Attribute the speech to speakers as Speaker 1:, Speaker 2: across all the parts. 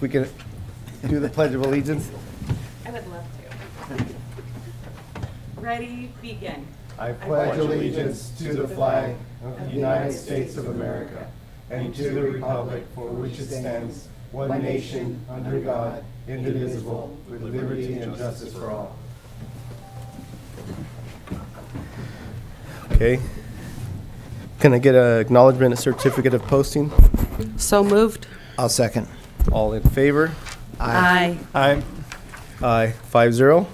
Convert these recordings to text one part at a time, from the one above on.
Speaker 1: we can do the Pledge of Allegiance.
Speaker 2: I would love to. Ready, begin.
Speaker 1: I pledge allegiance to the flag of the United States of America and to the republic for which it stands, one nation, under God, indivisible, with liberty and justice for all. Okay. Can I get an acknowledgement, a certificate of posting?
Speaker 3: So moved.
Speaker 4: I'll second.
Speaker 1: All in favor?
Speaker 3: Aye.
Speaker 1: Aye. Aye. 5-0.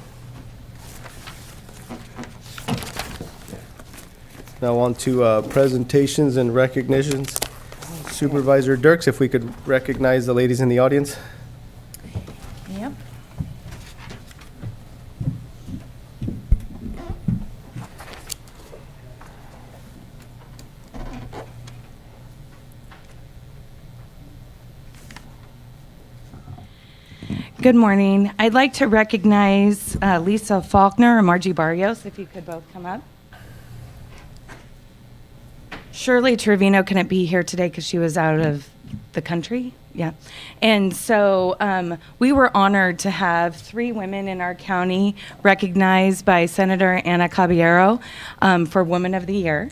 Speaker 1: Now on to presentations and recognitions. Supervisor Dirks, if we could recognize the ladies in the audience.
Speaker 2: Yep. Good morning. I'd like to recognize Lisa Faulkner and Margie Barrios, if you could both come up. Shirley Trevino couldn't be here today because she was out of the country. Yeah. And so we were honored to have 3 women in our county recognized by Senator Ana Caballero for Woman of the Year.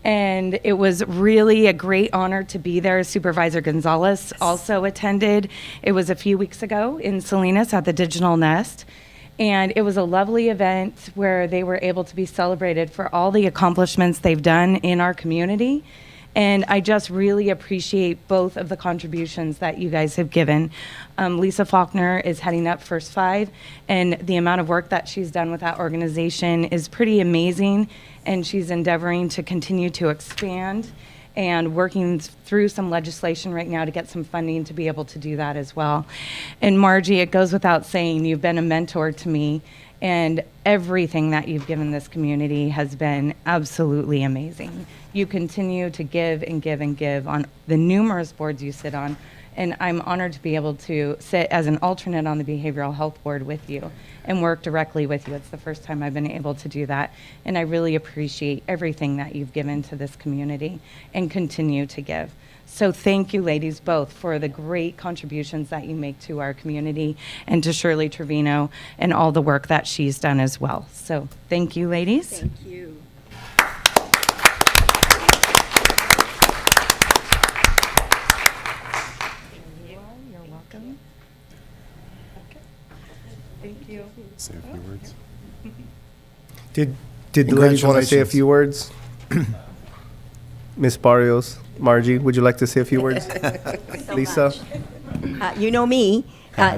Speaker 2: And it was really a great honor to be there. Supervisor Gonzalez also attended. It was a few weeks ago in Salinas at the Digital Nest. And it was a lovely event where they were able to be celebrated for all the accomplishments they've done in our community. And I just really appreciate both of the contributions that you guys have given. Lisa Faulkner is heading up First Five, and the amount of work that she's done with that organization is pretty amazing, and she's endeavoring to continue to expand and working through some legislation right now to get some funding to be able to do that as well. And Margie, it goes without saying, you've been a mentor to me, and everything that you've given this community has been absolutely amazing. You continue to give and give and give on the numerous boards you sit on, and I'm honored to be able to sit as an alternate on the Behavioral Health Board with you and work directly with you. It's the first time I've been able to do that, and I really appreciate everything that you've given to this community and continue to give. So thank you, ladies, both, for the great contributions that you make to our community, and to Shirley Trevino and all the work that she's done as well. So thank you, ladies.
Speaker 3: Thank you.
Speaker 2: You're welcome. Okay. Thank you.
Speaker 5: Say a few words.
Speaker 1: Did the ladies want to say a
Speaker 4: Congratulations.
Speaker 1: few words? Ms. Barrios, Margie, would you like to say a few words? Lisa?
Speaker 6: You know me,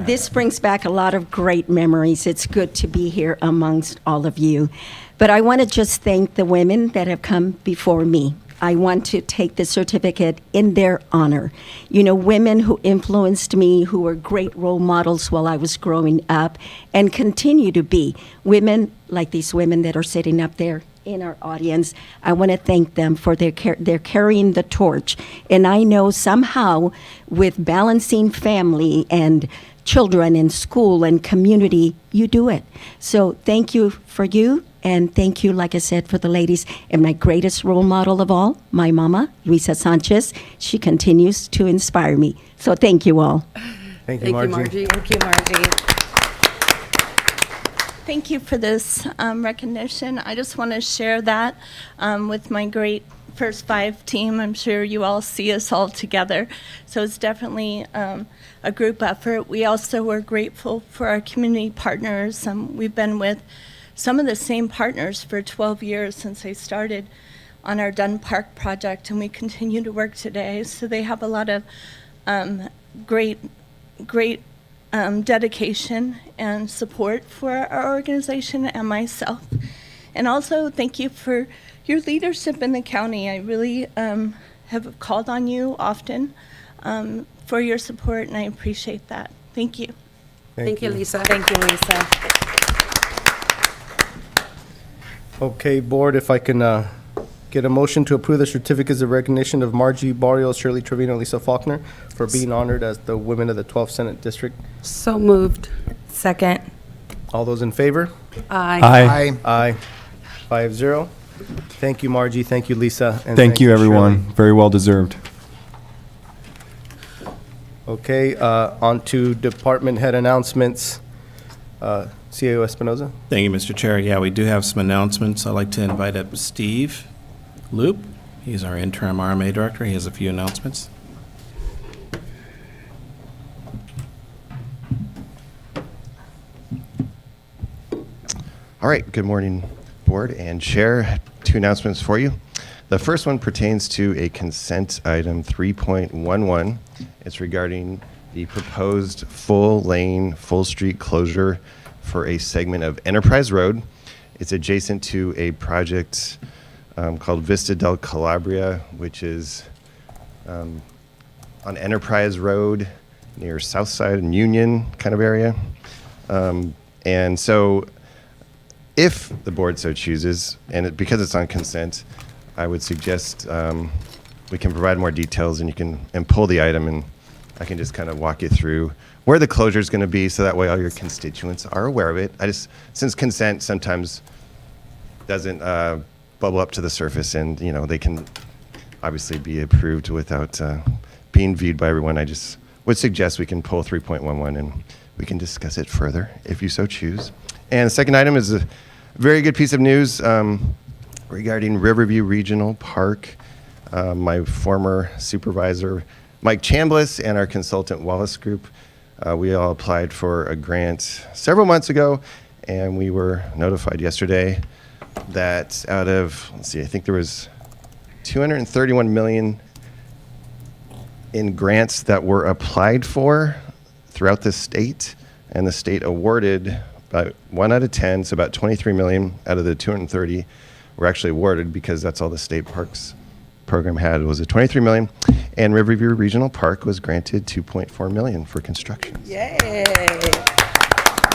Speaker 6: this brings back a lot of great memories. It's good to be here amongst all of you. But I want to just thank the women that have come before me. I want to take the certificate in their honor. You know, women who influenced me, who were great role models while I was growing up, and continue to be. Women like these women that are sitting up there in our audience, I want to thank them for their carrying the torch. And I know somehow with balancing family and children in school and community, you do it. So thank you for you, and thank you, like I said, for the ladies. And my greatest role model of all, my mama, Luisa Sanchez, she continues to inspire me. So thank you all.
Speaker 1: Thank you, Margie.
Speaker 2: Thank you, Margie.
Speaker 7: Thank you for this recognition. I just want to share that with my great First Five team. I'm sure you all see us all together. So it's definitely a group effort. We also are grateful for our community partners. We've been with some of the same partners for 12 years since I started on our Dunn Park project, and we continue to work today. So they have a lot of great dedication and support for our organization and myself. And also thank you for your leadership in the county. I really have called on you often for your support, and I appreciate that. Thank you.
Speaker 3: Thank you, Lisa.
Speaker 2: Thank you, Lisa.
Speaker 1: Okay, board, if I can get a motion to approve the certificates of recognition of Margie Barrios, Shirley Trevino, and Lisa Faulkner for being honored as the women of the 12th Senate District.
Speaker 3: So moved.
Speaker 2: Second.
Speaker 1: All those in favor?
Speaker 3: Aye.
Speaker 1: Aye. 5-0. Thank you, Margie. Thank you, Lisa. And
Speaker 5: Thank you, everyone.
Speaker 1: Shirley.
Speaker 5: Very well deserved.
Speaker 1: Okay, on to department head announcements. CAO Espinoza.
Speaker 4: Thank you, Mr. Chair. Yeah, we do have some announcements. I'd like to invite up Steve Loop. He's our interim RMA director. He has a few announcements.
Speaker 5: All right, good morning, board and chair. 2 announcements for you. The first one pertains to a consent item 3.11. It's regarding the proposed full lane, full street closure for a segment of Enterprise Road. It's adjacent to a project called Vista del Calabria, which is on Enterprise Road near Southside and Union kind of area. And so if the board so chooses, and because it's on consent, I would suggest we can provide more details and you can pull the item, and I can just kind of walk you through where the closure is going to be, so that way all your constituents are aware of it. Since consent sometimes doesn't bubble up to the surface, and they can obviously be approved without being viewed by everyone, I just would suggest we can pull 3.11 and we can discuss it further if you so choose. And the second item is a very good piece of news regarding Riverview Regional Park. My former supervisor, Mike Chambliss, and our consultant, Wallace Group, we all applied for a grant several months ago, and we were notified yesterday that out of, I think there was $231 million in grants that were applied for throughout the state, and the state awarded about 1 out of 10, so about 23 million out of the 230 were actually awarded, because that's all the state parks program had was a 23 million, and Riverview Regional Park was granted 2.4 million for construction.
Speaker 3: Yay.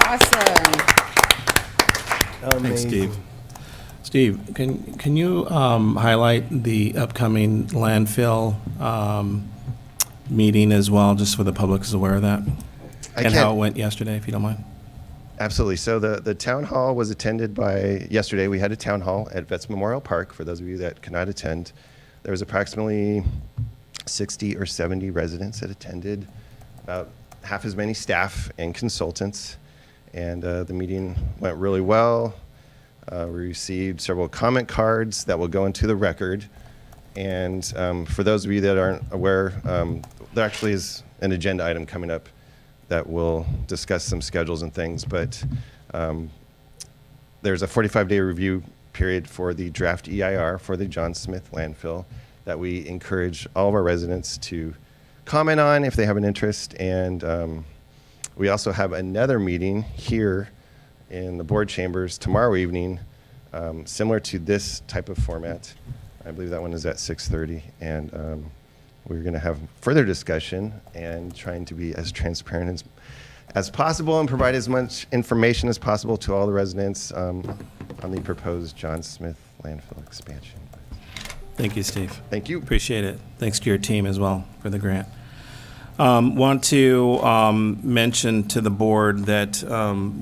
Speaker 3: Awesome.
Speaker 4: Thanks, Steve. Steve, can you highlight the upcoming landfill meeting as well, just so the public is aware of that? And how it went yesterday, if you don't mind.
Speaker 5: Absolutely. So the town hall was attended by, yesterday we had a town hall at Vets Memorial Park. For those of you that could not attend, there was approximately 60 or 70 residents that attended, about half as many staff and consultants, and the meeting went really well. We received several comment cards that will go into the record, and for those of you that aren't aware, there actually is an agenda item coming up that will discuss some schedules and things, but there's a 45-day review period for the draft EIR for the John Smith landfill that we encourage all of our residents to comment on if they have an interest. And we also have another meeting here in the board chambers tomorrow evening, similar to this type of format. I believe that one is at 6:30, and we're going to have further discussion and trying to be as transparent as possible and provide as much information as possible to all the residents on the proposed John Smith landfill expansion.
Speaker 4: Thank you, Steve.
Speaker 5: Thank you.
Speaker 4: Appreciate it. Thanks to your team as well for the grant. Want to mention to the board that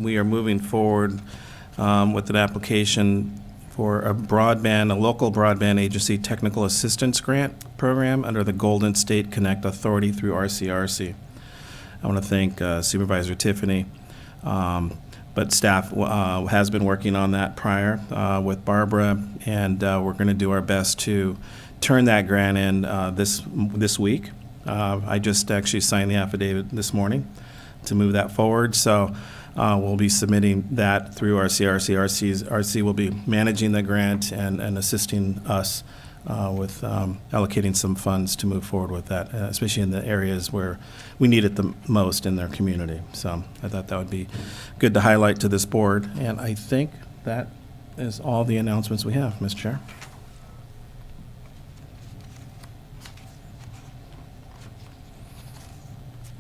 Speaker 4: we are moving forward with an application for a local broadband agency technical assistance grant program under the Golden State Connect Authority through RCRC. I want to thank Supervisor Tiffany, but staff has been working on that prior with Barbara, and we're going to do our best to turn that grant in this week. I just actually signed the affidavit this morning to move that forward, so we'll be submitting that through RCRC. RC will be managing the grant and assisting us with allocating some funds to move forward with that, especially in the areas where we need it the most in their community. So I thought that would be good to highlight to this board. And I think that is all the announcements we have, Mr. Chair.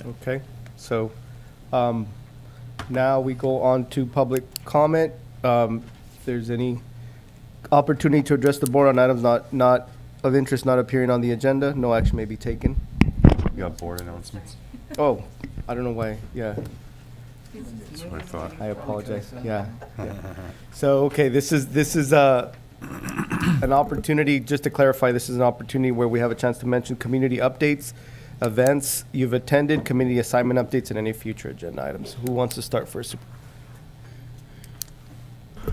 Speaker 1: Okay, so now we go on to public comment. If there's any opportunity to address the board on items not of interest not appearing on the agenda, no action may be taken.
Speaker 8: You got board announcements?
Speaker 1: Oh, I don't know why, yeah,
Speaker 8: That's what I thought.
Speaker 1: I apologize, yeah. So, okay, this is an opportunity, just to clarify, this is an opportunity where we have a chance to mention community updates. events you've attended, committee assignment updates, and any future agenda items. Who wants to start first?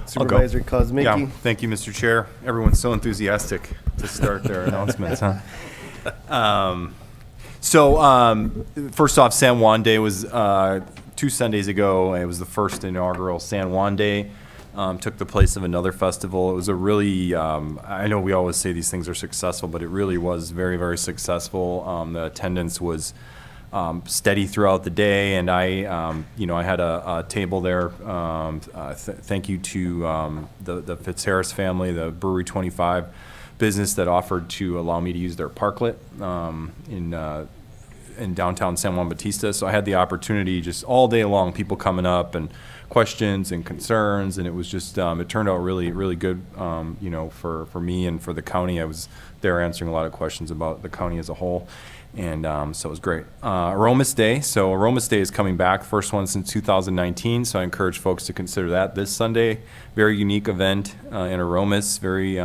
Speaker 1: Supervisor Cosmicki.
Speaker 8: Yeah, thank you, Mr. Chair. Everyone's so enthusiastic to start their announcements, huh? First off, San Juan Day was 2 Sundays ago. It was the first inaugural San Juan Day. Took the place of another festival. It was a really, I know we always say these things are successful, but it really was very, very successful. The attendance was steady throughout the day, and I had a table there. Thank you to the Fitzharris family, the Brewery 25 business that offered to allow me to use their parklet in downtown San Juan Bautista. So I had the opportunity just all day long, people coming up and questions and concerns, and it was just it turned out really, really good. For me and for the county. I was there answering a lot of questions about the county as a whole. And so it was great. Aromas Day. So Aromas Day is coming back, first one since 2019. So I encourage folks to consider that this Sunday. Very unique event in Aromas, very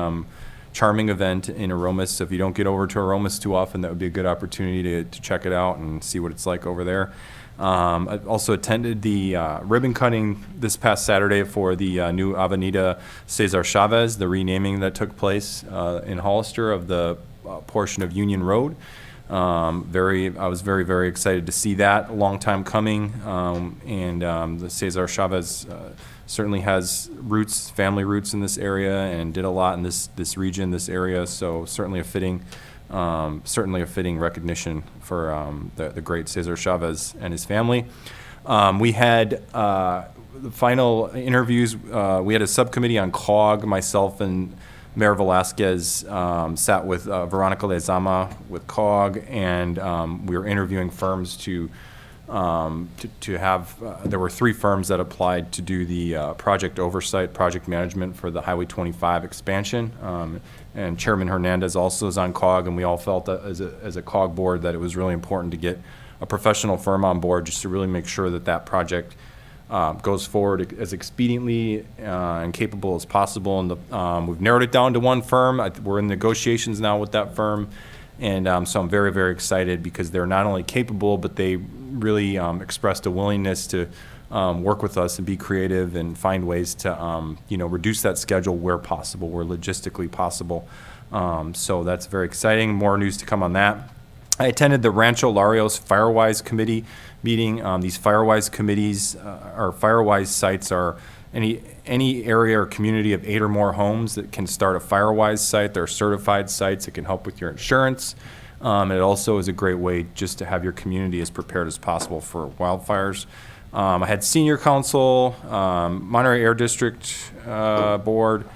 Speaker 8: charming event in Aromas. So if you don't get over to Aromas too often, that would be a good opportunity to check it out and see what it's like over there. I also attended the ribbon cutting this past Saturday for the new Avenida Cesar Chavez, the renaming that took place in Hollister of the portion of Union Road. I was very, very excited to see that. A long time coming, and the Cesar Chavez certainly has family roots in this area, and did a lot in this region, this area. So certainly a fitting recognition for the great Cesar Chavez and his family. We had the final interviews. We had a subcommittee on COG. Myself and Mayor Velasquez sat with Veronica Lezama with COG, and we were interviewing firms to have. There were 3 firms that applied to do the project oversight, project management for the Highway 25 expansion. And Chairman Hernandez also is on COG, and we all felt that as a COG board that it was really important to get a professional firm on board just to really make sure that project goes forward as expediently and capable as possible. And we've narrowed it down to one firm. We're in negotiations now with that firm. And so I'm very, very excited because they're not only capable, but they really expressed a willingness to work with us and be creative and find ways to reduce that schedule where possible, where logistically possible. So that's very exciting. More news to come on that. I attended the Rancho Larios Firewise Committee meeting. These Firewise committees or Firewise sites are any area or community of 8 or more homes that can start a Firewise site. They're certified sites. It can help with your insurance. It also is a great way just to have your community as prepared as possible for wildfires. I had Senior Council, Monterey Air District Board,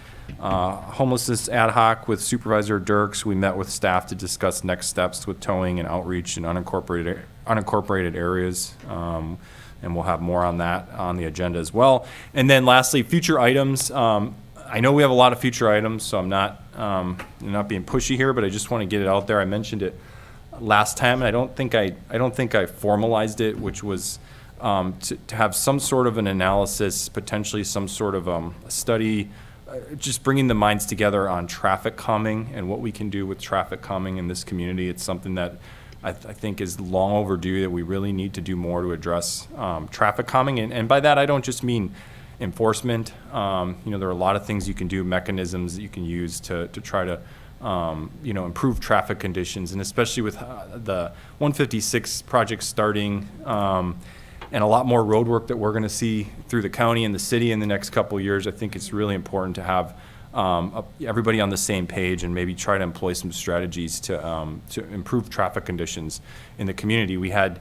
Speaker 8: homelessness ad hoc with Supervisor Dirks. We met with staff to discuss next steps with towing and outreach in unincorporated areas. And we'll have more on that on the agenda as well. And then lastly, future items. I know we have a lot of future items, so I'm not being pushy here, but I just want to get it out there. I mentioned it last time, and I don't think I formalized it, which was to have some sort of an analysis, potentially some sort of a study, just bringing the minds together on traffic calming and what we can do with traffic calming in this community. It's something that I think is long overdue, that we really need to do more to address traffic calming. And by that, I don't just mean enforcement. There are a lot of things you can do, mechanisms that you can use to try to improve traffic conditions, and especially with the 156 project starting, and a lot more road work that we're going to see through the county and the city in the next couple of years. I think it's really important to have everybody on the same page and maybe try to employ some strategies to improve traffic conditions in the community. We had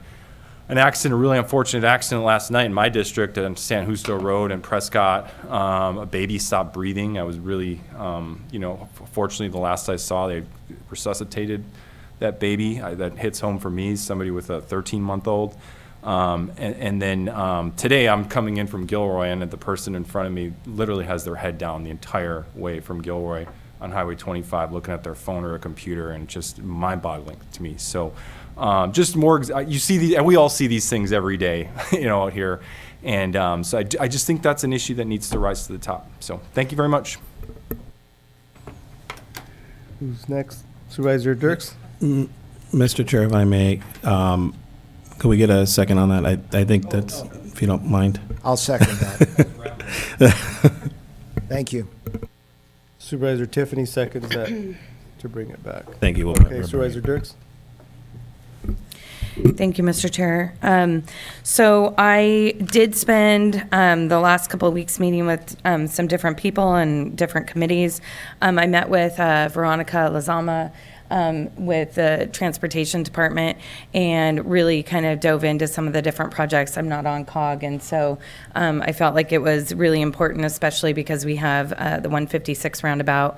Speaker 8: an accident, a really unfortunate accident last night in my district on San Justo Road in Prescott. A baby stopped breathing. I was really, fortunately the last I saw, they resuscitated that baby. That hits home for me, somebody with a 13-month-old. And then today I'm coming in from Gilroy, and the person in front of me literally has their head down the entire way from Gilroy on Highway 25, looking at their phone or a computer, and just mind-boggling to me. So just more, you see these, and we all see these things every day, out here. And so I just think that's an issue that needs to rise to the top. So thank you very much.
Speaker 1: Who's next? Supervisor Dirks?
Speaker 4: Mr. Chair, if I may, could we get a second on that? I think that's, if you don't mind.
Speaker 9: I'll second that. Thank you.
Speaker 1: Supervisor Tiffany seconds that to bring it back.
Speaker 4: Thank you.
Speaker 1: Okay, Supervisor Dirks?
Speaker 2: Thank you, Mr. Chair. So I did spend the last couple of weeks meeting with some different people and different committees. I met with Veronica Lazama with the Transportation Department and really kind of dove into some of the different projects. I'm not on COG, and so I felt like it was really important, especially because we have the 156 roundabout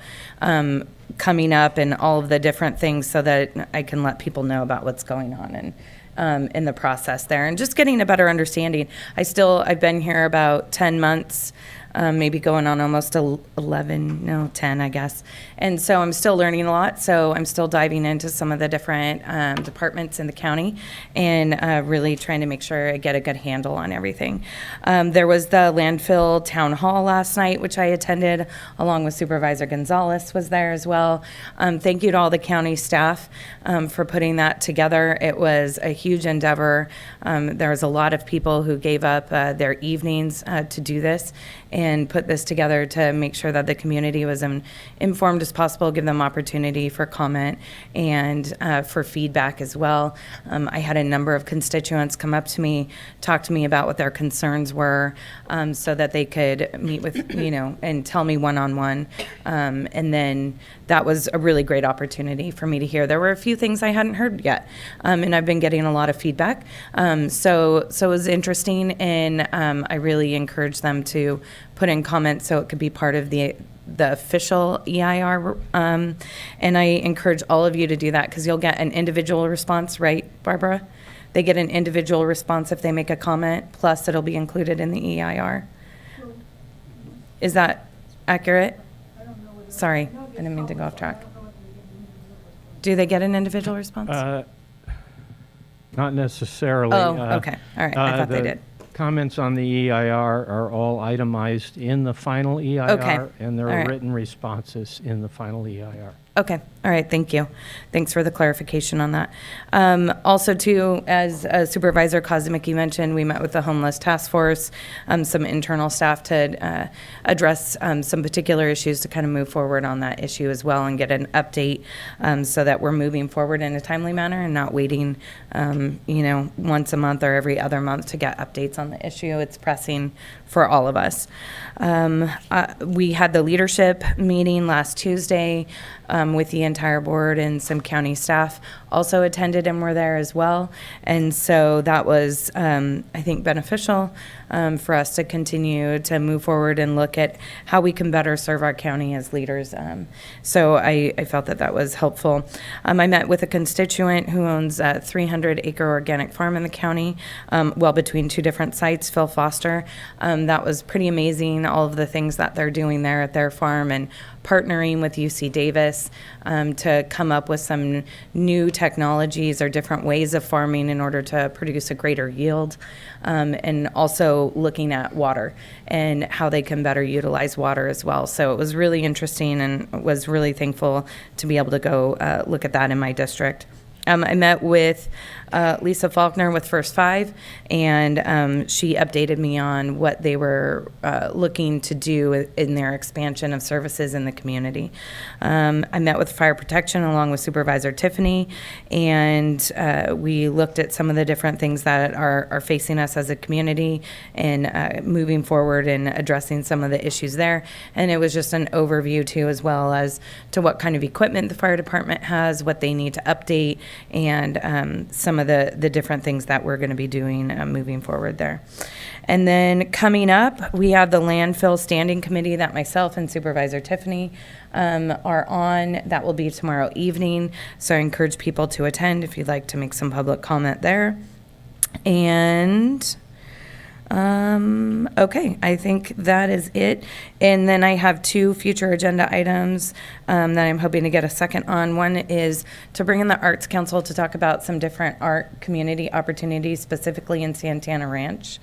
Speaker 2: coming up and all of the different things, so that I can let people know about what's going on and in the process there, and just getting a better understanding. I've been here about 10 months, maybe going on almost 10, I guess. And so I'm still learning a lot. So I'm still diving into some of the different departments in the county and really trying to make sure I get a good handle on everything. There was the landfill town hall last night, which I attended, along with Supervisor Gonzalez was there as well. Thank you to all the county staff for putting that together. It was a huge endeavor. There was a lot of people who gave up their evenings to do this and put this together to make sure that the community was informed as possible, give them opportunity for comment and for feedback as well. I had a number of constituents come up to me, talk to me about what their concerns were, so that they could meet with, and tell me one-on-one. And then that was a really great opportunity for me to hear. There were a few things I hadn't heard yet, and I've been getting a lot of feedback. So it was interesting, and I really encouraged them to put in comments so it could be part of the official EIR, and I encourage all of you to do that, because you'll get an individual response, right, Barbara? They get an individual response if they make a comment, plus it'll be included in the EIR. Is that accurate? Sorry, I didn't mean to go off track. Do they get an individual response?
Speaker 10: Not necessarily.
Speaker 2: Oh, okay. All right. I thought they did.
Speaker 10: Comments on the EIR are all itemized in the final EIR,
Speaker 2: Okay.
Speaker 10: and there
Speaker 2: All
Speaker 10: are
Speaker 2: right.
Speaker 10: written responses in the final EIR.
Speaker 2: Okay. All right. Thank you. Thanks for the clarification on that. Also, too, as Supervisor Kozimicki mentioned, we met with the Homeless Task Force, some internal staff to address some particular issues to kind of move forward on that issue as well and get an update, so that we're moving forward in a timely manner and not waiting, once a month or every other month to get updates on the issue. It's pressing for all of us. We had the leadership meeting last Tuesday with the entire board, and some county staff also attended and were there as well. And so that was, I think, beneficial for us to continue to move forward and look at how we can better serve our county as leaders. So I felt that was helpful. I met with a constituent who owns a 300-acre organic farm in the county, between two different sites, Phil Foster. That was pretty amazing, all of the things that they're doing there at their farm, and partnering with UC Davis to come up with some new technologies or different ways of farming in order to produce a greater yield, and also looking at water and how they can better utilize water as well. So it was really interesting, and was really thankful to be able to go look at that in my district. I met with Lisa Faulkner with First Five, and she updated me on what they were looking to do in their expansion of services in the community. I met with Fire Protection along with Supervisor Tiffany, and we looked at some of the different things that are facing us as a community and moving forward and addressing some of the issues there. And it was just an overview too, as well as to what kind of equipment the fire department has, what they need to update, and some of the different things that we're going to be doing moving forward there. And then coming up, we have the landfill standing committee that myself and Supervisor Tiffany are on. That will be tomorrow evening. So I encourage people to attend if you'd like to make some public comment there. And okay, I think that is it. And then I have two future agenda items that I'm hoping to get a second on. One is to bring in the Arts Council to talk about some different art community opportunities, specifically in Santana Ranch.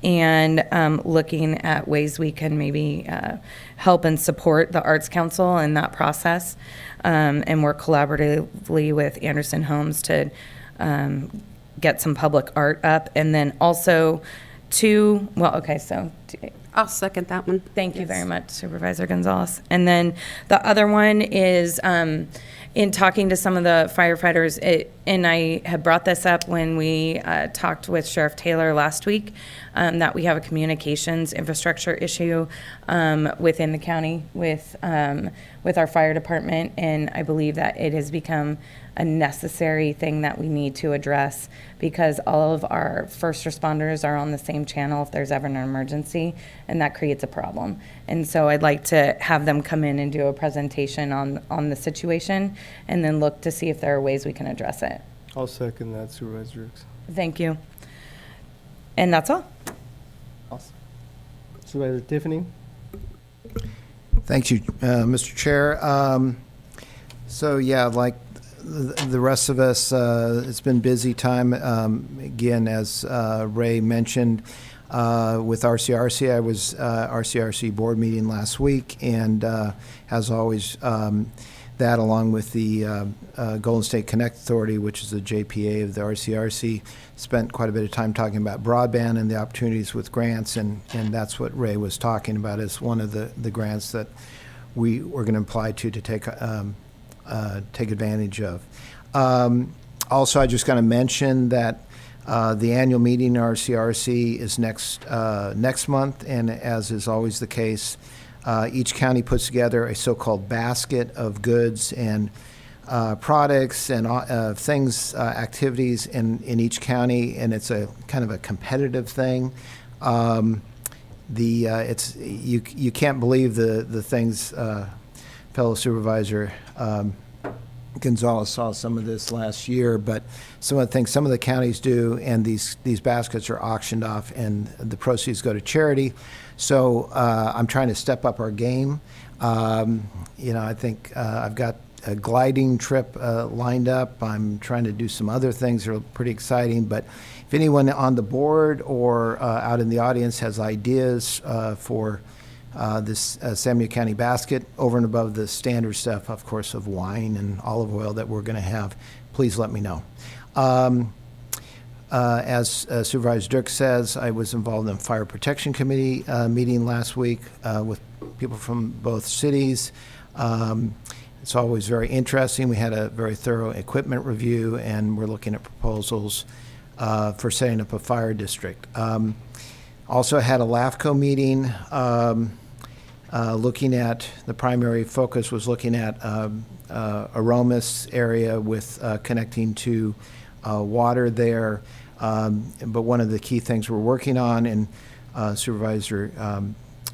Speaker 2: and looking at ways we can maybe help and support the Arts Council in that process, and work collaboratively with Anderson Homes to get some public art up. And then also
Speaker 3: I'll second that one.
Speaker 2: thank you very much, Supervisor Gonzalez. And then the other one is in talking to some of the firefighters, and I had brought this up when we talked with Sheriff Taylor last week, that we have a communications infrastructure issue within the county with our fire department, and I believe that it has become a necessary thing that we need to address, because all of our first responders are on the same channel if there's ever an emergency, and that creates a problem. And so I'd like to have them come in and do a presentation on the situation, and then look to see if there are ways we can address it.
Speaker 1: I'll second that, Supervisor Ricks.
Speaker 2: Thank you. And that's all.
Speaker 1: Awesome. Supervisor Tiffany?
Speaker 9: Thank you, Mr. Chair. So yeah, like the rest of us, it's been busy time. Again, as Ray mentioned, with RCRC, I was RCRC board meeting last week, and as always, that along with the Golden State Connect Authority, which is the JPA of the RCRC, spent quite a bit of time talking about broadband and the opportunities with grants, and that's what Ray was talking about as one of the grants that we were going to apply to take advantage of. Also, I just got to mention that the annual meeting in RCRC is next month, and as is always the case, each county puts together a so-called basket of goods and products and things, activities in each county, and it's a kind of a competitive thing. You can't believe the things, fellow Supervisor Gonzalez saw some of this last year, but some of the things some of the counties do, and these baskets are auctioned off, and the proceeds go to charity. So I'm trying to step up our game. I think I've got a gliding trip lined up. I'm trying to do some other things that are pretty exciting, but if anyone on the board or out in the audience has ideas for this Samuel County basket, over and above the standard stuff, of course, of wine and olive oil that we're going to have, please let me know. As Supervisor Dirk says, I was involved in a Fire Protection Committee meeting last week with people from both cities. It's always very interesting. We had a very thorough equipment review, and we're looking at proposals for setting up a fire district. Also had a LAFCO meeting looking at, the primary focus was looking at Aromas area with connecting to water there. But one of the key things we're working on, and Supervisor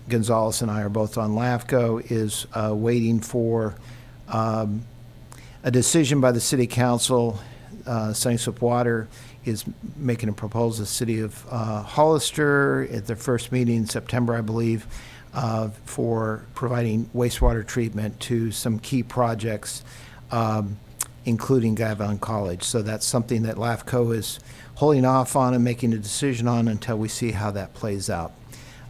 Speaker 9: Gonzalez and I are both on LAFCO, is waiting for a decision by the City Council. Sunnyslope Water is making a proposal to the City of Hollister at their first meeting in September, I believe, for providing wastewater treatment to some key projects, including Gavon College. So that's something that LAFCO is holding off on and making a decision on until we see how that plays out.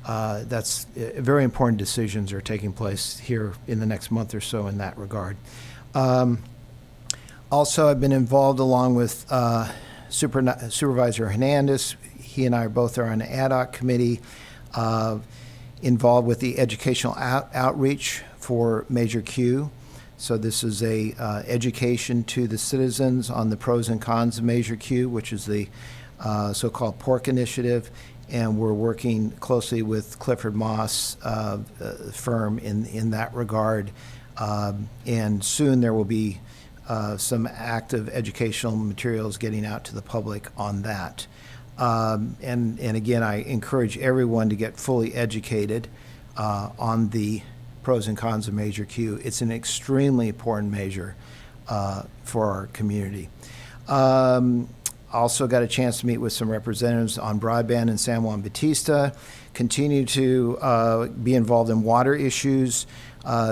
Speaker 9: That's very important decisions are taking place here in the next month or so in that regard. Also, I've been involved along with Supervisor Hernandez. He and I both are on an ad hoc committee involved with the educational outreach for Major Q. So this is a education to the citizens on the pros and cons of Major Q, which is the so-called PORC initiative, and we're working closely with Clifford Moss firm in that regard. And soon there will be some active educational materials getting out to the public on that. And again, I encourage everyone to get fully educated on the pros and cons of Major Q. It's an extremely important measure for our community. Also got a chance to meet with some representatives on broadband in San Juan Bautista. Continue to be involved in water issues.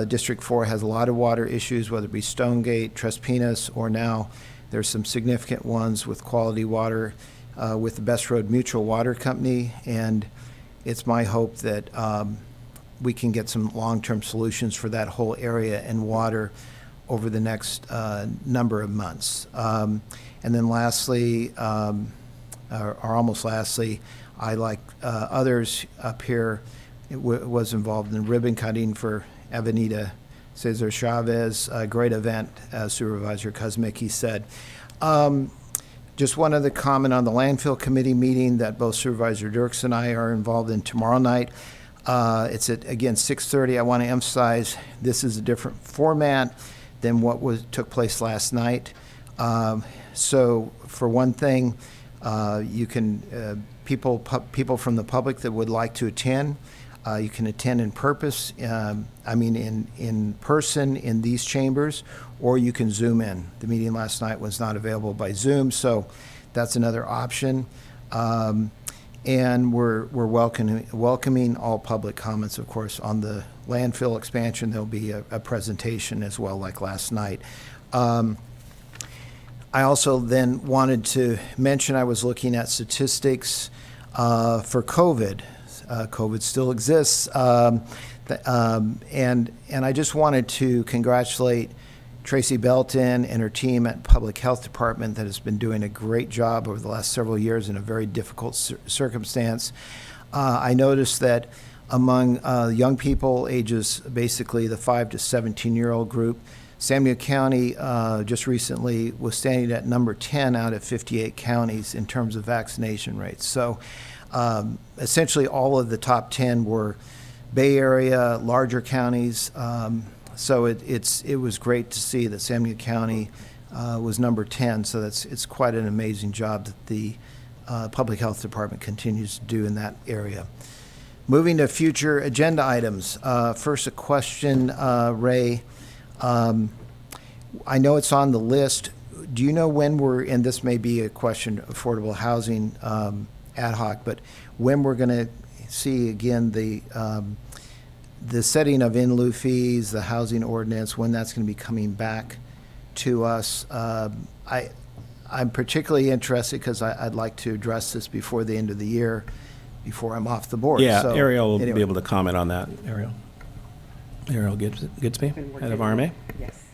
Speaker 9: District 4 has a lot of water issues, whether it be Stonegate, Tres Pinas, or now there's some significant ones with quality water with the Best Road Mutual Water Company, and it's my hope that we can get some long-term solutions for that whole area and water over the next number of months. And then lastly, or almost lastly, I, like others up here, was involved in ribbon cutting for Avenida Cesar Chavez. A great event, as Supervisor Kuzmicki said. Just one other comment on the landfill committee meeting that both Supervisor Dirks and I are involved in tomorrow night. It's at, again, 6:30. I want to emphasize this is a different format than what took place last night. So for one thing, you can people from the public that would like to attend, you can attend in person in these chambers, or you can Zoom in. The meeting last night was not available by Zoom, so that's another option. And we're welcoming all public comments, of course, on the landfill expansion. There'll be a presentation as well, like last night. I also then wanted to mention, I was looking at statistics for COVID. COVID still exists. And I just wanted to congratulate Tracy Belton and her team at Public Health Department that has been doing a great job over the last several years in a very difficult circumstance. I noticed that among young people, ages basically the 5 to 17-year-old group, Samuel County just recently was standing at number 10 out of 58 counties in terms of vaccination rates. So essentially all of the top 10 were Bay Area, larger counties. So it was great to see that Samuel County was number 10. So it's quite an amazing job that the Public Health Department continues to do in that area. Moving to future agenda items. First, a question, Ray. I know it's on the list. Do you know when and this may be a question, affordable housing ad hoc, but when we're going to see again the setting of in lieu fees, the housing ordinance, when that's going to be coming back to us? I'm particularly interested because I'd like to address this before the end of the year, before I'm off the board.
Speaker 4: Yeah,
Speaker 9: So,
Speaker 4: Ariel will
Speaker 9: anyway.
Speaker 4: be able to comment on that. Ariel Goodsby, head of RMA.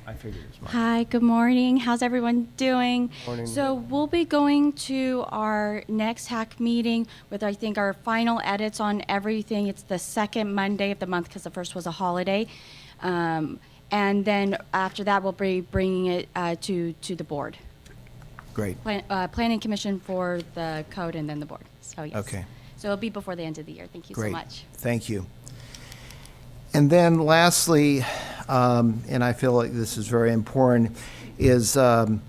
Speaker 9: I figured as much.
Speaker 11: Hi, good morning. How's everyone doing?
Speaker 1: Morning.
Speaker 11: So we'll be going to our next HAC meeting with, I think, our final edits on everything. It's the second Monday of the month because the first was a holiday. And then after that, we'll be bringing it to the board.
Speaker 9: Great.
Speaker 11: Planning Commission for the code and then the board. So yes.
Speaker 9: Okay.
Speaker 11: So it'll be before the end of the year. Thank you
Speaker 9: Great.
Speaker 11: so much.
Speaker 9: Thank you. And then lastly, and I feel like this is very important, is, and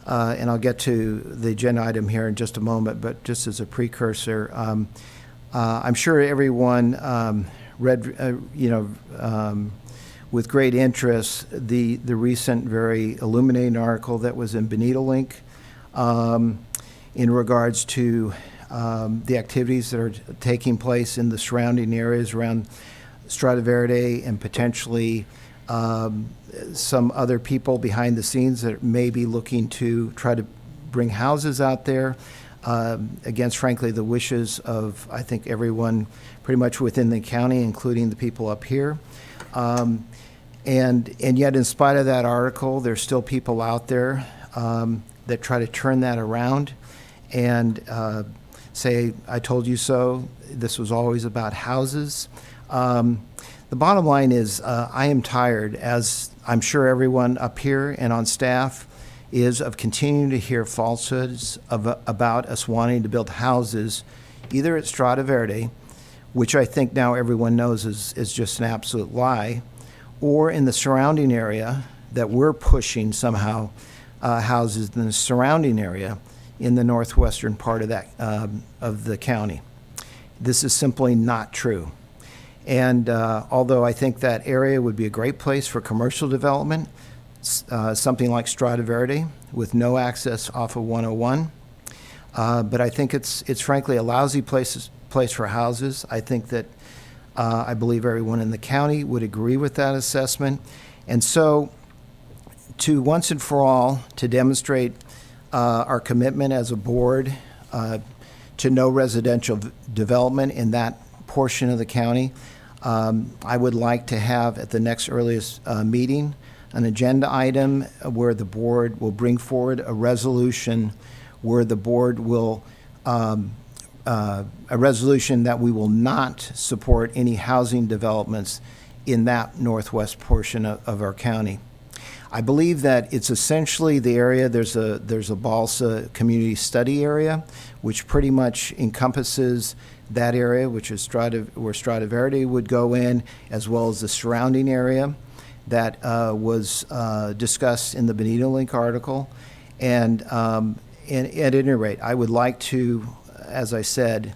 Speaker 9: I'll get to the agenda item here in just a moment, but just as a precursor, I'm sure everyone read, with great interest, the recent very illuminating article that was in Benito Link in regards to the activities that are taking place in the surrounding areas around Strada Verde and potentially some other people behind the scenes that may be looking to try to bring houses out there against, frankly, the wishes of, I think, everyone pretty much within the county, including the people up here. And yet, in spite of that article, there's still people out there that try to turn that around and say, I told you so. This was always about houses. The bottom line is I am tired, as I'm sure everyone up here and on staff is, of continuing to hear falsehoods about us wanting to build houses either at Strada Verde, which I think now everyone knows is just an absolute lie, or in the surrounding area, that we're pushing somehow houses in the surrounding area in the northwestern part of that of the county. This is simply not true. And although I think that area would be a great place for commercial development, something like Strada Verde with no access off of 101, but I think it's frankly a lousy place for houses. I think that I believe everyone in the county would agree with that assessment. And so to once and for all, to demonstrate our commitment as a board to no residential development in that portion of the county. I would like to have at the next earliest meeting an agenda item where the board will bring forward a resolution where the board will, a resolution that we will not support any housing developments in that northwest portion of our county. I believe that it's essentially the area, there's a Balsa community study area, which pretty much encompasses that area, which is where Strata Verde would go in, as well as the surrounding area that was discussed in the Benito Link article. And at any rate, I would like to, as I said,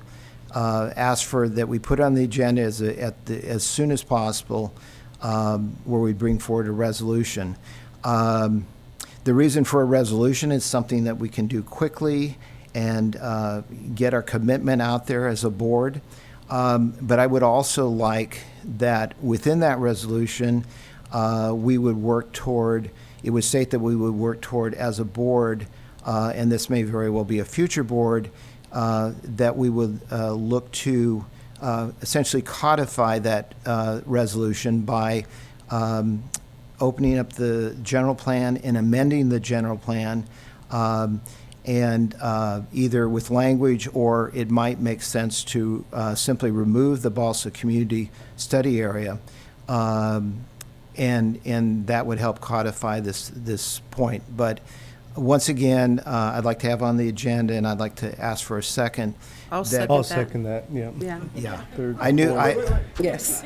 Speaker 9: ask for that we put on the agenda as soon as possible, where we bring forward a resolution. The reason for a resolution is something that we can do quickly and get our commitment out there as a board. But I would also like that within that resolution, we would work toward, it would state that we would work toward as a board, and this may very well be a future board, that we would look to essentially codify that resolution by opening up the general plan and amending the general plan, and either with language, or it might make sense to simply remove the Balsa Community Study Area, and that would help codify this point. But once again, I'd like to have on the agenda, and I'd like to ask for a second.
Speaker 3: I'll
Speaker 1: I'll
Speaker 3: second
Speaker 1: second that, yeah.
Speaker 3: that. Yeah.
Speaker 9: Yeah, I knew,
Speaker 3: Yes.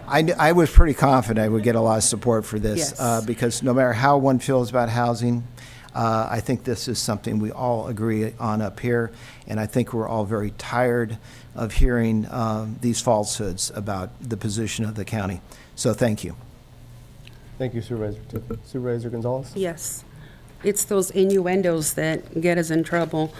Speaker 9: I was pretty confident I would get a lot of support for this,
Speaker 3: Yes.
Speaker 9: because no matter how one feels about housing, I think this is something we all agree on up here, and I think we're all very tired of hearing these falsehoods about the position of the county. So thank you.
Speaker 1: Thank you, Supervisor Tippett. Supervisor Gonzalez?
Speaker 3: Yes. It's those innuendos that get us in trouble.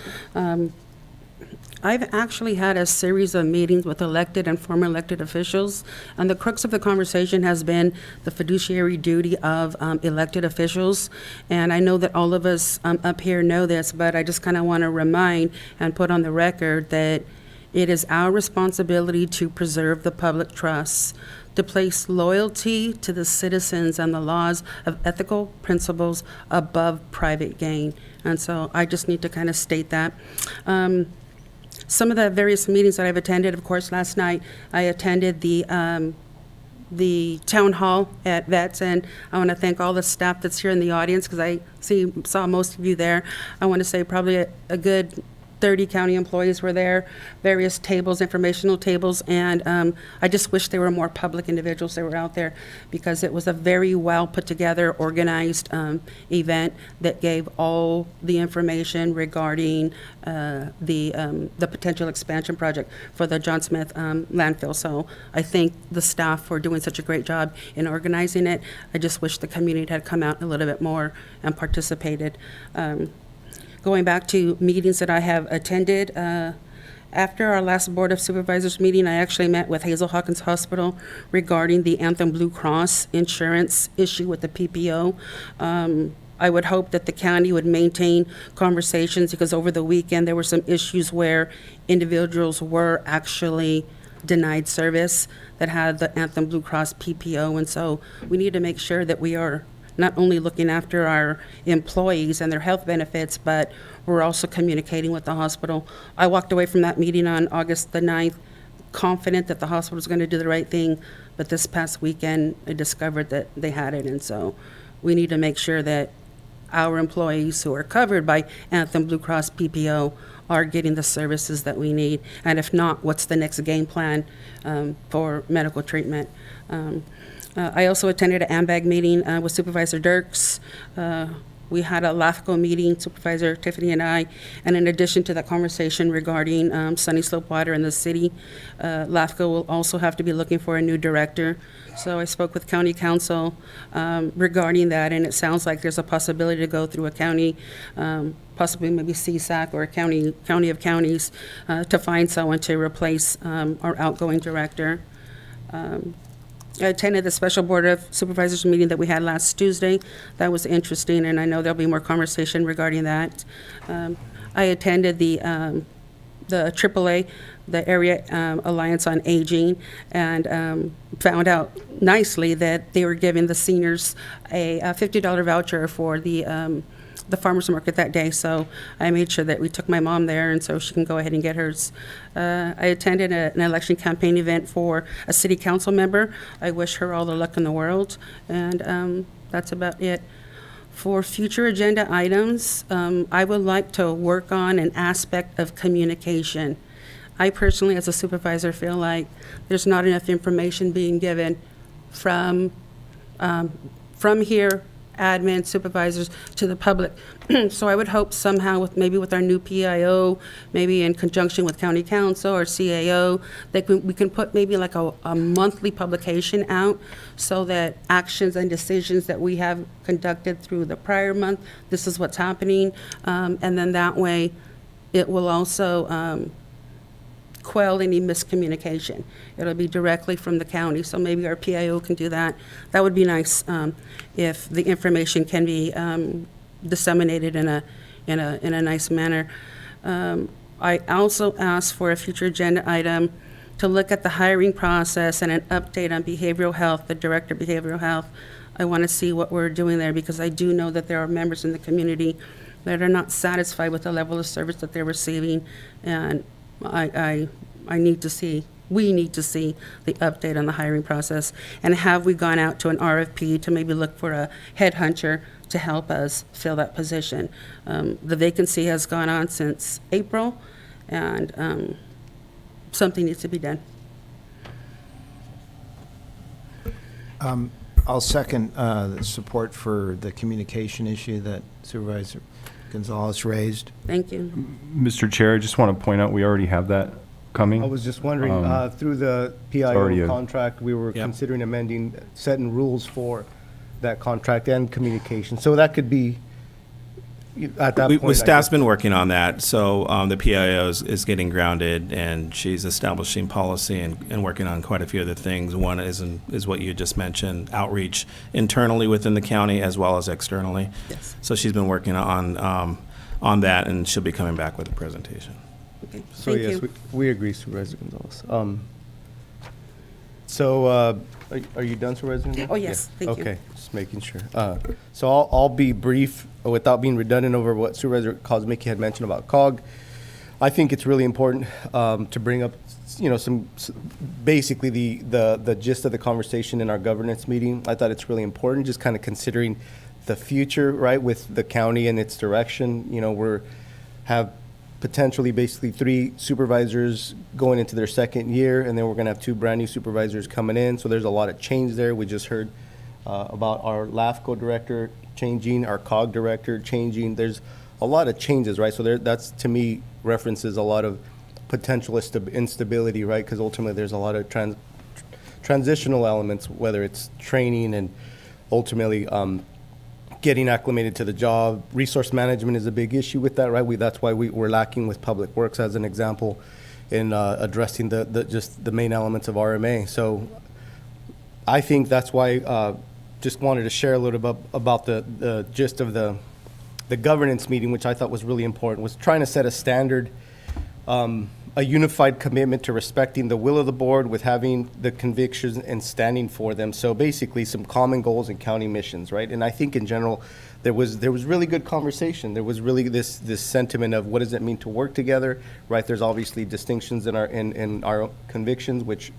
Speaker 3: I've actually had a series of meetings with elected and former elected officials, and the crux of the conversation has been the fiduciary duty of elected officials. And I know that all of us up here know this, but I just kind of want to remind and put on the record that it is our responsibility to preserve the public trust, to place loyalty to the citizens and the laws of ethical principles above private gain. And so I just need to kind of state that. Some of the various meetings that I've attended, of course, last night I attended the town hall at Vets, and I want to thank all the staff that's here in the audience, because I saw most of you there. I want to say probably a good 30 county employees were there, various tables, informational tables, and I just wish there were more public individuals that were out there, because it was a very well put together, organized event that gave all the information regarding the potential expansion project for the John Smith landfill. So I thank the staff for doing such a great job in organizing it. I just wish the community had come out a little bit more and participated. Going back to meetings that I have attended, after our last Board of Supervisors meeting, I actually met with Hazel Hawkins Hospital regarding the Anthem Blue Cross insurance issue with the PPO. I would hope that the county would maintain conversations, because over the weekend there were some issues where individuals were actually denied service that had the Anthem Blue Cross PPO, and so we need to make sure that we are not only looking after our employees and their health benefits, but we're also communicating with the hospital. I walked away from that meeting on August the 9th confident that the hospital was going to do the right thing, but this past weekend I discovered that they had it, and so we need to make sure that our employees who are covered by Anthem Blue Cross PPO are getting the services that we need, and if not, what's the next game plan for medical treatment. I also attended an AMBAG meeting with Supervisor Dirks. We had a LAFCO meeting, Supervisor Tiffany and I, and in addition to that conversation regarding Sunny Slope Water in the city, LAFCO will also have to be looking for a new director. So I spoke with County Council regarding that, and it sounds like there's a possibility to go through a county, possibly maybe CSAC or a county of counties, to find someone to replace our outgoing director. I attended the special Board of Supervisors meeting that we had last Tuesday. That was interesting, and I know there'll be more conversation regarding that. I attended the AAA, the Area Alliance on Aging, and found out nicely that they were giving the seniors a $50 voucher for the farmer's market that day. So I made sure that we took my mom there, and so she can go ahead and get hers. I attended an election campaign event for a city council member. I wish her all the luck in the world, and that's about it. For future agenda items, I would like to work on an aspect of communication. I personally, as a supervisor, feel like there's not enough information being given from here, admin, supervisors, to the public. So I would hope somehow with our new PIO, maybe in conjunction with county council or CAO, that we can put maybe like a monthly publication out so that actions and decisions that we have conducted through the prior month, this is what's happening. And then that way, it will also quell any miscommunication. It'll be directly from the county, so maybe our PIO can do that. That would be nice if the information can be disseminated in a nice manner. I also asked for a future agenda item to look at the hiring process and an update on behavioral health, the director of behavioral health. I want to see what we're doing there, because I do know that there are members in the community that are not satisfied with the level of service that they're receiving, and we need to see the update on the hiring process. And have we gone out to an RFP to maybe look for a headhunter to help us fill that position? The vacancy has gone on since April, and something needs to be done.
Speaker 9: I'll second the support for the communication issue that Supervisor Gonzalez raised.
Speaker 3: Thank you.
Speaker 8: Mr. Chair, I just want to point out, we already have that coming.
Speaker 1: I was just wondering, through the
Speaker 8: already
Speaker 1: PIO
Speaker 8: a-
Speaker 1: contract, we were
Speaker 4: Yep.
Speaker 1: considering amending, setting rules for that contract and communication. So that could be, at that point.
Speaker 4: Staff's been working on that, so the PIO is getting grounded, and she's establishing policy and working on quite a few other things. One is what you just mentioned, outreach internally within the county as well as externally.
Speaker 3: Yes.
Speaker 4: So she's been working on that, and she'll be coming back with a presentation.
Speaker 3: Okay.
Speaker 1: So
Speaker 3: Thank
Speaker 1: yes,
Speaker 3: you.
Speaker 1: we agree, Supervisor Gonzalez. So are you done, Supervisor Gonzalez?
Speaker 3: Oh, yes,
Speaker 1: Yeah.
Speaker 3: thank you.
Speaker 1: Okay, just making sure. So I'll be brief without being redundant over what Supervisor Kozmicki had mentioned about COG. I think it's really important to bring up, basically the gist of the conversation in our governance meeting. I thought it's really important, just kind of considering the future, right, with the county and its direction. Have potentially basically 3 supervisors going into their second year, and then we're going to have 2 brand-new supervisors coming in. So there's a lot of change there. We just heard about our LAFCO director changing, our COG director changing. There's a lot of changes, right? So that's, to me, references a lot of potential instability, right? Because ultimately there's a lot of transitional elements, whether it's training and ultimately getting acclimated to the job. Resource management is a big issue with that, right? That's why we're lacking with Public Works, as an example, in addressing just the main elements of RMA. So I think that's why just wanted to share a little bit about the gist of the governance meeting, which I thought was really important, was trying to set a standard, a unified commitment to respecting the will of the board with having the convictions and standing for them. So basically some common goals and county missions, right? And I think in general, there was really good conversation. There was really this sentiment of what does it mean to work together, right? There's obviously distinctions in our convictions, which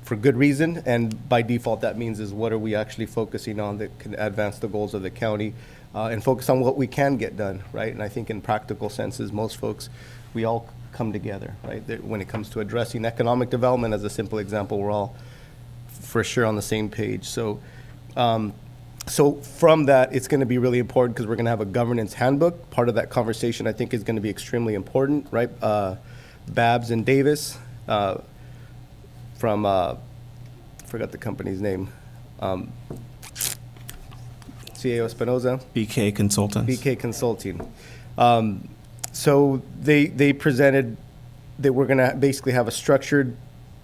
Speaker 1: for good reason, and by default that means is what are we actually focusing on that can advance the goals of the county, and focus on what we can get done, right? And I think in practical senses, most folks, we all come together, right? When it comes to addressing economic development, as a simple example, we're all for sure on the same page. So, so from that, it's going to be really important because we're going to have a governance handbook. Part of that conversation, I think, is going to be extremely important, right? Babs and Davis from, forgot the company's name, CAO Espinoza.
Speaker 4: BK Consultants.
Speaker 1: BK Consulting. So they presented that we're going to basically have a structured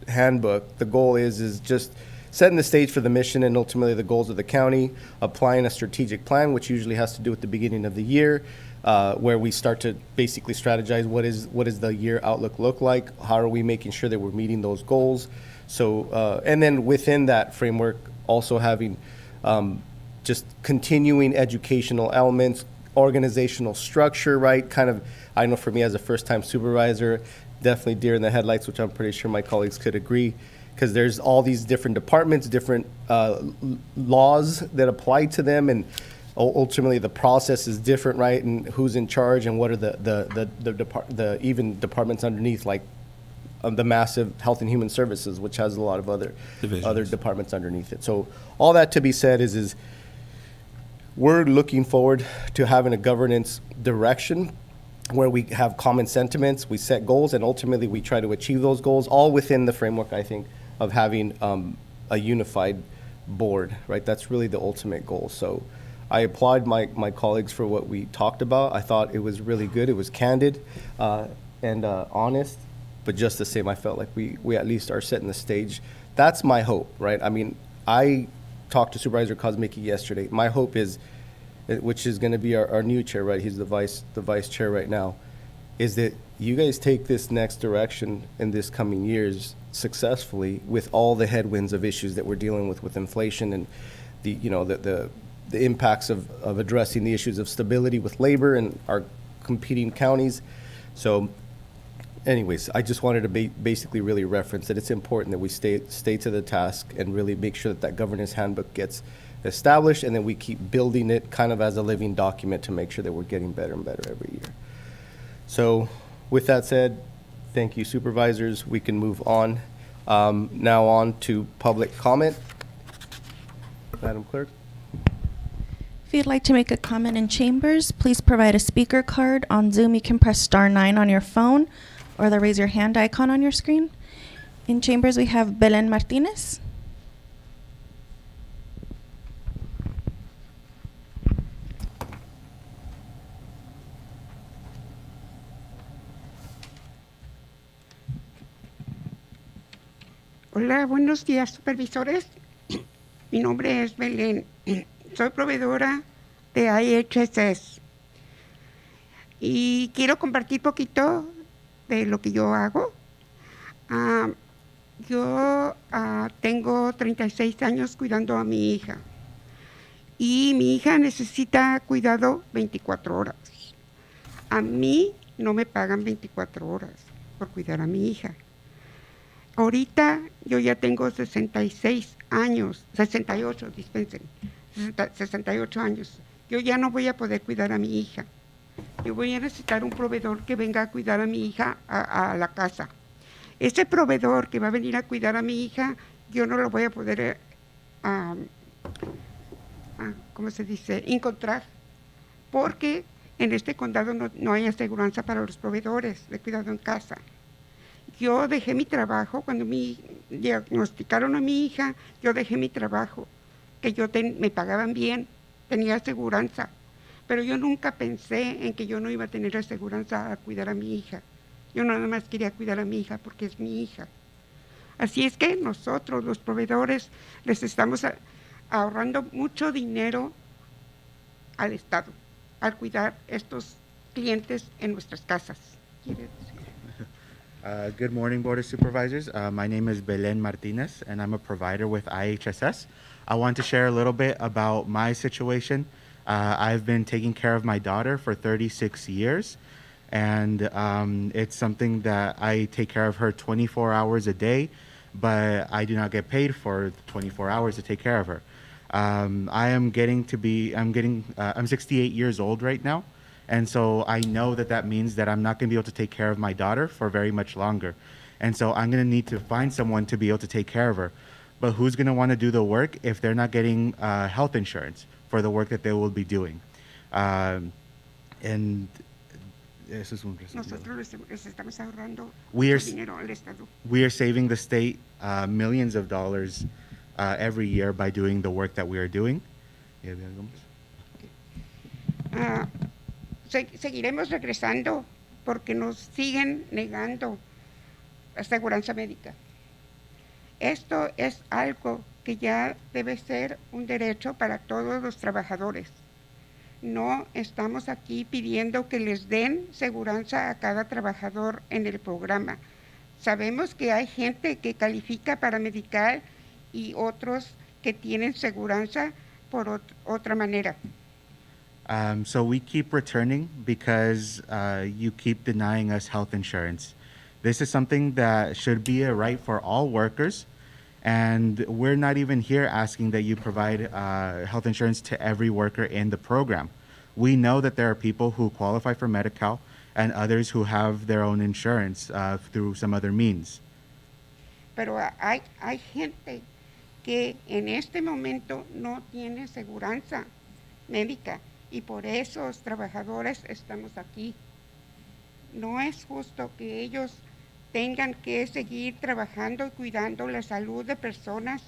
Speaker 1: handbook. The goal is just setting the stage for the mission and ultimately the goals of the county, applying a strategic plan, which usually has to do with the beginning of the year, where we start to basically strategize what is the year outlook look like, how are we making sure that we're meeting those goals. So and then within that framework, also having just continuing educational elements, organizational structure, right? Kind of, I know for me as a first-time supervisor, definitely deer in the headlights, which I'm pretty sure my colleagues could agree, because there's all these different departments, different laws that apply to them, and ultimately the process is different, right? And who's in charge, and what are the even departments underneath, like the massive Health and Human Services, which has a lot of other departments underneath it. So all that to be said is we're looking forward to having a governance direction where we have common sentiments, we set goals, and ultimately we try to achieve those goals, all within the framework, I think, of having a unified board, right? That's really the ultimate goal. So I applaud my colleagues for what we talked about. I thought it was really good. It was candid and honest, but just the same, I felt like we at least are setting the stage. That's my hope, right? I mean, I talked to Supervisor Kosmicki yesterday. My hope is, which is going to be our new chair, right? He's the vice chair right now, is that you guys take this next direction in this coming years successfully with all the headwinds of issues that we're dealing with inflation and the impacts of addressing the issues of stability with labor and our competing counties. So anyways, I just wanted to basically really reference that it's important that we stay to the task and really make sure that governance handbook gets established, and then we keep building it kind of as a living document to make sure that we're getting better and better every year. So with that said, thank you, supervisors. We can move on. Now on to public comment. Madam Clerk.
Speaker 12: If you'd like to make a comment in chambers, please provide a speaker card. On Zoom, you can press *9 on your phone or the raise your hand icon on your screen. In chambers, we have Belen Martinez.
Speaker 13: Hola, buenos días, supervisores. Mi nombre es Belén. Soy proveedora de IHSS. Y quiero compartir poquito de lo que yo hago. Yo tengo 36 años cuidando a mi hija. Y mi hija necesita cuidado 24 horas. A mí no me pagan 24 horas por cuidar a mi hija. Ahorita yo ya tengo 66 años, 68, dispensen, 68 años. Yo ya no voy a poder cuidar a mi hija. Yo voy a necesitar un proveedor que venga a cuidar a mi hija a la casa. Ese proveedor que va a venir a cuidar a mi hija, yo no lo voy a poder, ¿cómo se dice?, encontrar, porque en este condado no hay aseguranza para los proveedores de cuidado en casa. Yo dejé mi trabajo cuando me diagnosticaron a mi hija. Yo dejé mi trabajo, que me pagaban bien, tenía aseguranza, pero yo nunca pensé en que yo no iba a tener aseguranza a cuidar a mi hija. Yo nada más quería cuidar a mi hija porque es mi hija. Así es que nosotros, los proveedores, les estamos ahorrando mucho dinero al Estado al cuidar estos clientes en nuestras casas. ¿Quiere decir?
Speaker 14: Good morning, Board of Supervisors. My name is Belen Martinez, and I'm a provider with IHSS. I want to share a little bit about my situation. I've been taking care of my daughter for 36 years, and it's something that I take care of her 24 hours a day, but I do not get paid for 24 hours to take care of her. I'm 68 years old right now. And so I know that means that I'm not going to be able to take care of my daughter for very much longer. And so I'm going to need to find someone to be able to take care of her. But who's going to want to do the work if they're not getting health insurance for the work that they will be doing? And eso es un
Speaker 13: Nosotros les estamos ahorrando
Speaker 14: we
Speaker 13: dinero al Estado.
Speaker 14: We are saving the state millions of dollars every year by doing the work that we are doing.
Speaker 13: Seguiremos regresando porque nos siguen negando aseguranza médica. Esto es algo que ya debe ser un derecho para todos los trabajadores. No estamos aquí pidiendo que les den seguranza a cada trabajador en el programa. Sabemos que hay gente que califica para medical y otros que tienen seguranza por otra manera.
Speaker 14: So we keep returning because you keep denying us health insurance. This is something that should be a right for all workers, and we're not even here asking that you provide health insurance to every worker in the program. We know that there are people who qualify for Medi-Cal and others who have their own insurance through some other means.
Speaker 13: Pero hay gente que en este momento no tiene seguranza médica y por eso los trabajadores estamos aquí. No es justo que ellos tengan que seguir trabajando y cuidando la salud de personas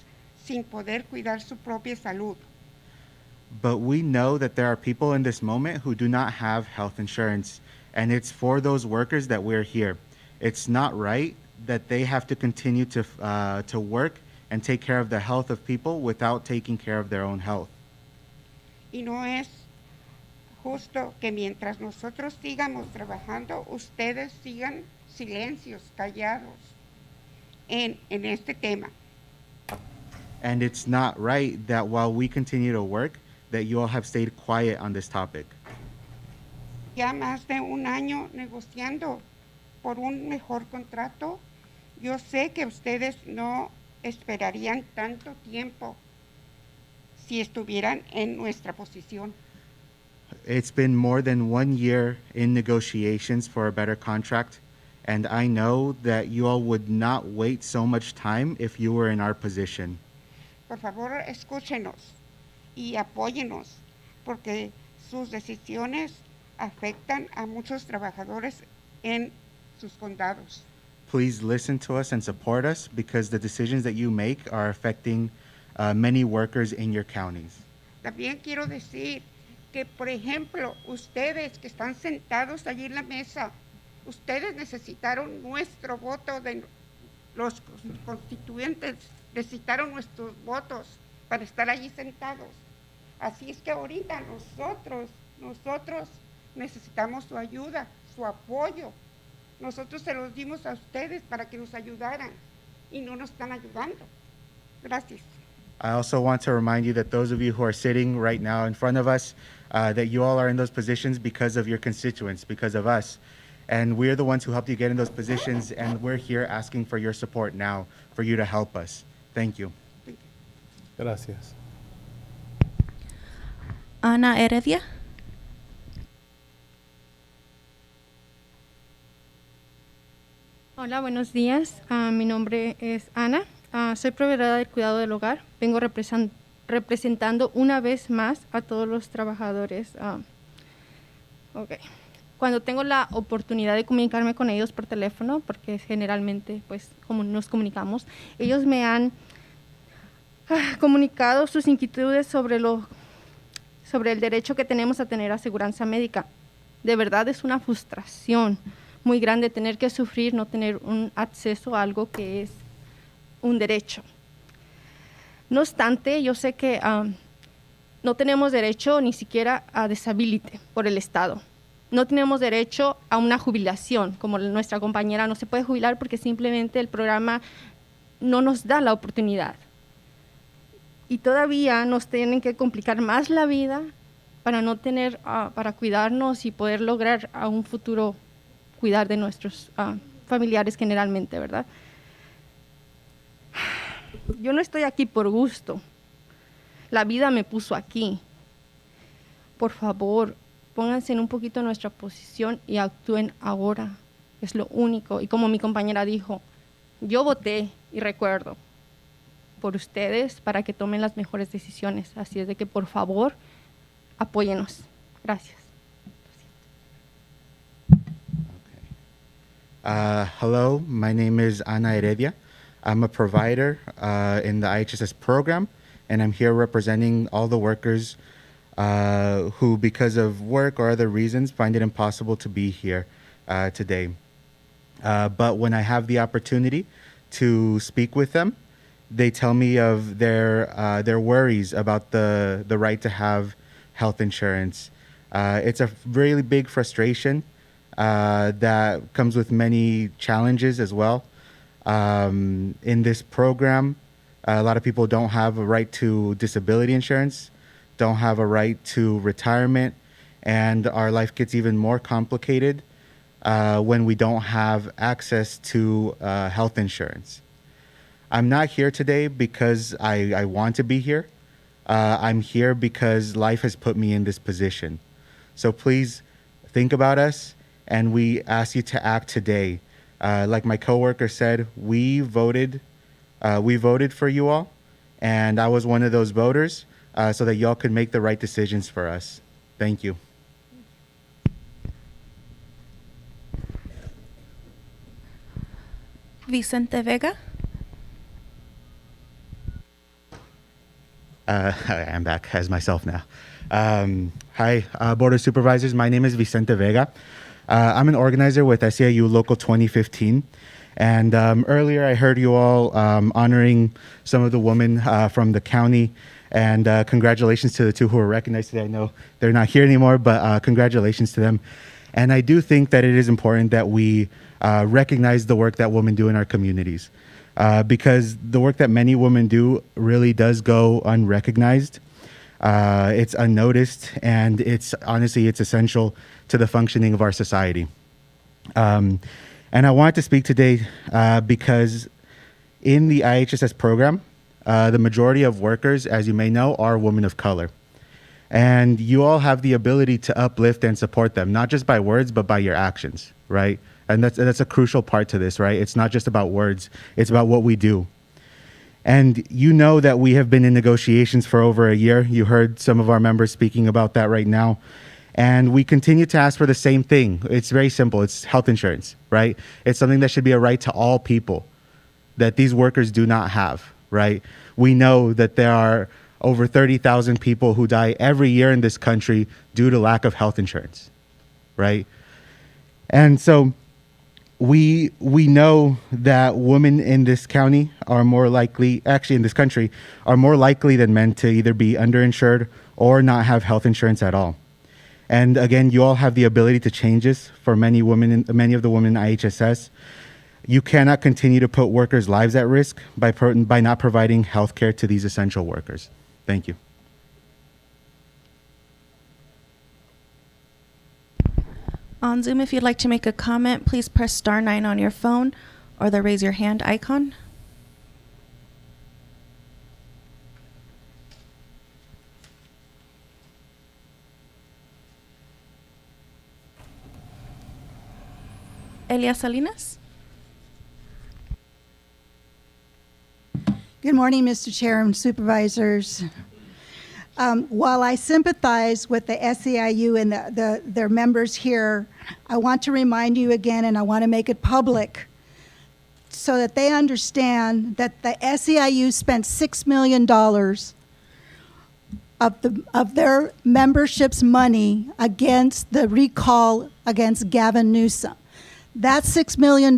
Speaker 13: sin poder cuidar su propia salud.
Speaker 14: But we know that there are people in this moment who do not have health insurance, and it's for those workers that we're here. It's not right that they have to continue to work and take care of the health of people without taking care of their own health.
Speaker 13: Y no es justo que mientras nosotros sigamos trabajando, ustedes sigan silencios, callados en este tema.
Speaker 14: And it's not right that while we continue to work, that you all have stayed quiet on this topic.
Speaker 13: Ya más de un año negociando por un mejor contrato. Yo sé que ustedes no esperarían tanto tiempo si estuvieran en nuestra posición.
Speaker 14: It's been more than 1 year in negotiations for a better contract, and I know that you all would not wait so much time if you were in our position.
Speaker 13: Por favor, escúchenos y apóyenos, porque sus decisiones afectan a muchos trabajadores en sus condados.
Speaker 14: Please listen to us and support us because the decisions that you make are affecting many workers in your counties.
Speaker 13: También quiero decir que, por ejemplo, ustedes que están sentados allí en la mesa, ustedes necesitaron nuestro voto, de los constituyentes necesitaron nuestros votos para estar allí sentados. Así es que ahorita nosotros necesitamos su ayuda, su apoyo. Nosotros se los dimos a ustedes para que nos ayudaran y no nos están ayudando. Gracias.
Speaker 14: I also want to remind you that those of you who are sitting right now in front of us, that you all are in those positions because of your constituents, because of us. And we're the ones who helped you get in those positions, and we're here asking for your support now, for you to help us. Thank you.
Speaker 1: Gracias.
Speaker 12: Ana Heredia.
Speaker 15: Hola, buenos días. Mi nombre es Ana. Soy proveedora del cuidado del hogar. Vengo representando una vez más a todos los trabajadores. Cuando tengo la oportunidad de comunicarme con ellos por teléfono, porque generalmente pues como nos comunicamos, ellos me han comunicado sus inquietudes sobre el derecho que tenemos a tener aseguranza médica. De verdad es una frustración muy grande tener que sufrir, no tener un acceso a algo que es un derecho. No obstante, yo sé que no tenemos derecho ni siquiera a disability por el Estado. No tenemos derecho a una jubilación, como nuestra compañera no se puede jubilar porque simplemente el programa no nos da la oportunidad. Y todavía nos tienen que complicar más la vida para no tener, para cuidarnos y poder lograr a un futuro cuidar de nuestros familiares generalmente, ¿verdad? Yo no estoy aquí por gusto. La vida me puso aquí. Por favor, pónganse en un poquito nuestra posición y actúen ahora. Es lo único. Y como mi compañera dijo, yo voté y recuerdo por ustedes para que tomen las mejores decisiones. Así es de que, por favor, apóyenos. Gracias.
Speaker 14: Hello, my name is Ana Heredia. I'm a provider in the IHSS program, and I'm here representing all the workers who, because of work or other reasons, find it impossible to be here today. But when I have the opportunity to speak with them, they tell me of their worries about the right to have health insurance. It's a really big frustration that comes with many challenges as well. In this program, a lot of people don't have a right to disability insurance, don't have a right to retirement, and our life gets even more complicated when we don't have access to health insurance. I'm not here today because I want to be here. I'm here because life has put me in this position. So please think about us, and we ask you to act today. Like my coworker said, we voted for you all, and I was one of those voters, so that y'all could make the right decisions for us. Thank you.
Speaker 12: Vicente Vega.
Speaker 14: I'm back as myself now. Hi, Board of Supervisors. My name is Vicente Vega. I'm an organizer with SEIU Local 2015. And earlier I heard you all honoring some of the women from the county. And congratulations to the two who are recognized today. I know they're not here anymore, but congratulations to them. And I do think that it is important that we recognize the work that women do in our communities. Because the work that many women do really does go unrecognized. It's unnoticed, and it's essential to the functioning of our society. And I wanted to speak today because in the IHSS program, the majority of workers, as you may know, are women of color. And you all have the ability to uplift and support them, not just by words, but by your actions, right? And that's a crucial part to this, right? It's not just about words, it's about what we do. And you know that we have been in negotiations for over a year. You heard some of our members speaking about that right now. And we continue to ask for the same thing. It's very simple. It's health insurance, right? It's something that should be a right to all people that these workers do not have, right? We know that there are over 30,000 people who die every year in this country due to lack of health insurance, right? And so we know that women in this county are more likely, actually in this country, are more likely than men to either be underinsured or not have health insurance at all. And again, you all have the ability to change this for many of the women in IHSS. You cannot continue to put workers' lives at risk by not providing health care to these essential workers. Thank you.
Speaker 12: On Zoom, if you'd like to make a comment, please press star 9 on your phone or the raise your hand icon. Elia Salinas.
Speaker 16: Good morning, Mr. Chair and Supervisors. While I sympathize with the SEIU and their members here, I want to remind you again, and I want to make it public, so that they understand that the SEIU spent $6 million of their membership's money against the recall against Gavin Newsom. That $6 million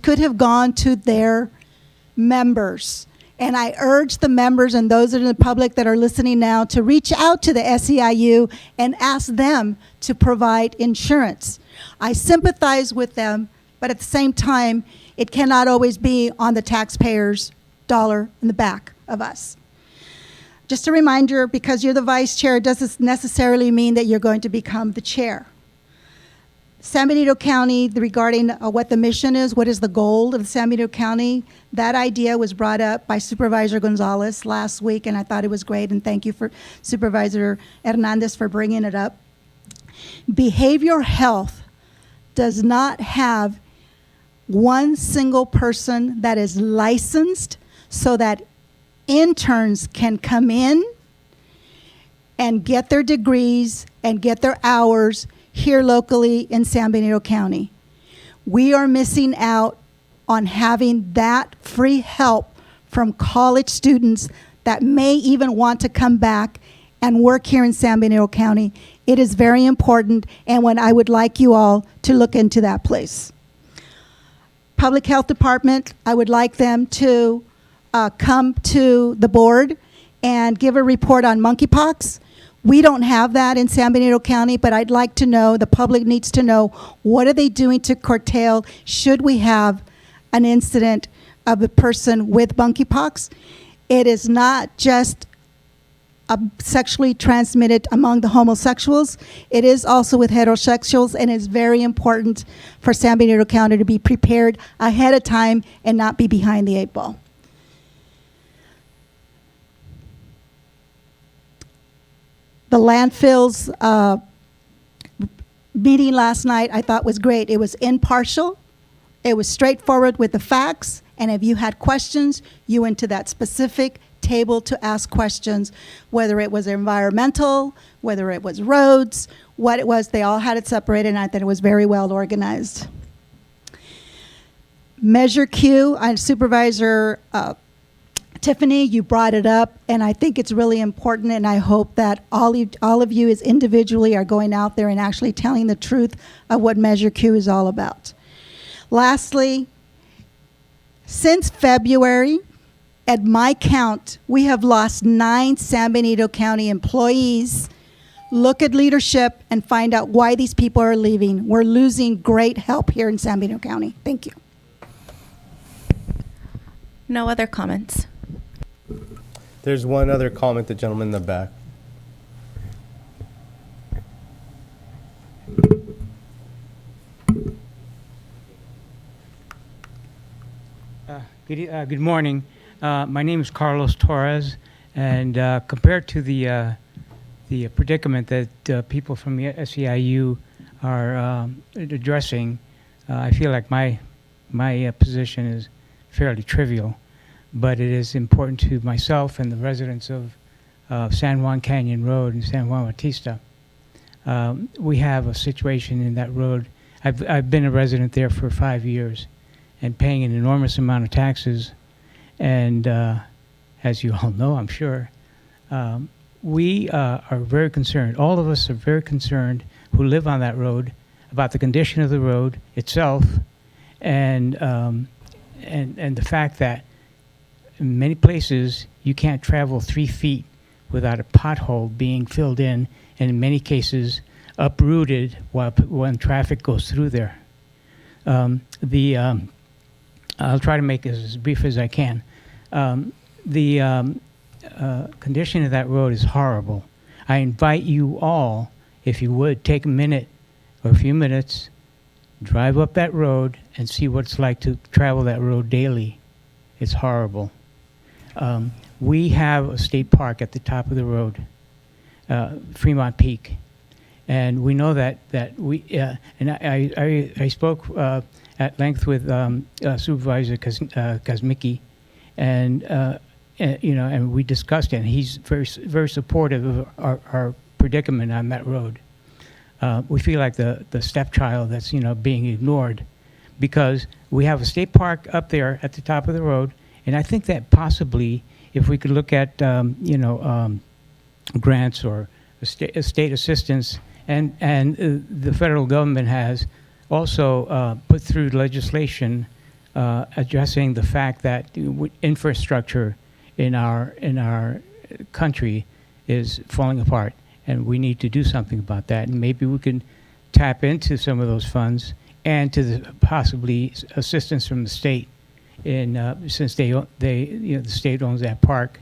Speaker 16: could have gone to their members. And I urge the members and those in the public that are listening now to reach out to the SEIU and ask them to provide insurance. I sympathize with them, but at the same time, it cannot always be on the taxpayers' dollar in the back of us. Just a reminder, because you're the vice chair, it doesn't necessarily mean that you're going to become the chair. San Benito County, regarding what the mission is, what is the goal of San Benito County, that idea was brought up by Supervisor Gonzalez last week, and I thought it was great, and thank you for Supervisor Hernandez for bringing it up. Behavioral health does not have one single person that is licensed so that interns can come in and get their degrees and get their hours here locally in San Benito County. We are missing out on having that free help from college students that may even want to come back and work here in San Benito County. It is very important, and I would like you all to look into that place. Public Health Department, I would like them to come to the board and give a report on monkeypox. We don't have that in San Benito County, but I'd like to know, the public needs to know, what are they doing to curtail should we have an incident of a person with monkeypox? It is not just sexually transmitted among the homosexuals. It is also with heterosexuals, and it's very important for San Benito County to be prepared ahead of time and not be behind the 8 ball. The landfills meeting last night I thought was great. It was impartial. It was straightforward with the facts. And if you had questions, you went to that specific table to ask questions, whether it was environmental, whether it was roads, what it was. They all had it separated, and I thought it was very well organized. Measure Q, Supervisor Tiffany, you brought it up, and I think it's really important, and I hope that all of you as individually are going out there and actually telling the truth of what Measure Q is all about. Lastly, since February, at my count, we have lost 9 San Benito County employees. Look at leadership and find out why these people are leaving. We're losing great help here in San Benito County. Thank you.
Speaker 12: No other comments.
Speaker 1: There's one other comment, the gentleman in the back.
Speaker 17: Good morning. My name is Carlos Torres, and compared to the predicament that people from the SEIU are addressing, I feel like my position is fairly trivial, but it is important to myself and the residents of San Juan Canyon Road and San Juan Bautista. We have a situation in that road. I've been a resident there for 5 years and paying an enormous amount of taxes. And as you all know, I'm sure, we are very concerned. All of us are very concerned who live on that road about the condition of the road itself, and the fact that in many places you can't travel 3 feet without a pothole being filled in, and in many cases uprooted when traffic goes through there. I'll try to make this as brief as I can. The condition of that road is horrible. I invite you all, if you would, take a minute or a few minutes, drive up that road and see what it's like to travel that road daily. It's horrible. We have a state park at the top of the road, Fremont Peak. And we know that we, and I spoke at length with Supervisor Kazmicki, and and we discussed it. And he's very supportive of our predicament on that road. We feel like the stepchild that's being ignored, because we have a state park up there at the top of the road, and I think that possibly if we could look at grants or state assistance, and the federal government has also put through legislation addressing the fact that infrastructure in our country is falling apart, and we need to do something about that. And maybe we can tap into some of those funds and to the possibly assistance from the state, since the state owns that park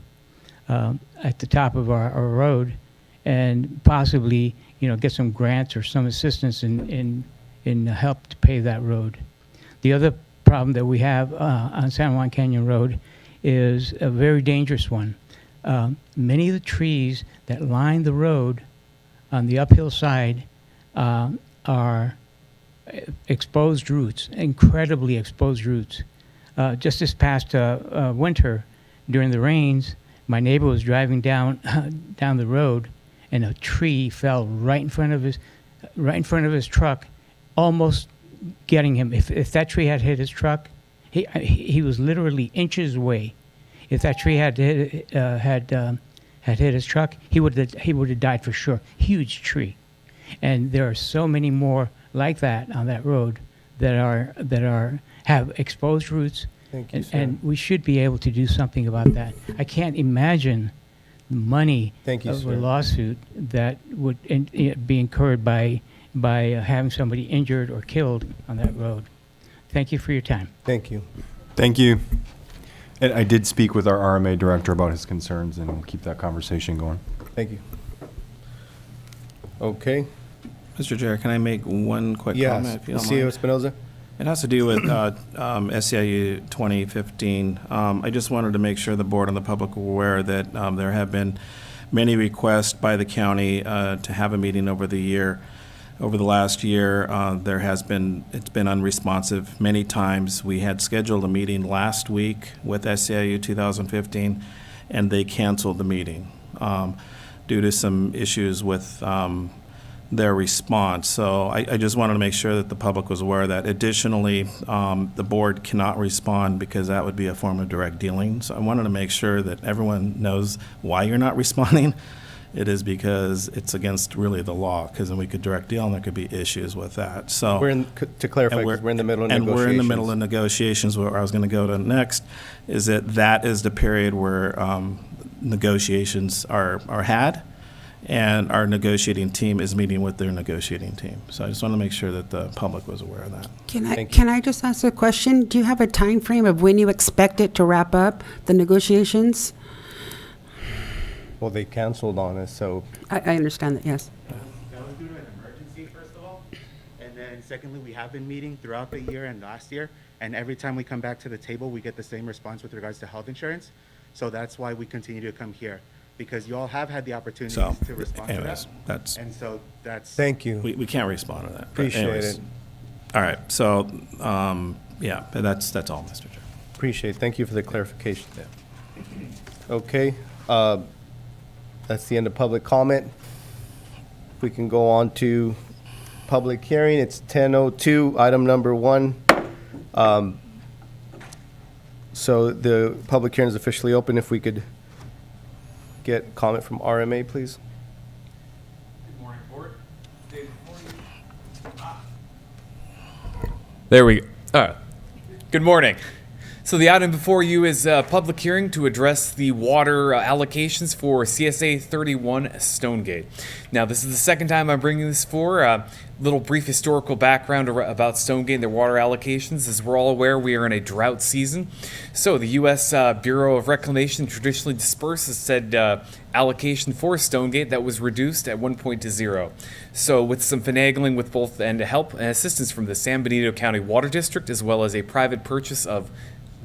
Speaker 17: at the top of our road, and possibly get some grants or some assistance in help to pave that road. The other problem that we have on San Juan Canyon Road is a very dangerous one. Many of the trees that line the road on the uphill side are exposed roots, incredibly exposed roots. Just this past winter, during the rains, my neighbor was driving down the road, and a tree fell right in front of his truck, almost getting him. If that tree had hit his truck, he was literally inches away. If that tree had hit his truck, he would have died for sure. Huge tree, and there are so many more like that on that road that have exposed roots.
Speaker 1: Thank you, sir.
Speaker 17: And we should be able to do something about that. I can't imagine money
Speaker 1: Thank you,
Speaker 17: of
Speaker 1: sir.
Speaker 17: a lawsuit that would be incurred by having somebody injured or killed on that road. Thank you for your time.
Speaker 1: Thank you.
Speaker 8: Thank you. And I did speak with our RMA director about his concerns, and we'll keep that conversation going.
Speaker 1: Thank you. Okay.
Speaker 4: Mr. Chair, can I make one quick comment?
Speaker 1: Yes.
Speaker 4: If you don't
Speaker 1: CEO
Speaker 4: mind?
Speaker 1: Espinoza?
Speaker 4: It has to do with SEIU 2015. I just wanted to make sure the board and the public were aware that there have been many requests by the county to have a meeting over the last year. It's been unresponsive many times. We had scheduled a meeting last week with SEIU 2015, and they canceled the meeting due to some issues with their response. So I just wanted to make sure that the public was aware of that. Additionally, the board cannot respond because that would be a form of direct dealing. So I wanted to make sure that everyone knows why you're not responding. It is because it's against really the law, because then we could direct deal and there could be issues with that. So
Speaker 1: To clarify, 'cause we're in the middle of
Speaker 4: and
Speaker 1: negotiations.
Speaker 4: we're in the middle of negotiations. Where I was going to go to next is that is the period where negotiations are had, and our negotiating team is meeting with their negotiating team. So I just want to make sure that the public was aware of that.
Speaker 18: Can I just ask a question? Do you have a time frame of when you expect it to wrap up, the negotiations?
Speaker 1: Well, they canceled on us, so.
Speaker 18: I understand that, yes.
Speaker 14: That was due to an emergency, first of all. And then secondly, we have been meeting throughout the year and last year. And every time we come back to the table, we get the same response with regards to health insurance. So that's why we continue to come here, because you all have had the opportunity
Speaker 4: So,
Speaker 14: to respond to
Speaker 4: anyways,
Speaker 14: that.
Speaker 4: that's.
Speaker 14: And so that's.
Speaker 1: Thank you.
Speaker 4: We can't respond to that. but
Speaker 1: Appreciate
Speaker 4: anyways.
Speaker 1: it.
Speaker 4: All right, so, yeah, that's all, Mr. Chair.
Speaker 1: Appreciate it. Thank you for the clarification. Okay, that's the end of public comment. We can go on to public hearing. It's 10:02, item number 1. So the public hearing is officially open. If we could get comment from RMA, please.
Speaker 19: Good morning, board. There we go. Good morning. So the item before you is a public hearing to address the water allocations for CSA 31 Stonegate. Now, this is the second time I'm bringing this for. Little brief historical background about Stonegate and their water allocations. As we're all aware, we are in a drought season. So the U.S. Bureau of Reclamation traditionally disperses said allocation for Stonegate that was reduced at one point to 0. So with some finagling with both and help and assistance from the San Benito County Water District, as well as a private purchase of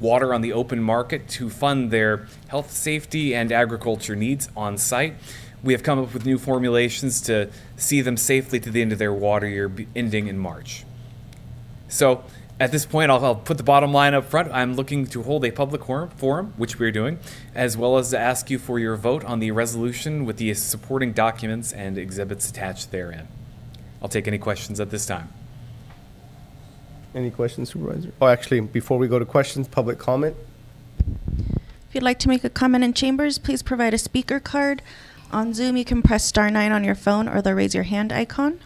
Speaker 19: water on the open market to fund their health, safety, and agriculture needs on site, we have come up with new formulations to see them safely to the end of their water year ending in March. So at this point, I'll put the bottom line up front. I'm looking to hold a public forum, which we're doing, as well as to ask you for your vote on the resolution with the supporting documents and exhibits attached therein. I'll take any questions at this time.
Speaker 1: Any questions, Supervisor? Oh, actually, before we go to questions, public comment.
Speaker 12: If you'd like to make a comment in chambers, please provide a speaker card. On Zoom, you can press *9 on your phone or the raise your hand icon.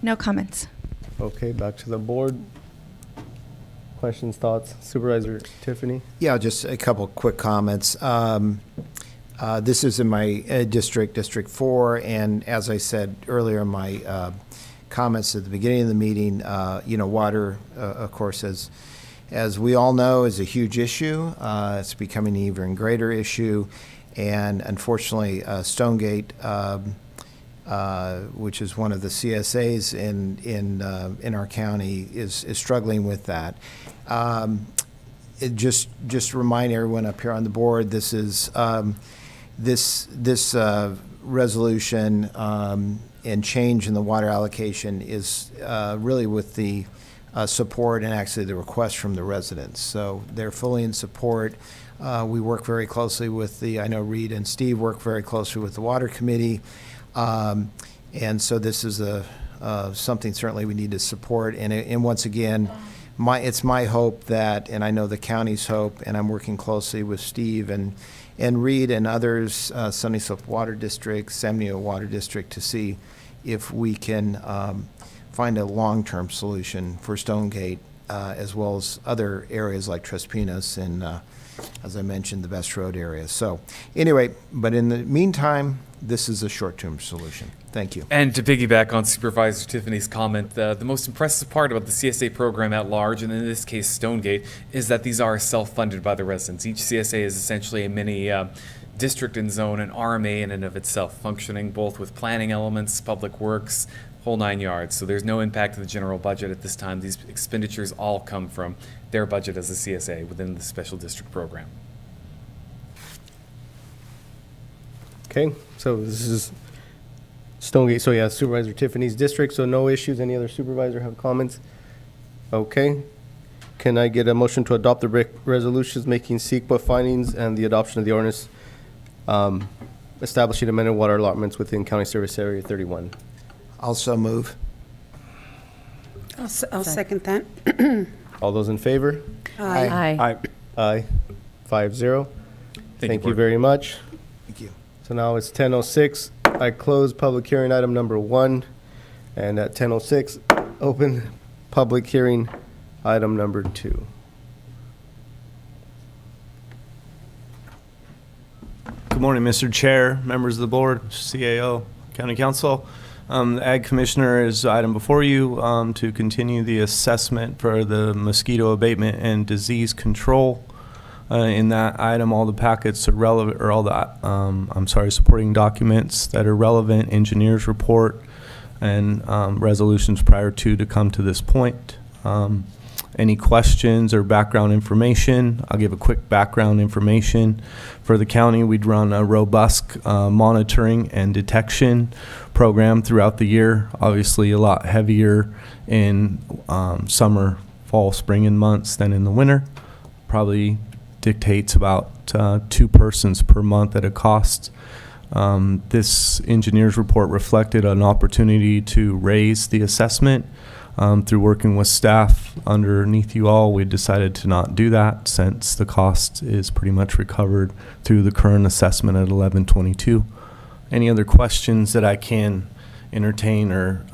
Speaker 12: No comments.
Speaker 1: Okay, back to the board. Questions, thoughts? Supervisor Tiffany?
Speaker 9: Yeah, just a couple quick comments. This is in my district, District 4, and as I said earlier in my comments at the beginning of the meeting, water, of course, as we all know, is a huge issue. It's becoming an even greater issue, and unfortunately, Stonegate, which is one of the CSAs in our county, is struggling with that. Just remind everyone up here on the board, this is this resolution and change in the water allocation is really with the support and actually the request from the residents. So they're fully in support. We work very closely with I know Reed and Steve work very closely with the Water Committee. And so this is something certainly we need to support. And once again, it's my hope that, and I know the county's hope, and I'm working closely with Steve and Reed and others, Sunny Slope Water District, San Benito Water District, to see if we can find a long-term solution for Stonegate. as well as other areas like Tres Pinos and, as I mentioned, the Best Road area. So anyway, but in the meantime, this is a short-term solution. Thank you.
Speaker 19: And to piggyback on Supervisor Tiffany's comment, the most impressive part about the CSA program at large, and in this case Stonegate, is that these are self-funded by the residents. Each CSA is essentially a mini district and zone, an RMA in and of itself, functioning both with planning elements, public works, whole 9 yards. So there's no impact to the general budget at this time. These expenditures all come from their budget as a CSA within the special district program.
Speaker 1: Okay, so this is Stonegate, so yeah, Supervisor Tiffany's district, so no issues. Any other supervisor have comments? Okay. Can I get a motion to adopt the resolutions making CEQA findings and the adoption of the ordinance establishing amended water allotments within County Service Area 31?
Speaker 9: Also move.
Speaker 3: I'll second that.
Speaker 1: All those in favor?
Speaker 3: Aye.
Speaker 1: Aye. 5-0. Thank you
Speaker 19: Board.
Speaker 1: very much.
Speaker 9: Thank you.
Speaker 1: So now it's 10:06. I close public hearing item number 1, and at 10:06, open public hearing item number 2.
Speaker 20: Good morning, Mr. Chair, members of the board, CAO, County Council. The Ag Commissioner is item before you to continue the assessment for the mosquito abatement and disease control. In that item, all the packets are relevant, or all the, supporting documents that are relevant, engineer's report, and resolutions prior to come to this point. Any questions or background information? I'll give a quick background information. For the county, we'd run a robust monitoring and detection program throughout the year. Obviously, a lot heavier in summer, fall, spring, and months than in the winter. Probably dictates about 2 persons per month at a cost. This engineer's report reflected an opportunity to raise the assessment. Through working with staff underneath you all, we decided to not do that since the cost is pretty much recovered through the current assessment at 1122. Any other questions that I can entertain or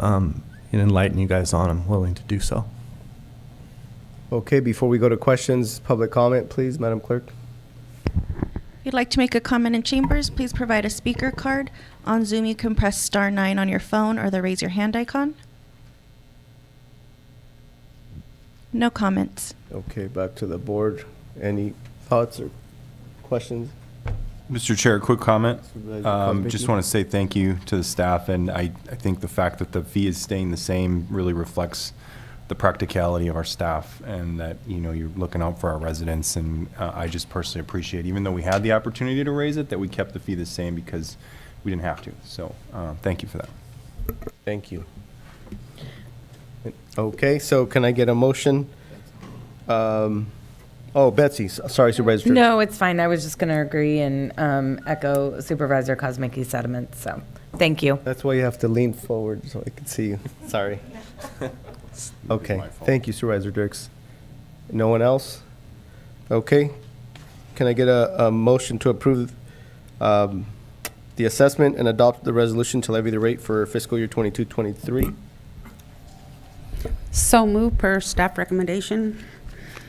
Speaker 20: enlighten you guys on, I'm willing to do so.
Speaker 1: Okay, before we go to questions, public comment, please, Madam Clerk.
Speaker 12: If you'd like to make a comment in chambers, please provide a speaker card. On Zoom, you can press *9 on your phone or the raise your hand icon. No comments.
Speaker 1: Okay, back to the board. Any thoughts or questions?
Speaker 8: Mr. Chair, quick comment.
Speaker 1: Supervisor Cosmic.
Speaker 8: Just want to say thank you to the staff, and I think the fact that the fee is staying the same really reflects the practicality of our staff, and that, you're looking out for our residents, and I just personally appreciate, even though we had the opportunity to raise it, that we kept the fee the same because we didn't have to. So thank you for that.
Speaker 1: Thank you. Okay, so can I get a motion? Betsy, sorry, Supervisor.
Speaker 21: No, it's fine. I was just going to agree and echo Supervisor Cosmic's sentiments. So, thank you.
Speaker 1: That's why you have to lean forward so I can see you. Sorry. Okay, thank you, Supervisor Dirks. No one else? Okay. Can I get a motion to approve the assessment and adopt the resolution to levy the rate for fiscal year 22-23?
Speaker 3: So move per staff recommendation.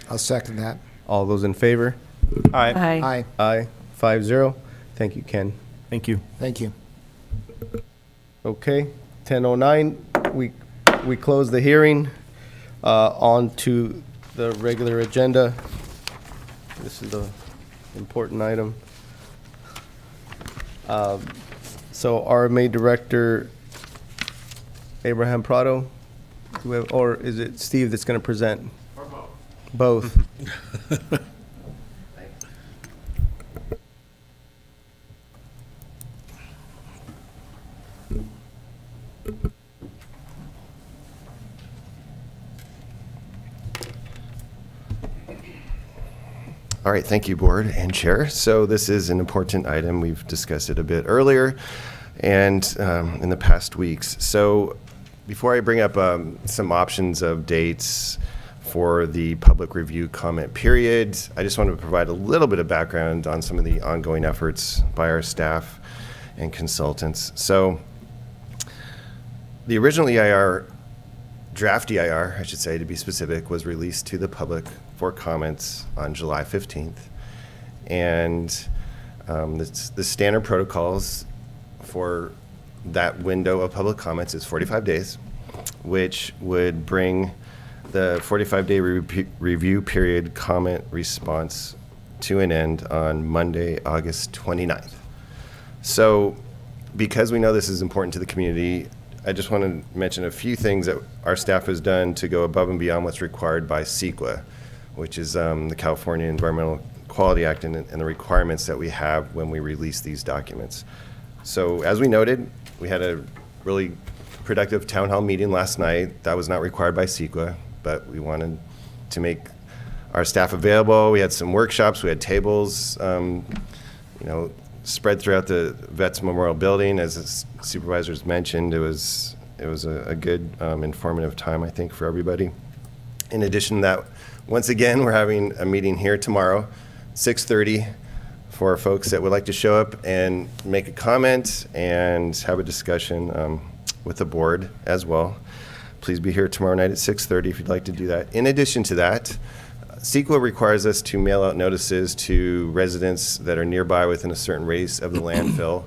Speaker 9: I'll second that.
Speaker 1: All those in favor?
Speaker 8: Aye.
Speaker 21: Aye.
Speaker 1: Aye. 5-0. Thank you, Ken.
Speaker 20: Thank you.
Speaker 9: Thank you.
Speaker 1: Okay, 10:09. We close the hearing. On to the regular agenda. This is the important item. So RMA Director Abraham Prado, do we have, or is it Steve that's going to present? Both.
Speaker 5: All right, thank you, Board and Chair. So this is an important item. We've discussed it a bit earlier and in the past weeks. So before I bring up some options of dates for the public review comment period, I just want to provide a little bit of background on some of the ongoing efforts by our staff and consultants. So the original EIR draft EIR, I should say to be specific, was released to the public for comments on July 15th. And the standard protocols for that window of public comments is 45 days, which would bring the 45-day review period comment response to an end on Monday, August 29th. So because we know this is important to the community, I just want to mention a few things that our staff has done to go above and beyond what's required by CEQA, which is the California Environmental Quality Act, and the requirements that we have when we release these documents. So as we noted, we had a really productive town hall meeting last night. That was not required by CEQA, but we wanted to make our staff available. We had some workshops, we had tables, spread throughout the Vets Memorial Building. As the supervisors mentioned, it was a good informative time, I think, for everybody. In addition to that, once again, we're having a meeting here tomorrow, 6:30, for folks that would like to show up and make a comment and have a discussion with the board as well. Please be here tomorrow night at 6:30 if you'd like to do that. In addition to that, CEQA requires us to mail out notices to residents that are nearby within a certain radius of the landfill.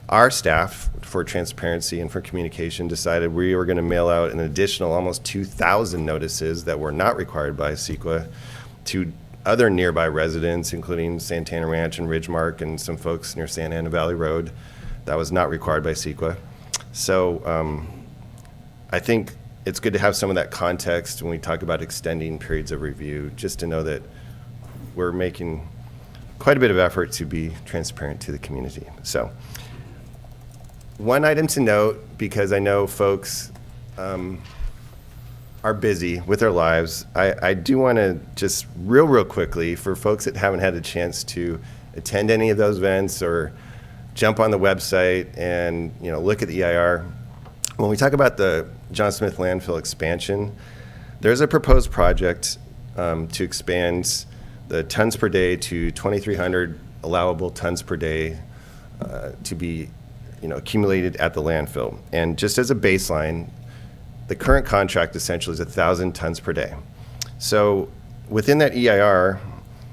Speaker 5: Our staff, for transparency and for communication, decided we were going to mail out an additional almost 2,000 notices that were not required by CEQA to other nearby residents, including Santana Ranch and Ridgemark and some folks near Santa Ana Valley Road. That was not required by CEQA. So I think it's good to have some of that context when we talk about extending periods of review, just to know that we're making quite a bit of effort to be transparent to the community. So one item to note, because I know folks are busy with their lives, I do want to just real quickly, for folks that haven't had a chance to attend any of those events or jump on the website and look at the EIR. When we talk about the John Smith landfill expansion, there's a proposed project to expand the tons per day to 2,300 allowable tons per day to be accumulated at the landfill. And just as a baseline, the current contract essentially is 1,000 tons per day. So within that EIR,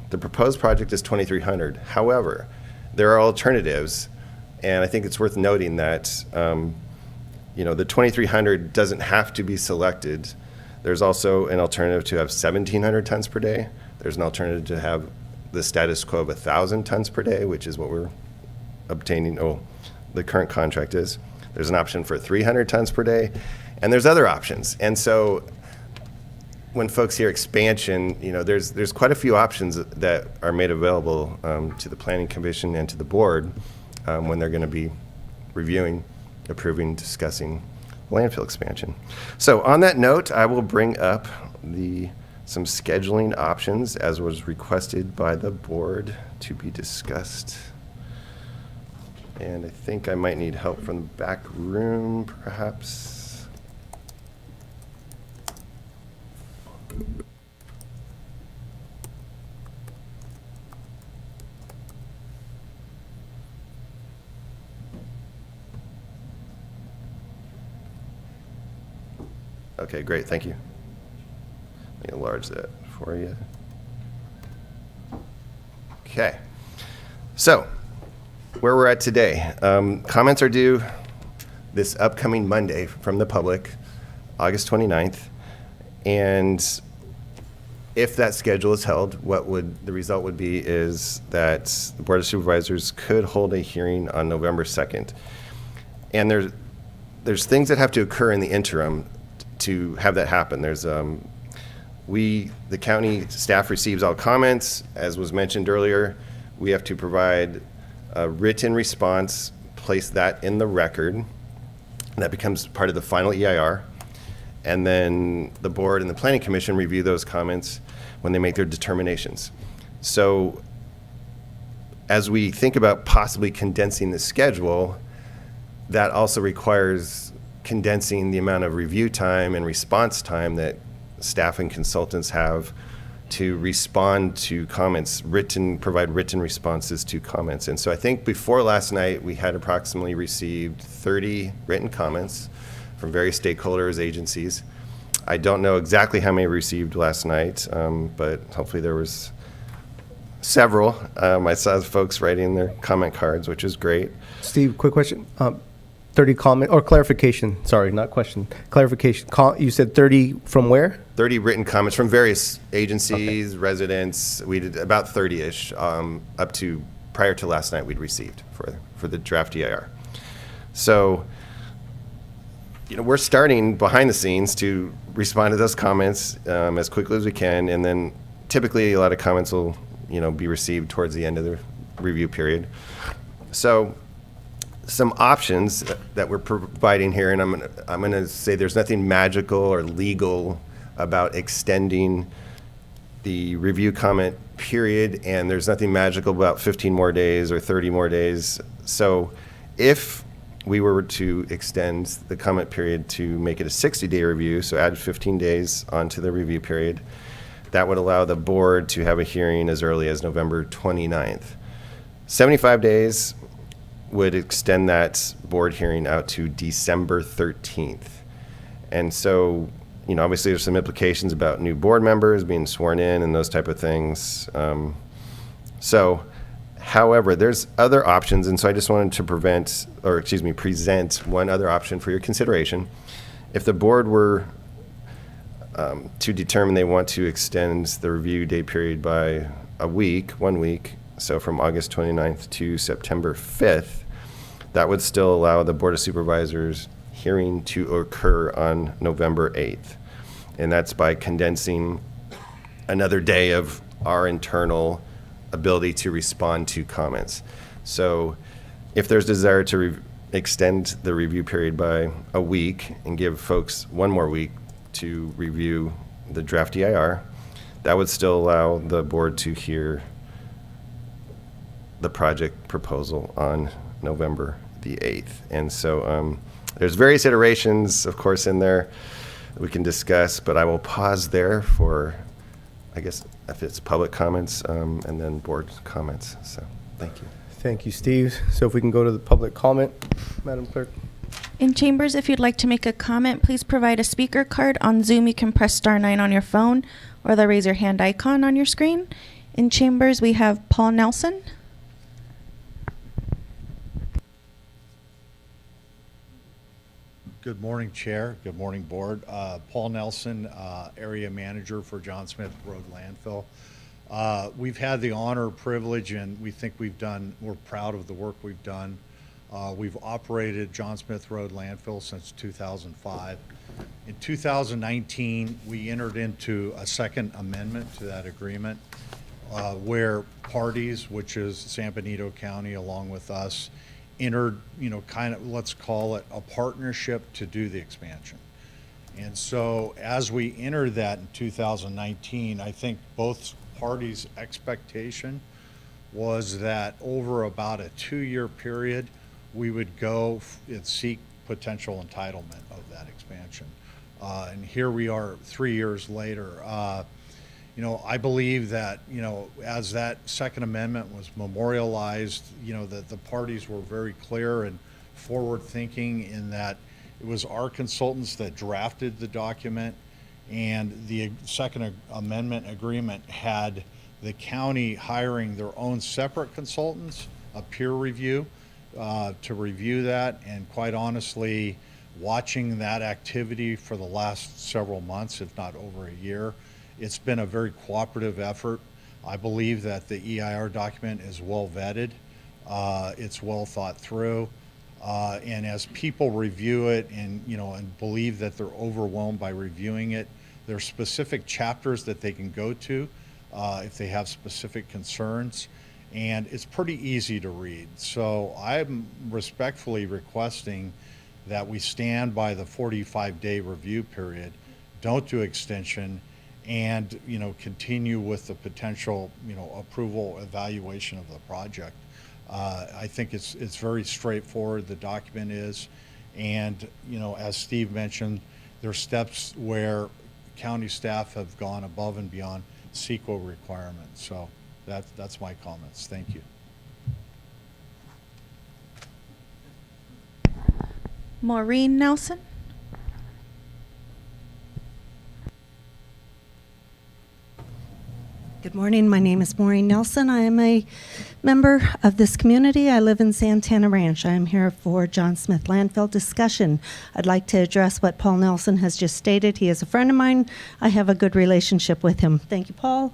Speaker 5: the proposed project is 2,300. However, there are alternatives, and I think it's worth noting that the 2,300 doesn't have to be selected. There's also an alternative to have 1,700 tons per day. There's an alternative to have the status quo of 1,000 tons per day, which is what we're obtaining, the current contract is. There's an option for 300 tons per day, and there's other options. And so when folks hear expansion, there's quite a few options that are made available to the Planning Commission and to the board when they're going to be reviewing, approving, discussing landfill expansion. So on that note, I will bring up some scheduling options as was requested by the board to be discussed. And I think I might need help from the back room, perhaps. Okay, great, thank you. Let me enlarge that for you. Okay, so where we're at today. Comments are due this upcoming Monday from the public, August 29th. And if that schedule is held, the result would be is that the Board of Supervisors could hold a hearing on November 2nd. And there's things that have to occur in the interim to have that happen. There's the county staff receives all comments. As was mentioned earlier, we have to provide a written response, place that in the record, and that becomes part of the final EIR. And then the board and the Planning Commission review those comments when they make their determinations. So as we think about possibly condensing the schedule, that also requires condensing the amount of review time and response time that staff and consultants have to respond to comments, provide written responses to comments. And so I think before last night, we had approximately received 30 written comments from various stakeholders, agencies. I don't know exactly how many received last night, but hopefully there was several. I saw folks writing their comment cards, which is great.
Speaker 6: Steve, quick question. 30 comment or clarification. Sorry, not question. Clarification. You said 30 from where?
Speaker 5: 30 written comments from various agencies, residents. We did about 30-ish, up to prior to last night we'd received for the draft EIR. So, we're starting behind the scenes to respond to those comments as quickly as we can, and then typically a lot of comments will, be received towards the end of the review period. So, some options that we're providing here, and I'm gonna say there's nothing magical or legal about extending the review comment period, and there's nothing magical about 15 more days or 30 more days. So if we were to extend the comment period to make it a 60-day review, so add 15 days onto the review period, that would allow the board to have a hearing as early as November 29th. 75 days would extend that board hearing out to December 13th. And so, obviously there's some implications about new board members being sworn in and those type of things. However, there's other options, and so I just wanted to present one other option for your consideration. If the board were to determine they want to extend the review date period by 1 week, so from August 29th to September 5th, that would still allow the Board of Supervisors hearing to occur on November 8th. And that's by condensing another day of our internal ability to respond to comments. So if there's desire to extend the review period by a week and give folks 1 more week to review the draft EIR, that would still allow the board to hear the project proposal on November the 8th. And so there's various iterations, of course, in there that we can discuss, but I will pause there for, I guess, if it's public comments and then board comments. So thank you.
Speaker 6: Thank you, Steve. So if we can go to the public comment, Madam Clerk.
Speaker 12: In chambers, if you'd like to make a comment, please provide a speaker card. On Zoom, you can press *9 on your phone or the raise your hand icon on your screen. In chambers, we have Paul Nelson.
Speaker 22: Good morning, Chair. Good morning, Board. Paul Nelson, Area Manager for John Smith Road Landfill. We've had the honor, privilege, and we're proud of the work we've done. We've operated John Smith Road Landfill since 2005. In 2019, we entered into a second amendment to that agreement where parties, which is San Benito County along with us, entered, let's call it a partnership to do the expansion. And so as we entered that in 2019, I think both parties' expectation was that over about a 2-year period, we would go and seek potential entitlement of that expansion. And here we are 3 years later. I believe that, as that Second Amendment was memorialized, that the parties were very clear and forward-thinking in that it was our consultants that drafted the document, and the Second Amendment agreement had the county hiring their own separate consultants, a peer review, to review that, and quite honestly, watching that activity for the last several months, if not over a year, it's been a very cooperative effort. I believe that the EIR document is well vetted. It's well thought through. And as people review it and believe that they're overwhelmed by reviewing it, there are specific chapters that they can go to if they have specific concerns. And it's pretty easy to read. So I'm respectfully requesting that we stand by the 45-day review period, don't do extension, and continue with the potential approval evaluation of the project. I think it's very straightforward, the document is, and as Steve mentioned, there are steps where county staff have gone above and beyond CEQA requirements. So that's my comments. Thank you.
Speaker 12: Maureen Nelson.
Speaker 7: Good morning. My name is Maureen Nelson. I am a member of this community. I live in Santana Ranch. I am here for John Smith landfill discussion. I'd like to address what Paul Nelson has just stated. He is a friend of mine. I have a good relationship with him. Thank you, Paul.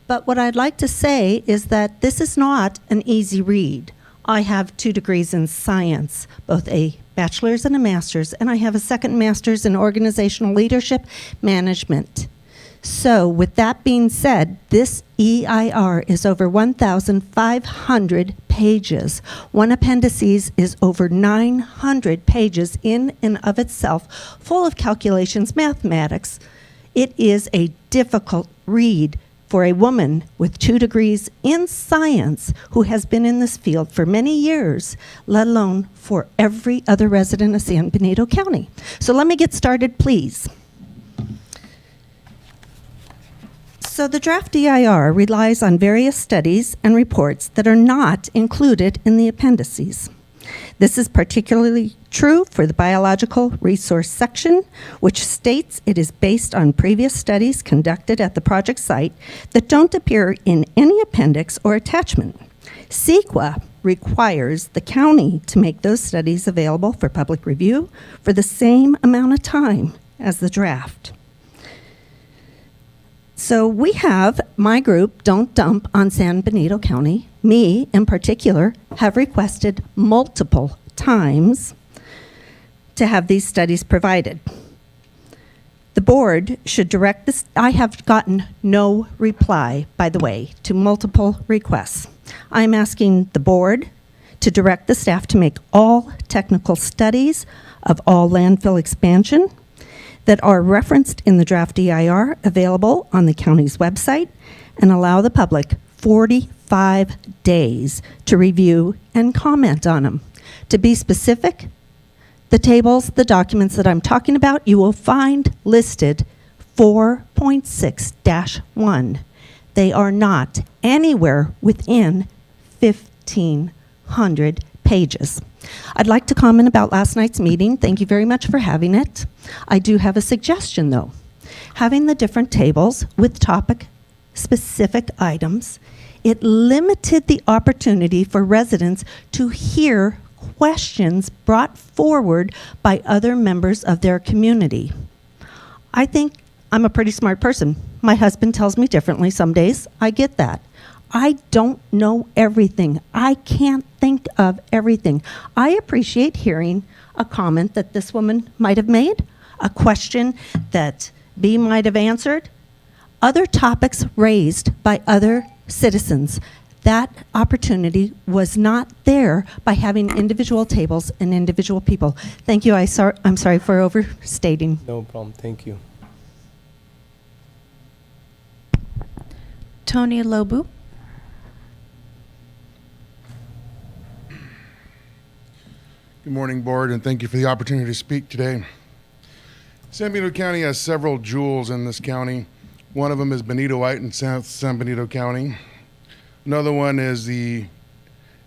Speaker 7: But what I'd like to say is that this is not an easy read. I have 2 degrees in science, both a bachelor's and a master's, and I have a second master's in organizational leadership management. So with that being said, this EIR is over 1,500 pages. One appendices is over 900 pages in and of itself, full of calculations, mathematics. It is a difficult read for a woman with 2 degrees in science who has been in this field for many years, let alone for every other resident of San Benito County. So let me get started, please. So the draft EIR relies on various studies and reports that are not included in the appendices. This is particularly true for the biological resource section, which states it is based on previous studies conducted at the project site that don't appear in any appendix or attachment. CEQA requires the county to make those studies available for public review for the same amount of time as the draft. So we have, my group, Don't Dump on San Benito County, me in particular, have requested multiple times to have these studies provided. The board should direct this. I have gotten no reply, by the way, to multiple requests. I'm asking the board to direct the staff to make all technical studies of all landfill expansion that are referenced in the draft EIR available on the county's website and allow the public 45 days to review and comment on them. To be specific, the tables, the documents that I'm talking about, you will find listed 4.6-1. They are not anywhere within 1,500 pages. I'd like to comment about last night's meeting. Thank you very much for having it. I do have a suggestion, though. Having the different tables with topic-specific items, it limited the opportunity for residents to hear questions brought forward by other members of their community. I think I'm a pretty smart person. My husband tells me differently some days. I get that. I don't know everything. I can't think of everything. I appreciate hearing a comment that this woman might have made, a question that B might have answered, other topics raised by other citizens. That opportunity was not there by having individual tables and individual people. Thank you. I'm sorry for overstating.
Speaker 6: No problem. Thank you.
Speaker 12: Tony Lobu.
Speaker 10: Good morning, Board, and thank you for the opportunity to speak today. San Benito County has several jewels in this county. One of them is Benito White in South San Benito County. Another one is the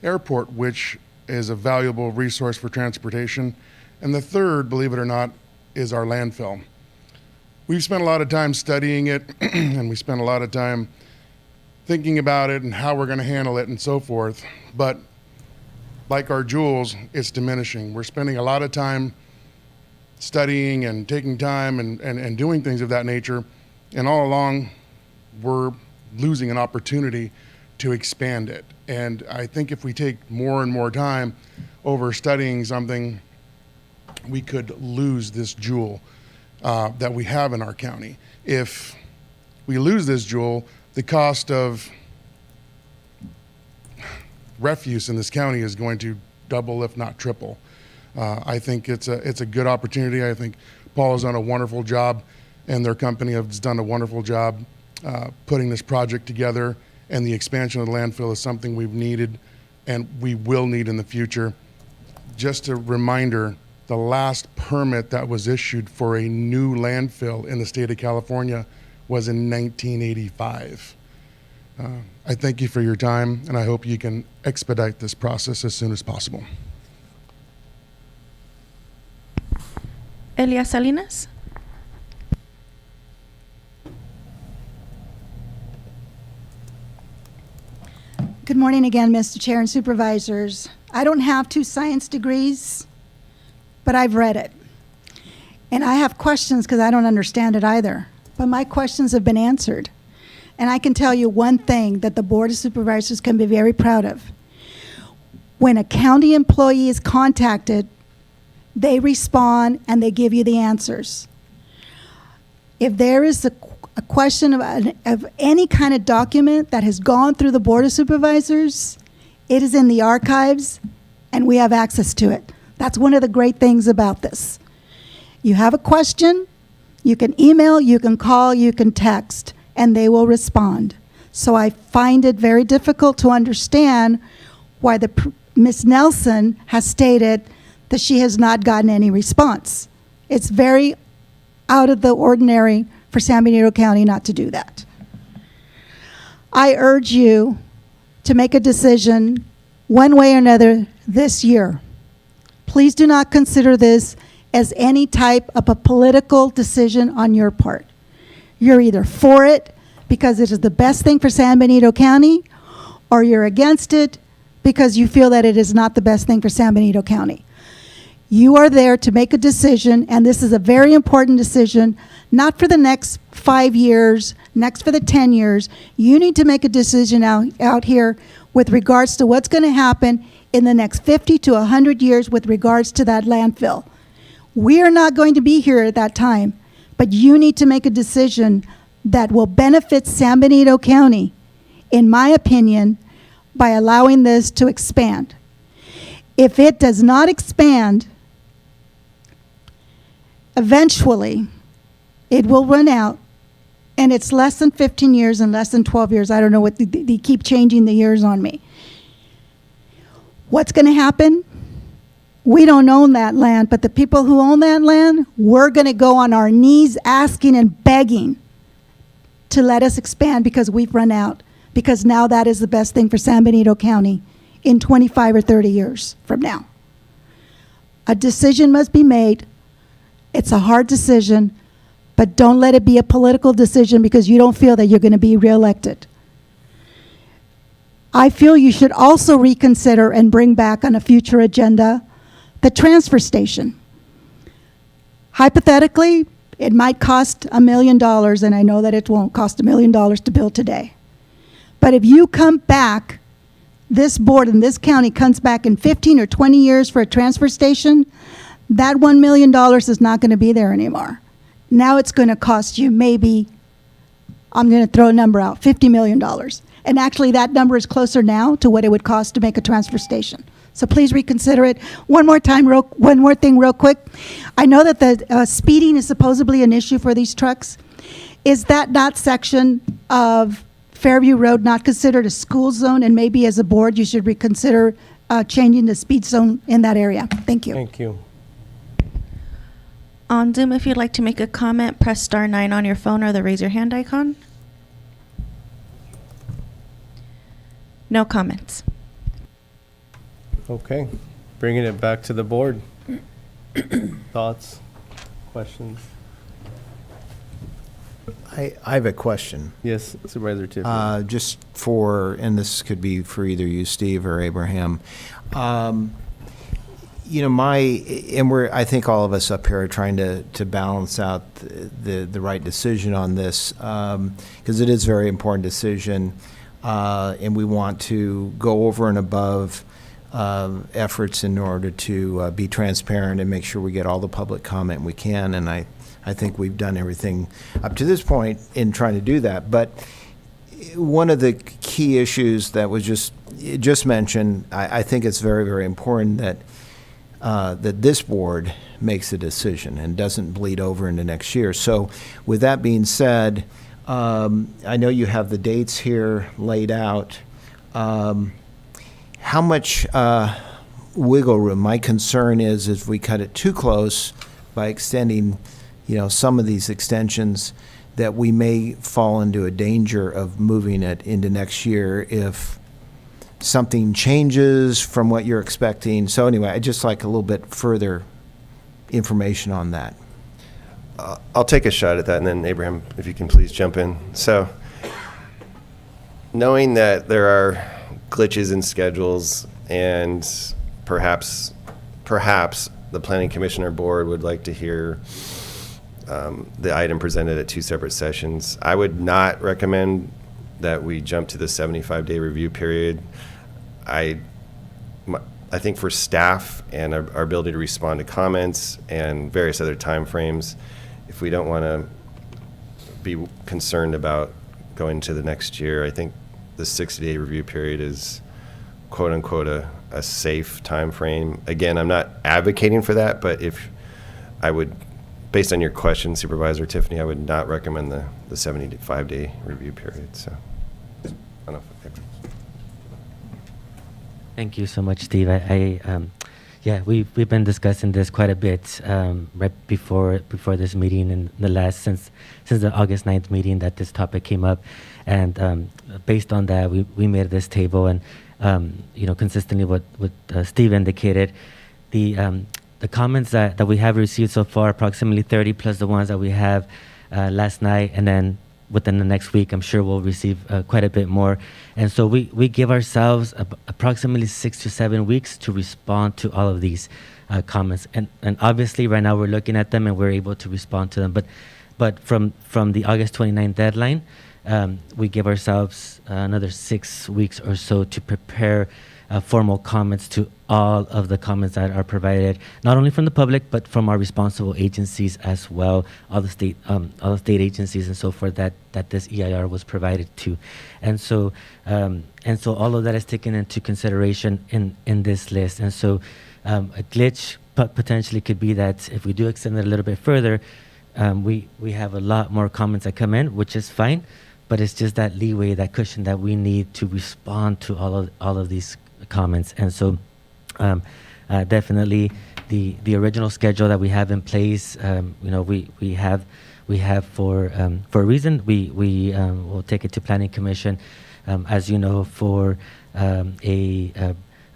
Speaker 10: airport, which is a valuable resource for transportation. And the third, believe it or not, is our landfill. We've spent a lot of time studying it, and we spent a lot of time thinking about it and how we're going to handle it and so forth. But like our jewels, it's diminishing. We're spending a lot of time studying and taking time and doing things of that nature. And all along, we're losing an opportunity to expand it. And I think if we take more and more time over studying something, we could lose this jewel that we have in our county. If we lose this jewel, the cost of refuse in this county is going to double, if not triple. I think it's a good opportunity. I think Paul has done a wonderful job, and their company has done a wonderful job putting this project together. And the expansion of the landfill is something we've needed, and we will need in the future. Just a reminder, the last permit that was issued for a new landfill in the state of California was in 1985. I thank you for your time, and I hope you can expedite this process as soon as possible.
Speaker 12: Elias Salinas.
Speaker 16: Good morning again, Mr. Chair and Supervisors. I don't have 2 science degrees, but I've read it. And I have questions because I don't understand it either. But my questions have been answered. And I can tell you one thing that the Board of Supervisors can be very proud of. When a county employee is contacted, they respond and they give you the answers. If there is a question of any kind of document that has gone through the Board of Supervisors, it is in the archives and we have access to it. That's one of the great things about this. You have a question, you can email, you can call, you can text, and they will respond. So I find it very difficult to understand why Ms. Nelson has stated that she has not gotten any response. It's very out of the ordinary for San Benito County not to do that. I urge you to make a decision one way or another this year. Please do not consider this as any type of a political decision on your part. You're either for it because it is the best thing for San Benito County, or you're against it because you feel that it is not the best thing for San Benito County. You are there to make a decision, and this is a very important decision, not for the next 5 years, next for the 10 years. You need to make a decision out here with regards to what's going to happen in the next 50 to 100 years with regards to that landfill. We are not going to be here at that time, but you need to make a decision that will benefit San Benito County, in my opinion, by allowing this to expand. If it does not expand, eventually it will run out, and it's less than 15 years and less than 12 years. I don't know what, they keep changing the years on me. What's going to happen? We don't own that land, but the people who own that land, we're going to go on our knees asking and begging to let us expand because we've run out. Because now that is the best thing for San Benito County in 25 or 30 years from now. A decision must be made. It's a hard decision, but don't let it be a political decision because you don't feel that you're going to be reelected. I feel you should also reconsider and bring back on a future agenda the transfer station. Hypothetically, it might cost $1 million, and I know that it won't cost $1 million to build today. But if you come back, this board in this county comes back in 15 or 20 years for a transfer station, that $1 million is not going to be there anymore. Now it's going to cost you maybe, I'm going to throw a number out, $50 million. And actually that number is closer now to what it would cost to make a transfer station. So please reconsider it. One more thing real quick. I know that the speeding is supposedly an issue for these trucks. Is that not section of Fairview Road not considered a school zone, and maybe as a board you should reconsider changing the speed zone in that area? Thank you.
Speaker 6: Thank you.
Speaker 12: On Zoom, if you'd like to make a comment, press *9 on your phone or the raise your hand icon. No comments.
Speaker 6: Okay, bringing it back to the board. Thoughts, questions?
Speaker 9: I have a question.
Speaker 6: Yes, Supervisor Tiffany.
Speaker 9: Just for, and this could be for either you, Steve, or Abraham. You know, I think all of us up here are trying to balance out the right decision on this, because it is a very important decision, and we want to go over and above efforts in order to be transparent and make sure we get all the public comment we can, and I think we've done everything up to this point in trying to do that. But one of the key issues that was just mentioned, I think it's very, very important that that this board makes a decision and doesn't bleed over into next year. So with that being said, I know you have the dates here laid out. How much wiggle room? My concern is if we cut it too close by extending, some of these extensions, that we may fall into a danger of moving it into next year if something changes from what you're expecting. So anyway, I'd just like a little bit further information on that.
Speaker 5: I'll take a shot at that, and then Abraham, if you can please jump in. So knowing that there are glitches in schedules, and perhaps the planning commissioner board would like to hear the item presented at two separate sessions. I would not recommend that we jump to the 75-day review period. I think for staff and our ability to respond to comments and various other timeframes, if we don't want to be concerned about going to the next year, I think the 60-day review period is quote unquote a safe time frame. Again, I'm not advocating for that, but if I would, based on your question, Supervisor Tiffany, I would not recommend the 75-day review period. So I don't know if
Speaker 2: Thank you so much, Steve. Yeah, we've been discussing this quite a bit right before this meeting, and since the August 9th meeting that this topic came up, and based on that, we made this table, and consistently what Steve indicated, the comments that we have received so far, approximately 30 plus the ones that we have last night, and then within the next week, I'm sure we'll receive quite a bit more. And so we give ourselves approximately 6 to 7 weeks to respond to all of these comments. And obviously right now we're looking at them and we're able to respond to them. But from the August 29th deadline, we give ourselves another 6 weeks or so to prepare formal comments to all of the comments that are provided, not only from the public, but from our responsible agencies as well, all the state agencies and so forth that this EIR was provided to. And so all of that is taken into consideration in this list. And so a glitch potentially could be that if we do extend it a little bit further, we have a lot more comments that come in, which is fine, but it's just that leeway, that cushion that we need to respond to all of these comments. And so definitely the original schedule that we have in place, we have for a reason. We will take it to Planning Commission, as you know, for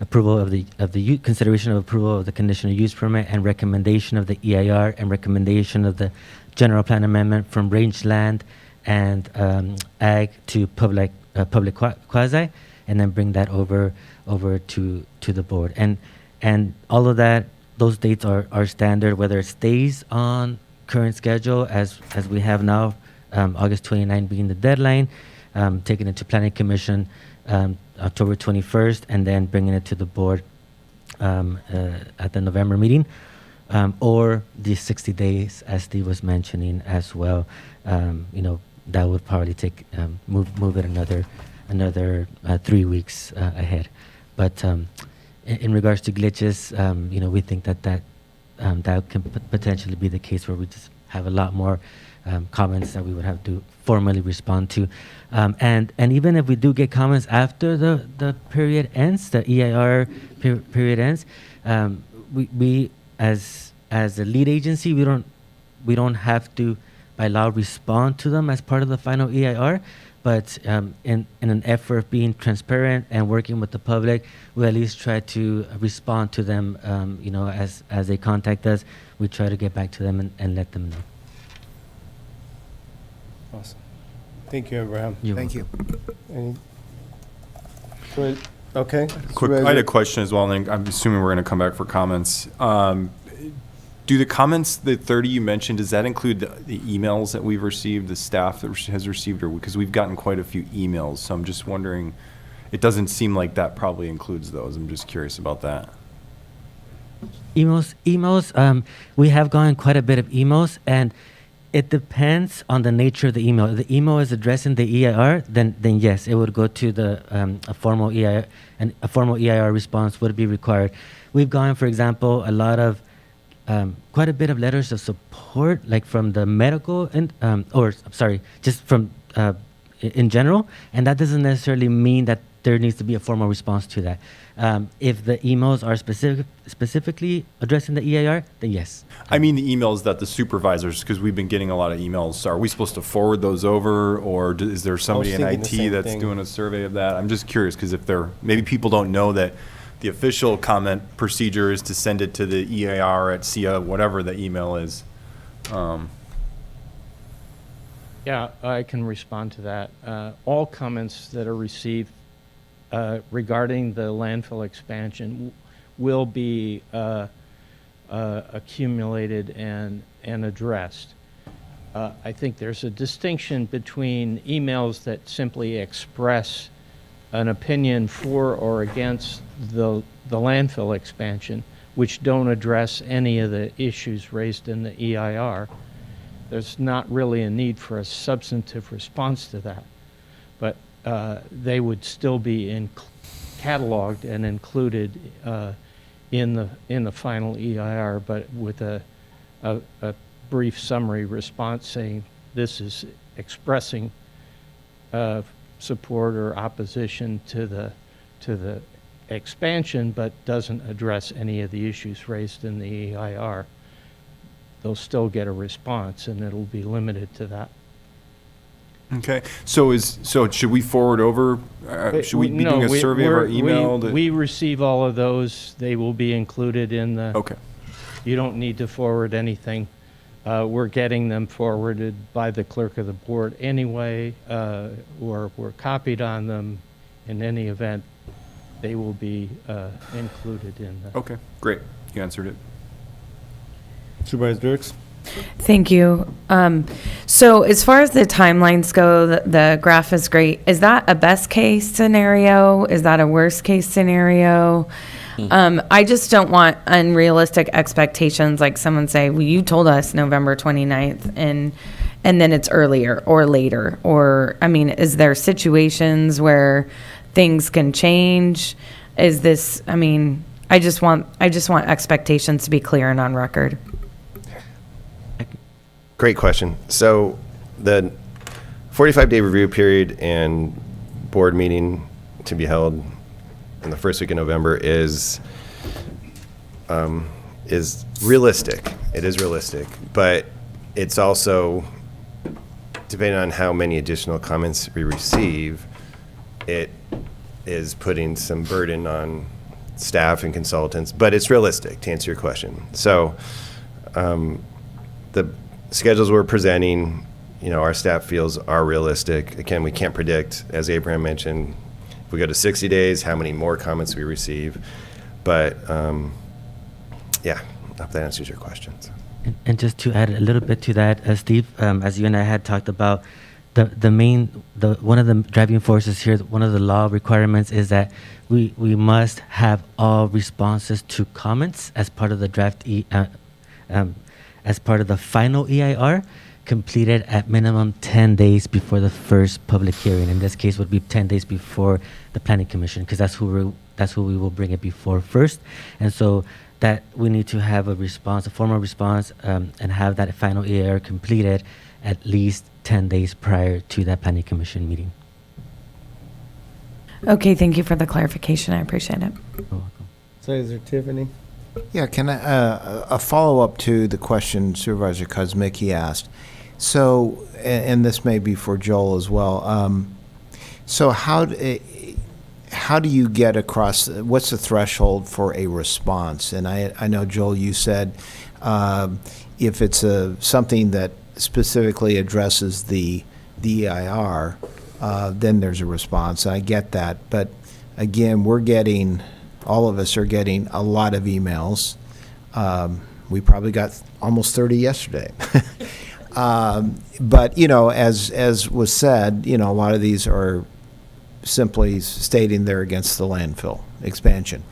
Speaker 2: approval of the consideration of approval of the conditional use permit and recommendation of the EIR and recommendation of the general plan amendment from rangeland and ag to public quasi, and then bring that over to the board. And all of that, those dates are standard, whether it stays on current schedule as we have now, August 29 being the deadline, taking it to Planning Commission October 21st, and then bringing it to the board at the November meeting, or the 60 days, as Steve was mentioning as well. That would probably take move it another 3 weeks ahead. But in regards to glitches, we think that can potentially be the case where we just have a lot more comments that we would have to formally respond to. And even if we do get comments after the period ends, the EIR period ends, we as a lead agency, we don't have to by law respond to them as part of the final EIR. But in an effort of being transparent and working with the public, we at least try to respond to them. As they contact us, we try to get back to them and let them know.
Speaker 6: Awesome. Thank you, Abraham.
Speaker 9: Thank you.
Speaker 6: Okay.
Speaker 8: I had a question as well, and I'm assuming we're going to come back for comments. Do the comments, the 30 you mentioned, does that include the emails that we've received, the staff that has received, or because we've gotten quite a few emails, so I'm just wondering, it doesn't seem like that probably includes those. I'm just curious about that.
Speaker 2: Emails, we have gotten quite a bit of emails, and it depends on the nature of the email. If the email is addressing the EIR, then yes, it would go to the a formal EIR, and a formal EIR response would be required. We've gotten, for example, quite a bit of letters of support, like from the medical just from in general, and that doesn't necessarily mean that there needs to be a formal response to that. If the emails are specifically addressing the EIR, then yes.
Speaker 8: I mean the emails that the supervisors, because we've been getting a lot of emails. Are we supposed to forward those over, or is there somebody in IT that's doing a survey of that? I'm just curious, because maybe people don't know that the official comment procedure is to send it to the EIR at SIA, whatever the email is.
Speaker 11: Yeah, I can respond to that. All comments that are received regarding the landfill expansion will be accumulated and addressed. I think there's a distinction between emails that simply express an opinion for or against the landfill expansion, which don't address any of the issues raised in the EIR. There's not really a need for a substantive response to that, but they would still be cataloged and included in the final EIR, but with a brief summary response saying this is expressing support or opposition to the expansion, but doesn't address any of the issues raised in the EIR. They'll still get a response, and it'll be limited to that.
Speaker 8: Okay, so should we forward over, should we be doing a survey of our email?
Speaker 11: We receive all of those. They will be included in the.
Speaker 8: Okay.
Speaker 11: You don't need to forward anything. We're getting them forwarded by the clerk of the board anyway, or we're copied on them. In any event, they will be included in the.
Speaker 8: Okay, great. You answered it.
Speaker 20: Supervisor Dirks?
Speaker 21: Thank you. So as far as the timelines go, the graph is great. Is that a best case scenario? Is that a worst case scenario? I just don't want unrealistic expectations, like someone say, well, you told us November 29th, and then it's earlier or later. Or, I mean, is there situations where things can change? Is this, I mean, I just want expectations to be clear and on record.
Speaker 5: Great question. So the 45-day review period and board meeting to be held in the first week of November is realistic. It is realistic, but it's also, depending on how many additional comments we receive, it is putting some burden on staff and consultants, but it's realistic, to answer your question. So the schedules we're presenting, our staff feels are realistic. Again, we can't predict, as Abraham mentioned, if we go to 60 days, how many more comments we receive. But yeah, I hope that answers your questions.
Speaker 2: And just to add a little bit to that, Steve, as you and I had talked about, one of the driving forces here, one of the law requirements is that we must have all responses to comments as part of the draft as part of the final EIR completed at minimum 10 days before the first public hearing. In this case, would be 10 days before the Planning Commission, because that's who we will bring it before first. And so that we need to have a response, a formal response, and have that final EIR completed at least 10 days prior to that Planning Commission meeting.
Speaker 21: Okay, thank you for the clarification. I appreciate it.
Speaker 2: You're welcome.
Speaker 6: So is there Tiffany?
Speaker 9: Yeah, can I, a follow-up to the question Supervisor Kuzmicki asked. So, and this may be for Joel as well. So how do you get across, what's the threshold for a response? And I know, Joel, you said if it's something that specifically addresses the EIR, then there's a response. I get that. But again, all of us are getting a lot of emails. We probably got almost 30 yesterday. But, as was said, a lot of these are simply stating they're against the landfill expansion.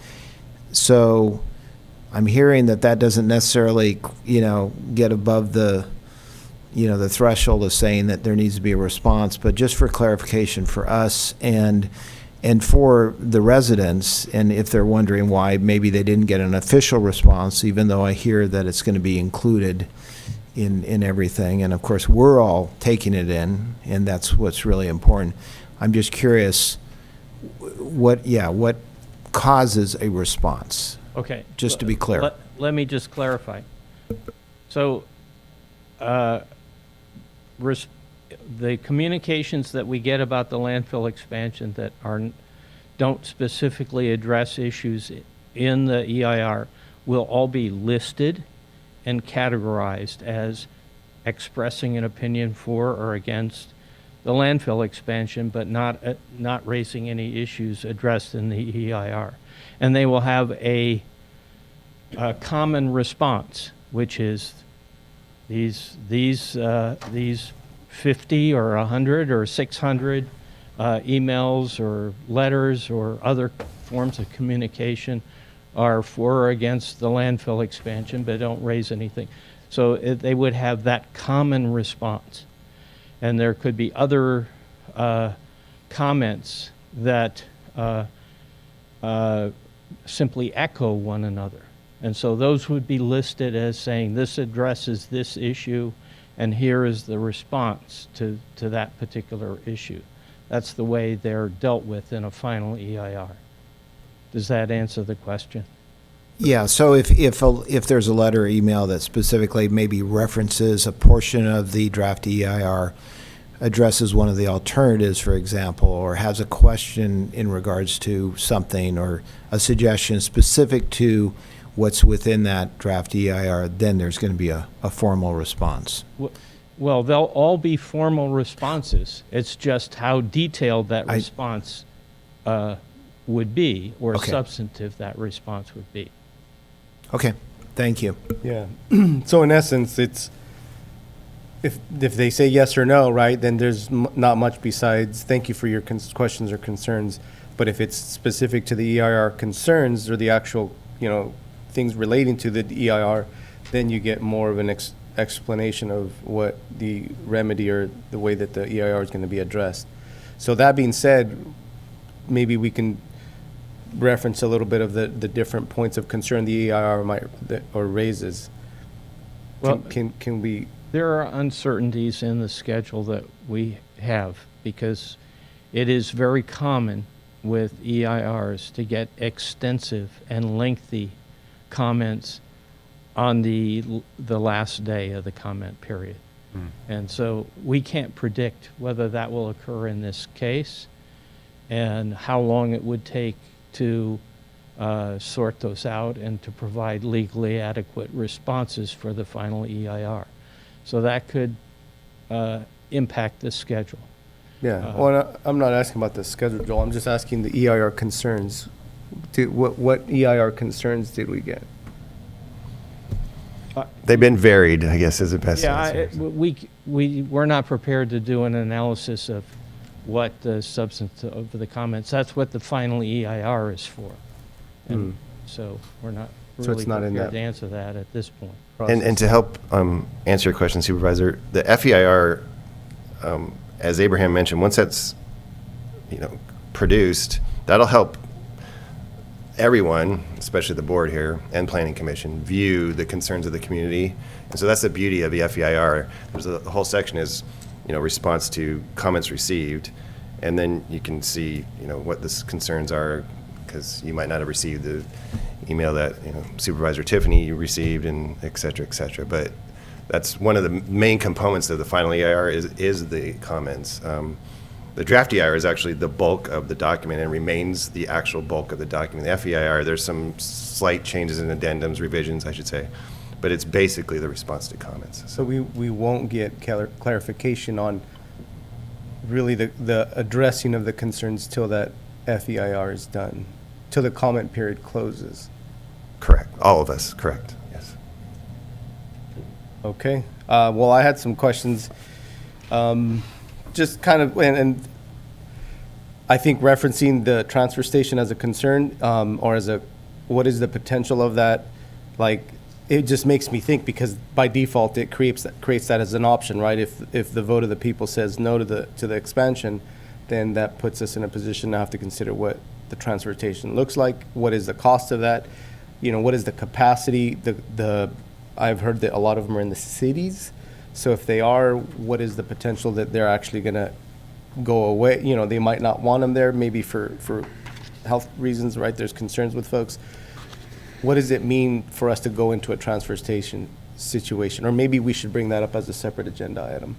Speaker 9: So I'm hearing that doesn't necessarily, get above the threshold of saying that there needs to be a response. But just for clarification for us and for the residents, and if they're wondering why maybe they didn't get an official response, even though I hear that it's going to be included in everything, and of course we're all taking it in, and that's what's really important. I'm just curious, what causes a response?
Speaker 11: Okay.
Speaker 9: Just to be clear.
Speaker 11: Let me just clarify. So, the communications that we get about the landfill expansion that don't specifically address issues in the EIR will all be listed and categorized as expressing an opinion for or against the landfill expansion, but not raising any issues addressed in the EIR. And they will have a common response, which is these 50 or 100 or 600 emails or letters or other forms of communication are for or against the landfill expansion, but don't raise anything. So they would have that common response. And there could be other comments that simply echo one another. And so those would be listed as saying this addresses this issue, and here is the response to that particular issue. That's the way they're dealt with in a final EIR. Does that answer the question?
Speaker 9: Yeah, so if there's a letter or email that specifically maybe references a portion of the draft EIR, addresses one of the alternatives, for example, or has a question in regards to something or a suggestion specific to what's within that draft EIR, then there's going to be a formal response.
Speaker 11: Well, they'll all be formal responses. It's just how detailed that response would be, or substantive that response would be.
Speaker 9: Okay, thank you.
Speaker 6: Yeah. So in essence, it's if they say yes or no, right, then there's not much besides thank you for your questions or concerns. But if it's specific to the EIR concerns or the actual, things relating to the EIR, then you get more of an explanation of what the remedy or the way that the EIR is going to be addressed. So that being said, maybe we can reference a little bit of the different points of concern the EIR raises.
Speaker 11: Well,
Speaker 6: can we?
Speaker 11: There are uncertainties in the schedule that we have because it is very common with EIRs to get extensive and lengthy comments on the last day of the comment period. And so we can't predict whether that will occur in this case and how long it would take to sort those out and to provide legally adequate responses for the final EIR. So that could impact the schedule.
Speaker 6: Yeah, well, I'm not asking about the schedule, Joel. I'm just asking the EIR concerns. What EIR concerns did we get?
Speaker 5: They've been varied, I guess, is the best answer.
Speaker 11: We're not prepared to do an analysis of what the substance of the comments. That's what the final EIR is for. And so we're not really prepared to answer that at this point.
Speaker 5: And to help answer your question, Supervisor, the FEIR, as Abraham mentioned, once that's produced, that'll help everyone, especially the board here and Planning Commission, view the concerns of the community. And so that's the beauty of the FEIR. There's the whole section is, response to comments received, and then you can see, what the concerns are, because you might not have received the email that Supervisor Tiffany received, and et cetera, but that's one of the main components of the final EIR is the comments. The draft EIR is actually the bulk of the document and remains the actual bulk of the document. The FEIR, there's some slight changes and addendums, revisions, I should say, but it's basically the response to comments.
Speaker 6: So we won't get clarification on really the addressing of the concerns till that FEIR is done, till the comment period closes.
Speaker 5: Correct. All of us, correct. Yes.
Speaker 6: Okay. Well, I had some questions. Just kind of, and I think referencing the transfer station as a concern, or as what is the potential of that? Like, it just makes me think, because by default it creates that as an option, right? If the vote of the people says no to the expansion, then that puts us in a position to have to consider what the transportation looks like. What is the cost of that? What is the capacity? I've heard that a lot of them are in the cities. So if they are, what is the potential that they're actually going to go away? They might not want them there, maybe for health reasons, right? There's concerns with folks. What does it mean for us to go into a transfer station situation? Or maybe we should bring that up as a separate agenda item.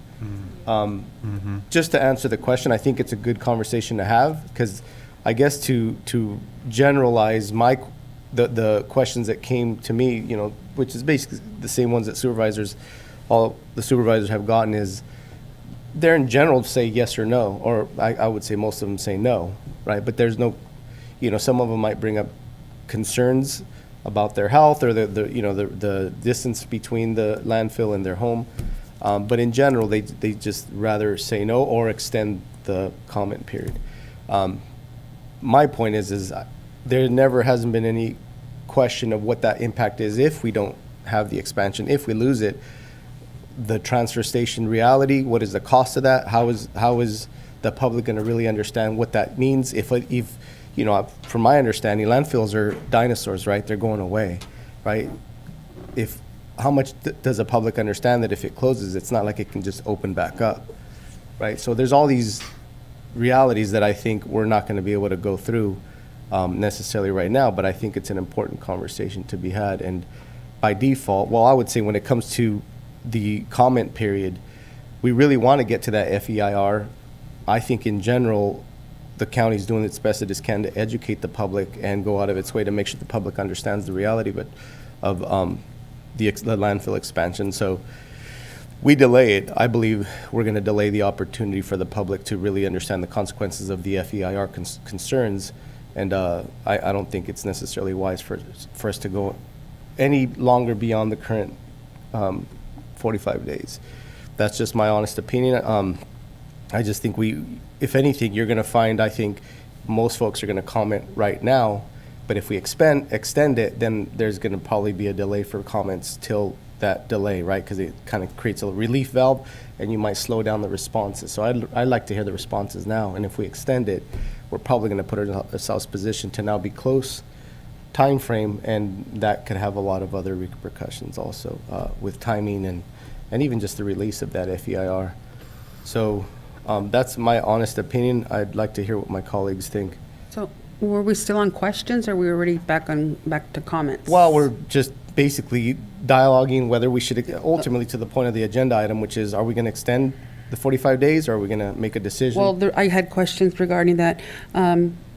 Speaker 6: Just to answer the question, I think it's a good conversation to have, because I guess to generalize the questions that came to me, which is basically the same ones that all the supervisors have gotten, is they're in general say yes or no, or I would say most of them say no, right? But there's no, some of them might bring up concerns about their health or the distance between the landfill and their home. But in general, they just rather say no or extend the comment period. My point is there never hasn't been any question of what that impact is if we don't have the expansion, if we lose it. The transfer station reality, what is the cost of that? How is the public going to really understand what that means? If from my understanding, landfills are dinosaurs, right? They're going away, right? How much does the public understand that if it closes, it's not like it can just open back up, right? So there's all these realities that I think we're not going to be able to go through necessarily right now, but I think it's an important conversation to be had. And by default, well, I would say when it comes to the comment period, we really want to get to that FEIR. I think in general, the county's doing its best it can to educate the public and go out of its way to make sure the public understands the reality of the landfill expansion. So we delay it. I believe we're going to delay the opportunity for the public to really understand the consequences of the FEIR concerns. And I don't think it's necessarily wise for us to go any longer beyond the current 45 days. That's just my honest opinion. I just think if anything, you're going to find, I think, most folks are going to comment right now, but if we extend it, then there's going to probably be a delay for comments till that delay, right? Because it kind of creates a relief valve, and you might slow down the responses. So I'd like to hear the responses now, and if we extend it, we're probably going to put ourselves positioned to now be close time frame, and that could have a lot of other repercussions also with timing and even just the release of that FEIR. So that's my honest opinion. I'd like to hear what my colleagues think.
Speaker 3: So were we still on questions, or were we already back to comments?
Speaker 6: Well, we're just basically dialoguing whether we should, ultimately to the point of the agenda item, which is, are we going to extend the 45 days, or are we going to make a decision?
Speaker 3: Well, I had questions regarding that.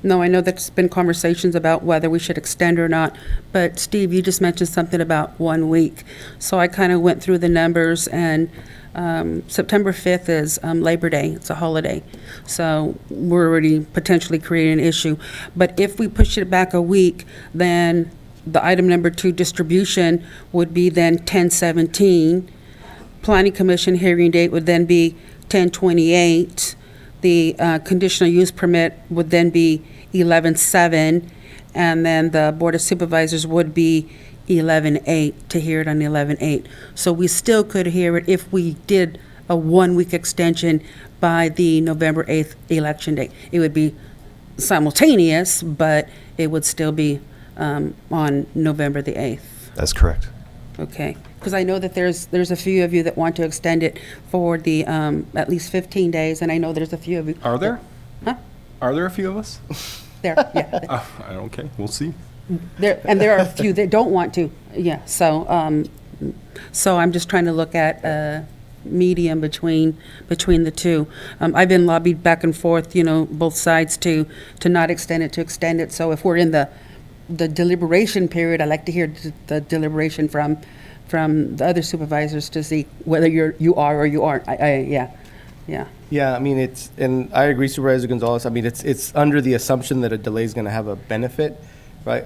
Speaker 3: No, I know there's been conversations about whether we should extend or not, but Steve, you just mentioned something about 1 week. So I kind of went through the numbers, and September 5th is Labor Day. It's a holiday. So we're already potentially creating an issue. But if we push it back a week, then the item number 2 distribution would be then 10/17. Planning Commission hearing date would then be 10/28. The conditional use permit would then be 11/7, and then the Board of Supervisors would be 11/8 to hear it on 11/8. So we still could hear it if we did a 1-week extension by the November 8th election date. It would be simultaneous, but it would still be on November the 8th.
Speaker 5: That's correct.
Speaker 3: Okay, because I know that there's a few of you that want to extend it for the at least 15 days, and I know there's a few of you.
Speaker 8: Are there?
Speaker 3: Huh?
Speaker 8: Are there a few of us?
Speaker 3: There, yeah.
Speaker 8: Okay, we'll see.
Speaker 3: There are a few that don't want to, yeah. So I'm just trying to look at a medium between the two. I've been lobbied back and forth, both sides to not extend it. So if we're in the deliberation period, I'd like to hear the deliberation from the other supervisors to see whether you are or you aren't.
Speaker 6: Yeah, I mean, and I agree, Supervisor Gonzalez. I mean, it's under the assumption that a delay is going to have a benefit, right?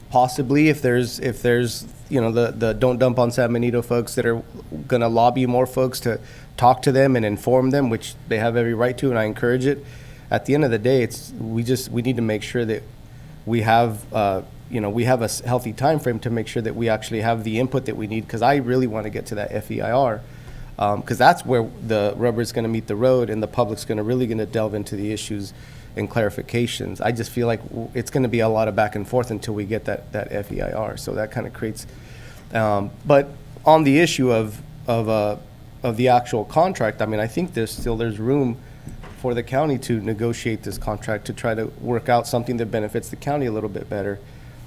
Speaker 6: Possibly if there's the Don't Dump on San Benito folks that are going to lobby more folks to talk to them and inform them, which they have every right to, and I encourage it. At the end of the day, we need to make sure that we have a healthy time frame to make sure that we actually have the input that we need, because I really want to get to that FEIR, because that's where the rubber is going to meet the road, and the public's really going to delve into the issues and clarifications. I just feel like it's going to be a lot of back and forth until we get that FEIR. So that kind of creates. But on the issue of the actual contract, I mean, I think there's room for the county to negotiate this contract to try to work out something that benefits the county a little bit better.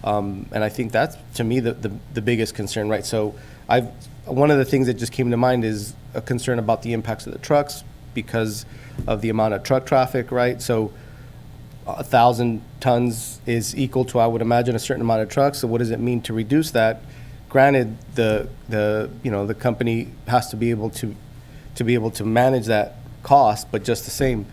Speaker 6: And I think that's, to me, the biggest concern, right? So one of the things that just came to mind is a concern about the impacts of the trucks because of the amount of truck traffic, right? So 1,000 tons is equal to, I would imagine, a certain amount of trucks. So what does it mean to reduce that? Granted, the company has to be able to to be able to manage that cost, but just the same,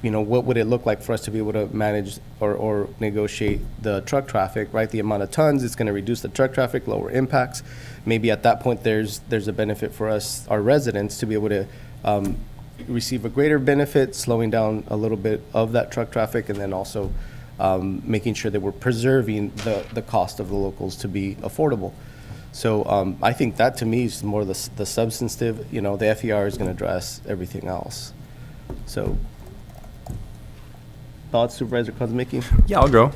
Speaker 6: what would it look like for us to be able to manage or negotiate the truck traffic, right? The amount of tons, it's going to reduce the truck traffic, lower impacts. Maybe at that point, there's a benefit for us, our residents, to be able to receive a greater benefit, slowing down a little bit of that truck traffic, and then also making sure that we're preserving the cost of the locals to be affordable. So I think that to me is more the substantive, the FER is going to address everything else. So thoughts, Supervisor Kozmicki?
Speaker 8: Yeah, I'll go.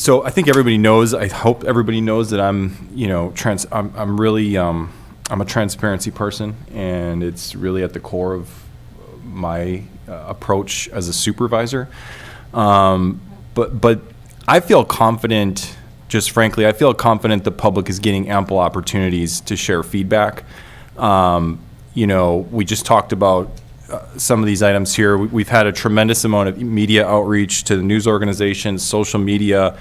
Speaker 8: So I think everybody knows, I hope everybody knows that I'm a transparency person, and it's really at the core of my approach as a supervisor. But I feel confident, just frankly, I feel confident the public is getting ample opportunities to share feedback. We just talked about some of these items here. We've had a tremendous amount of media outreach to the news organizations, social media.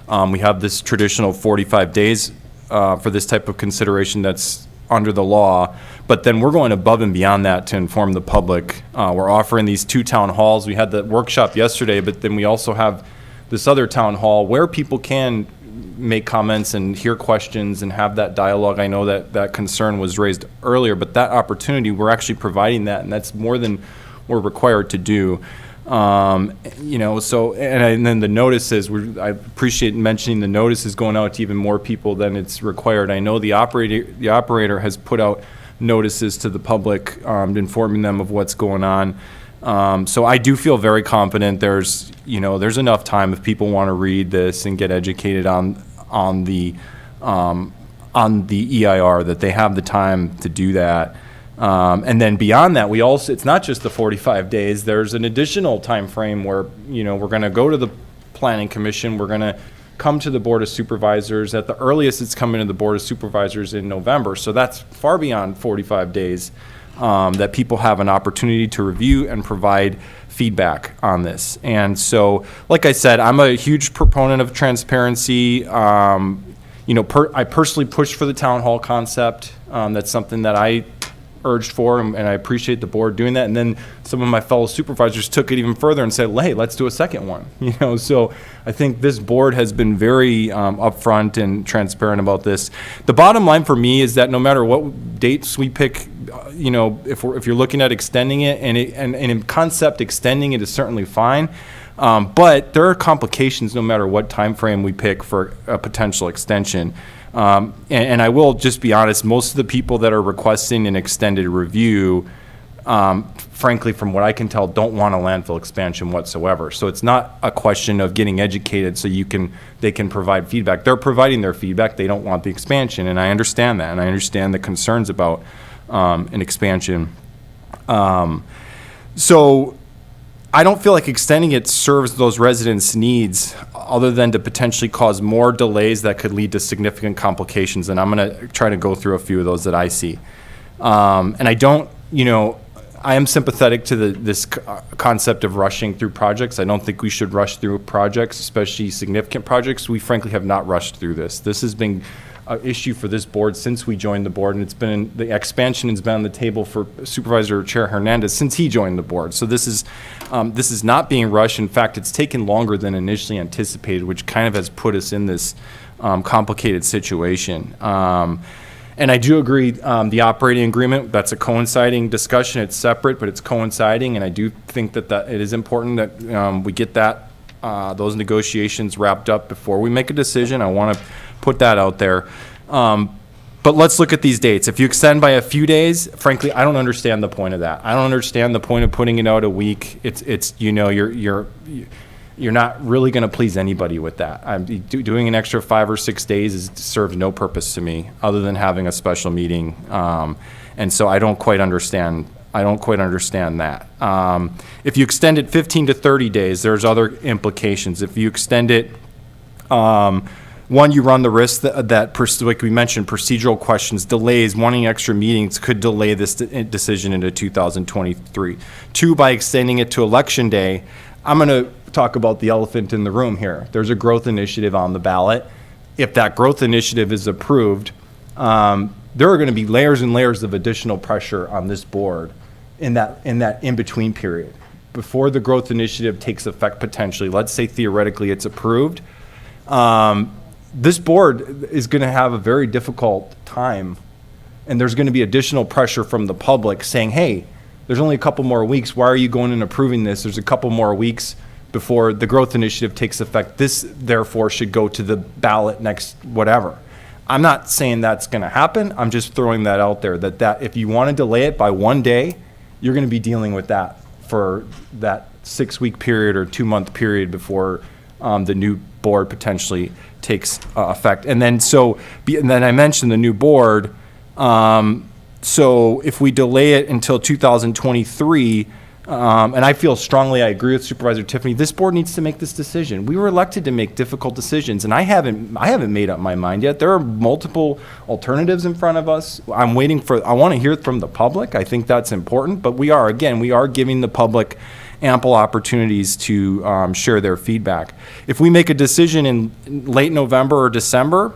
Speaker 8: We have this traditional 45 days for this type of consideration that's under the law, but then we're going above and beyond that to inform the public. We're offering these 2 town halls. We had the workshop yesterday, but then we also have this other town hall where people can make comments and hear questions and have that dialogue. I know that concern was raised earlier, but that opportunity, we're actually providing that, and that's more than we're required to do. And then the notices, I appreciate mentioning the notices going out to even more people than it's required. I know the operator has put out notices to the public, informing them of what's going on. So I do feel very confident there's enough time if people want to read this and get educated on the EIR, that they have the time to do that. And then beyond that, it's not just the 45 days. There's an additional time frame where, we're going to go to the Planning Commission. We're going to come to the Board of Supervisors. At the earliest, it's coming to the Board of Supervisors in November. So that's far beyond 45 days that people have an opportunity to review and provide feedback on this. And so, like I said, I'm a huge proponent of transparency. I personally push for the town hall concept. That's something that I urged for, and I appreciate the board doing that. And then some of my fellow supervisors took it even further and said, hey, let's do a second one. So I think this board has been very upfront and transparent about this. The bottom line for me is that no matter what dates we pick, if you're looking at extending it, and in concept extending it is certainly fine. But there are complications no matter what time frame we pick for a potential extension. And I will just be honest, most of the people that are requesting an extended review, frankly, from what I can tell, don't want a landfill expansion whatsoever. So it's not a question of getting educated so they can provide feedback. They're providing their feedback. They don't want the expansion, and I understand that, and I understand the concerns about an expansion. So I don't feel like extending it serves those residents' needs other than to potentially cause more delays that could lead to significant complications. And I'm going to try to go through a few of those that I see. And I don't, I am sympathetic to this concept of rushing through projects. I don't think we should rush through projects, especially significant projects. We frankly have not rushed through this. This has been issue for this board since we joined the board, and the expansion has been on the table for Supervisor Chair Hernandez since he joined the board. So this is not being rushed. In fact, it's taken longer than initially anticipated, which kind of has put us in this complicated situation. And I do agree, the operating agreement, that's a coinciding discussion. It's separate, but it's coinciding, and I do think that it is important that we get those negotiations wrapped up before we make a decision. I want to put that out there. But let's look at these dates. If you extend by a few days, frankly, I don't understand the point of that. I don't understand the point of putting it out a week. You're not really going to please anybody with that. Doing an extra 5 or 6 days serves no purpose to me other than having a special meeting. And so I don't quite understand that. If you extend it 15 to 30 days, there's other implications. If you extend it, one, you run the risk that, like we mentioned, procedural questions, delays, wanting extra meetings could delay this decision into 2023. Two, by extending it to Election Day, I'm going to talk about the elephant in the room here. There's a growth initiative on the ballot. If that growth initiative is approved, there are going to be layers and layers of additional pressure on this board in that in-between period before the growth initiative takes effect potentially. Let's say theoretically it's approved. This board is going to have a very difficult time, and there's going to be additional pressure from the public saying, hey, there's only a couple more weeks. Why are you going and approving this? There's a couple more weeks before the growth initiative takes effect. This, therefore, should go to the ballot next whatever. I'm not saying that's going to happen. I'm just throwing that out there, that if you want to delay it by one day, you're going to be dealing with that for that 6-week period or 2-month period before the new board potentially takes effect. And then I mentioned the new board. So if we delay it until 2023, and I feel strongly, I agree with Supervisor Tiffany, this board needs to make this decision. We were elected to make difficult decisions, and I haven't made up my mind yet. There are multiple alternatives in front of us. I want to hear from the public. I think that's important, but we are giving the public ample opportunities to share their feedback. If we make a decision in late November or December,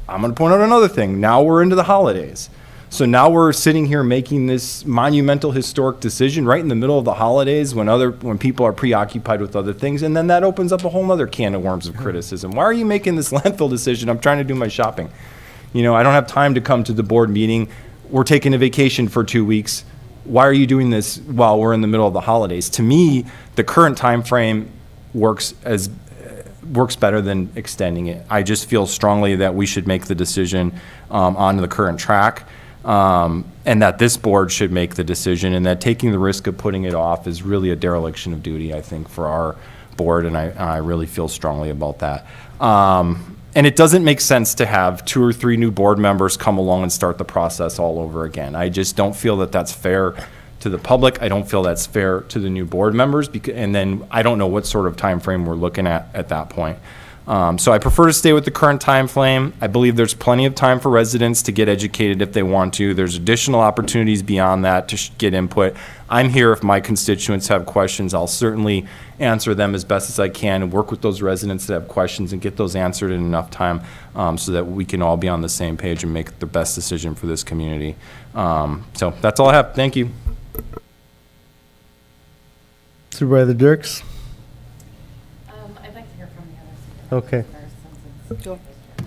Speaker 8: I'm going to point out another thing. Now we're into the holidays. So now we're sitting here making this monumental historic decision right in the middle of the holidays when people are preoccupied with other things, and then that opens up a whole other can of worms of criticism. Why are you making this landfill decision? I'm trying to do my shopping. I don't have time to come to the board meeting. We're taking a vacation for 2 weeks. Why are you doing this while we're in the middle of the holidays? To me, the current time frame works better than extending it. I just feel strongly that we should make the decision on the current track. And that this board should make the decision, and that taking the risk of putting it off is really a dereliction of duty, I think, for our board, and I really feel strongly about that. And it doesn't make sense to have 2 or 3 new board members come along and start the process all over again. I just don't feel that that's fair to the public. I don't feel that's fair to the new board members, and then I don't know what sort of time frame we're looking at that point. So I prefer to stay with the current time frame. I believe there's plenty of time for residents to get educated if they want to. There's additional opportunities beyond that to get input. I'm here if my constituents have questions. I'll certainly answer them as best as I can and work with those residents that have questions and get those answered in enough time so that we can all be on the same page and make the best decision for this community. So that's all I have. Thank you.
Speaker 1: Supervisor Dirks?
Speaker 21: I'd like to hear from the others.
Speaker 1: Okay.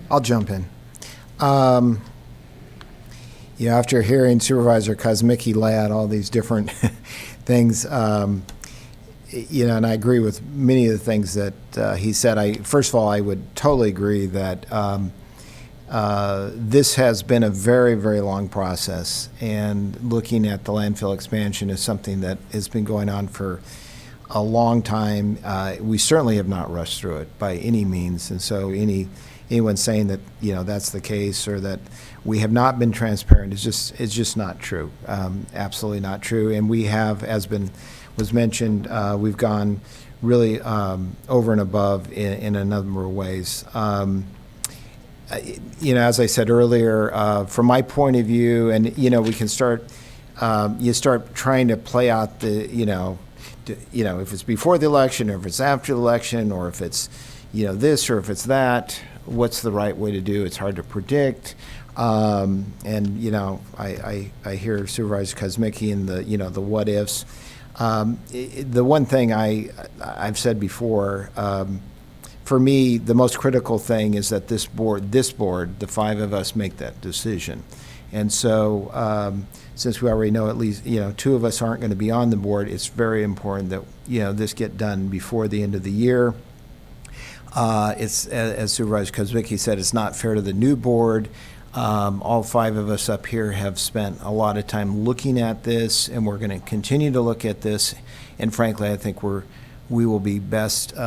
Speaker 9: I'll jump in. After hearing Supervisor Kosmicki lay out all these different things, and I agree with many of the things that he said. First of all, I would totally agree that this has been a very, very long process, and looking at the landfill expansion is something that has been going on for a long time. We certainly have not rushed through it by any means, and so anyone saying that that's the case or that we have not been transparent is just not true. Absolutely not true. And we have, as was mentioned, we've gone really over and above in a number of ways. As I said earlier, from my point of view, and we can start. You start trying to play out the if it's before the election or if it's after the election or if it's this or if it's that, what's the right way to do? It's hard to predict. I hear Supervisor Kosmicki and the what ifs. The one thing I've said before, for me, the most critical thing is that this board, the 5 of us, make that decision. And so, since we already know at least 2 of us aren't going to be on the board, it's very important that this get done before the end of the year. It's as Supervisor Kosmicki said, it's not fair to the new board. All 5 of us up here have spent a lot of time looking at this, and we're going to continue to look at this. And frankly, I think we will be best. We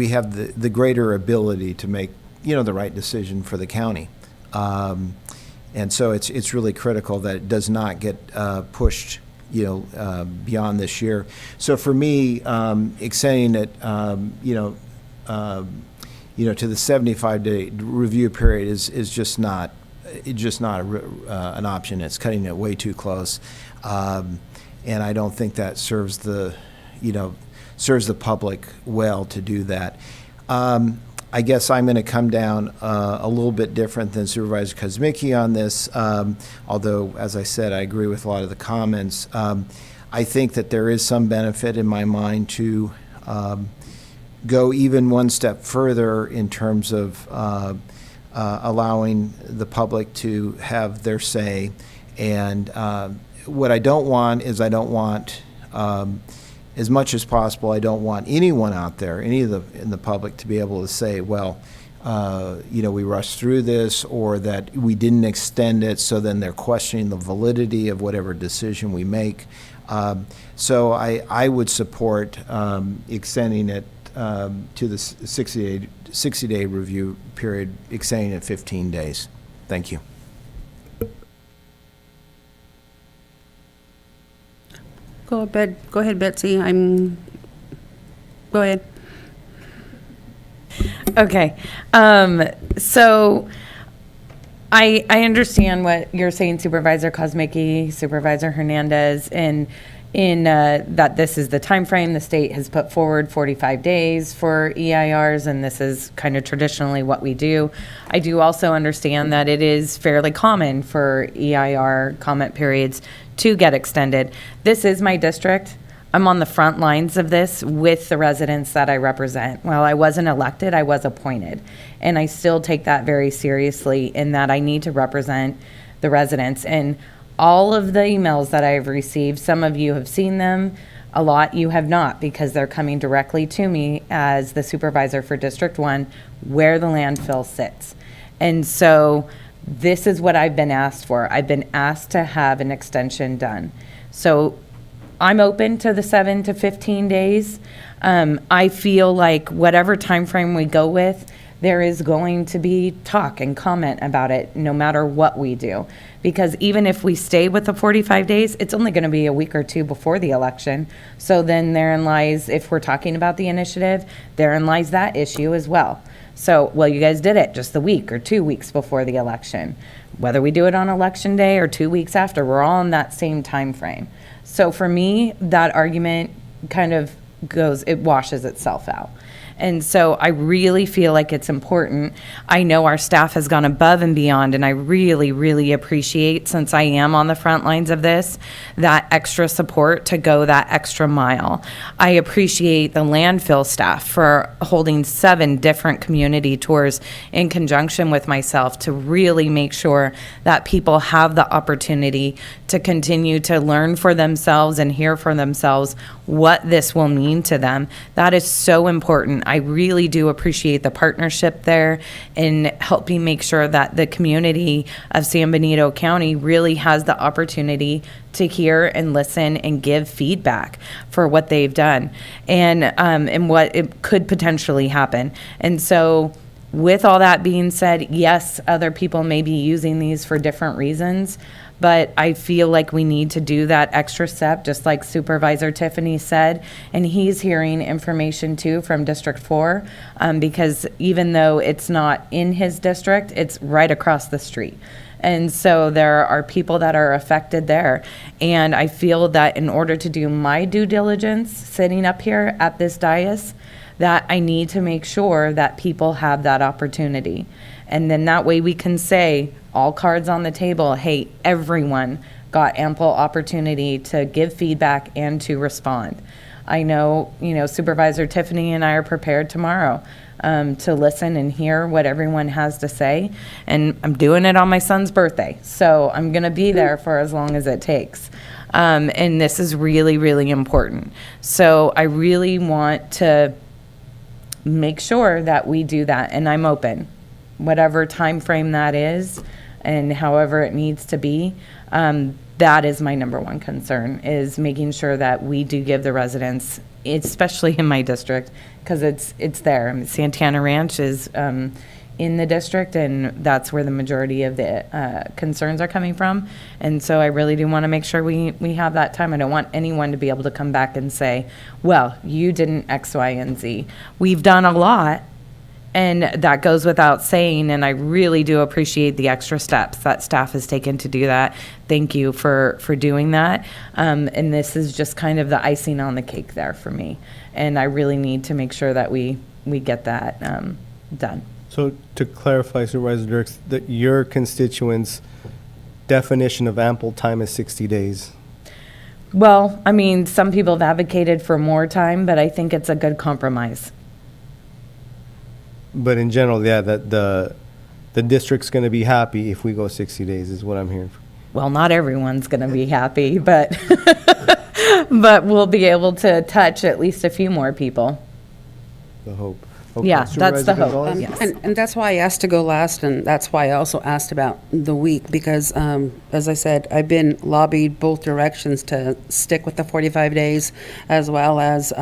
Speaker 9: have the greater ability to make the right decision for the county. And so it's really critical that it does not get pushed, beyond this year. So for me, extending it, to the 75-day review period is just not an option. It's cutting it way too close, and I don't think that serves the public well to do that. I guess I'm going to come down a little bit different than Supervisor Kuzmicki on this, although, as I said, I agree with a lot of the comments. I think that there is some benefit in my mind to go even one step further in terms of allowing the public to have their say. And what I don't want is as much as possible, I don't want anyone out there, in the public, to be able to say, well, we rushed through this, or that we didn't extend it, so then they're questioning the validity of whatever decision we make. So I would support extending it to the 60-day review period, extending it 15 days. Thank you.
Speaker 3: Go ahead, Betsy. Go ahead.
Speaker 21: Okay. So I understand what you're saying, Supervisor Kosmicki, Supervisor Hernandez, and in that this is the time frame the state has put forward, 45 days for EIRs, and this is kind of traditionally what we do. I do also understand that it is fairly common for EIR comment periods to get extended. This is my district. I'm on the front lines of this with the residents that I represent. While I wasn't elected, I was appointed. And I still take that very seriously, in that I need to represent the residents. And all of the emails that I've received, some of you have seen them, a lot you have not, because they're coming directly to me as the supervisor for District 1, where the landfill sits. And so this is what I've been asked for. I've been asked to have an extension done. So I'm open to the 7 to 15 days. I feel like whatever time frame we go with, there is going to be talk and comment about it no matter what we do. Because even if we stay with the 45 days, it's only going to be a week or two before the election. So then therein lies, if we're talking about the initiative, therein lies that issue as well. So, well, you guys did it just the week or 2 weeks before the election. Whether we do it on election day or 2 weeks after, we're all in that same time frame. So for me, that argument kind of it washes itself out. And so I really feel like it's important. I know our staff has gone above and beyond, and I really, really appreciate, since I am on the front lines of this, that extra support to go that extra mile. I appreciate the landfill staff for holding 7 different community tours in conjunction with myself to really make sure that people have the opportunity to continue to learn for themselves and hear for themselves what this will mean to them. That is so important. I really do appreciate the partnership there in helping make sure that the community of San Benito County really has the opportunity to hear and listen and give feedback for what they've done and what it could potentially happen. And so with all that being said, yes, other people may be using these for different reasons, but I feel like we need to do that extra step, just like Supervisor Tiffany said, and he's hearing information too from District 4, because even though it's not in his district, it's right across the street. And so there are people that are affected there. And I feel that in order to do my due diligence sitting up here at this dais, that I need to make sure that people have that opportunity. And then that way we can say, all cards on the table, hey, everyone got ample opportunity to give feedback and to respond. I know, Supervisor Tiffany and I are prepared tomorrow to listen and hear what everyone has to say. And I'm doing it on my son's birthday, so I'm going to be there for as long as it takes. And this is really, really important. So I really want to make sure that we do that, and I'm open. Whatever time frame that is and however it needs to be, that is my number one concern, is making sure that we do give the residents, especially in my district, because it's there. I mean, Santana Ranch is in the district, and that's where the majority of the concerns are coming from. And so I really do want to make sure we have that time. I don't want anyone to be able to come back and say, well, you didn't X, Y, and Z. We've done a lot, and that goes without saying, and I really do appreciate the extra steps that staff has taken to do that. Thank you for doing that. And this is just kind of the icing on the cake there for me. And I really need to make sure that we get that done.
Speaker 6: So to clarify, Supervisor Dirks, that your constituents' definition of ample time is 60 days.
Speaker 21: Well, I mean, some people have advocated for more time, but I think it's a good compromise.
Speaker 6: But in general, yeah, that the district's going to be happy if we go 60 days is what I'm hearing.
Speaker 21: Well, not everyone's going to be happy, but but we'll be able to touch at least a few more people.
Speaker 6: The hope. Okay,
Speaker 21: Yeah, that's the
Speaker 6: Supervisor
Speaker 21: hope.
Speaker 6: Gonzalez?
Speaker 21: Yes.
Speaker 3: And that's why I asked to go last, and that's why I also asked about the week, because, as I said, I've been lobbied both directions to stick with the 45 days, as well as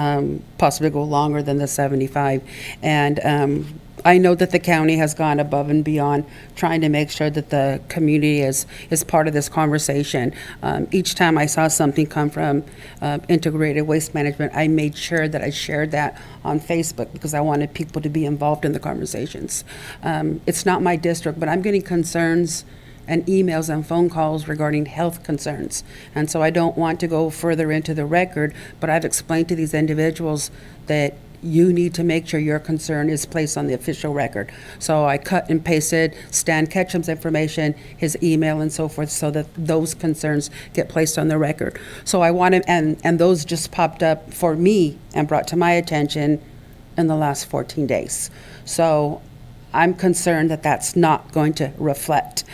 Speaker 3: possibly go longer than the 75. And I know that the county has gone above and beyond trying to make sure that the community is part of this conversation. Each time I saw something come from Integrated Waste Management, I made sure that I shared that on Facebook because I wanted people to be involved in the conversations. It's not my district, but I'm getting concerns and emails and phone calls regarding health concerns. And so I don't want to go further into the record, but I've explained to these individuals that you need to make sure your concern is placed on the official record. So I cut and pasted Stan Ketchum's information, his email and so forth, so that those concerns get placed on the record. So I want to, and those just popped up for me and brought to my attention in the last 14 days. So I'm concerned that that's not going to reflect.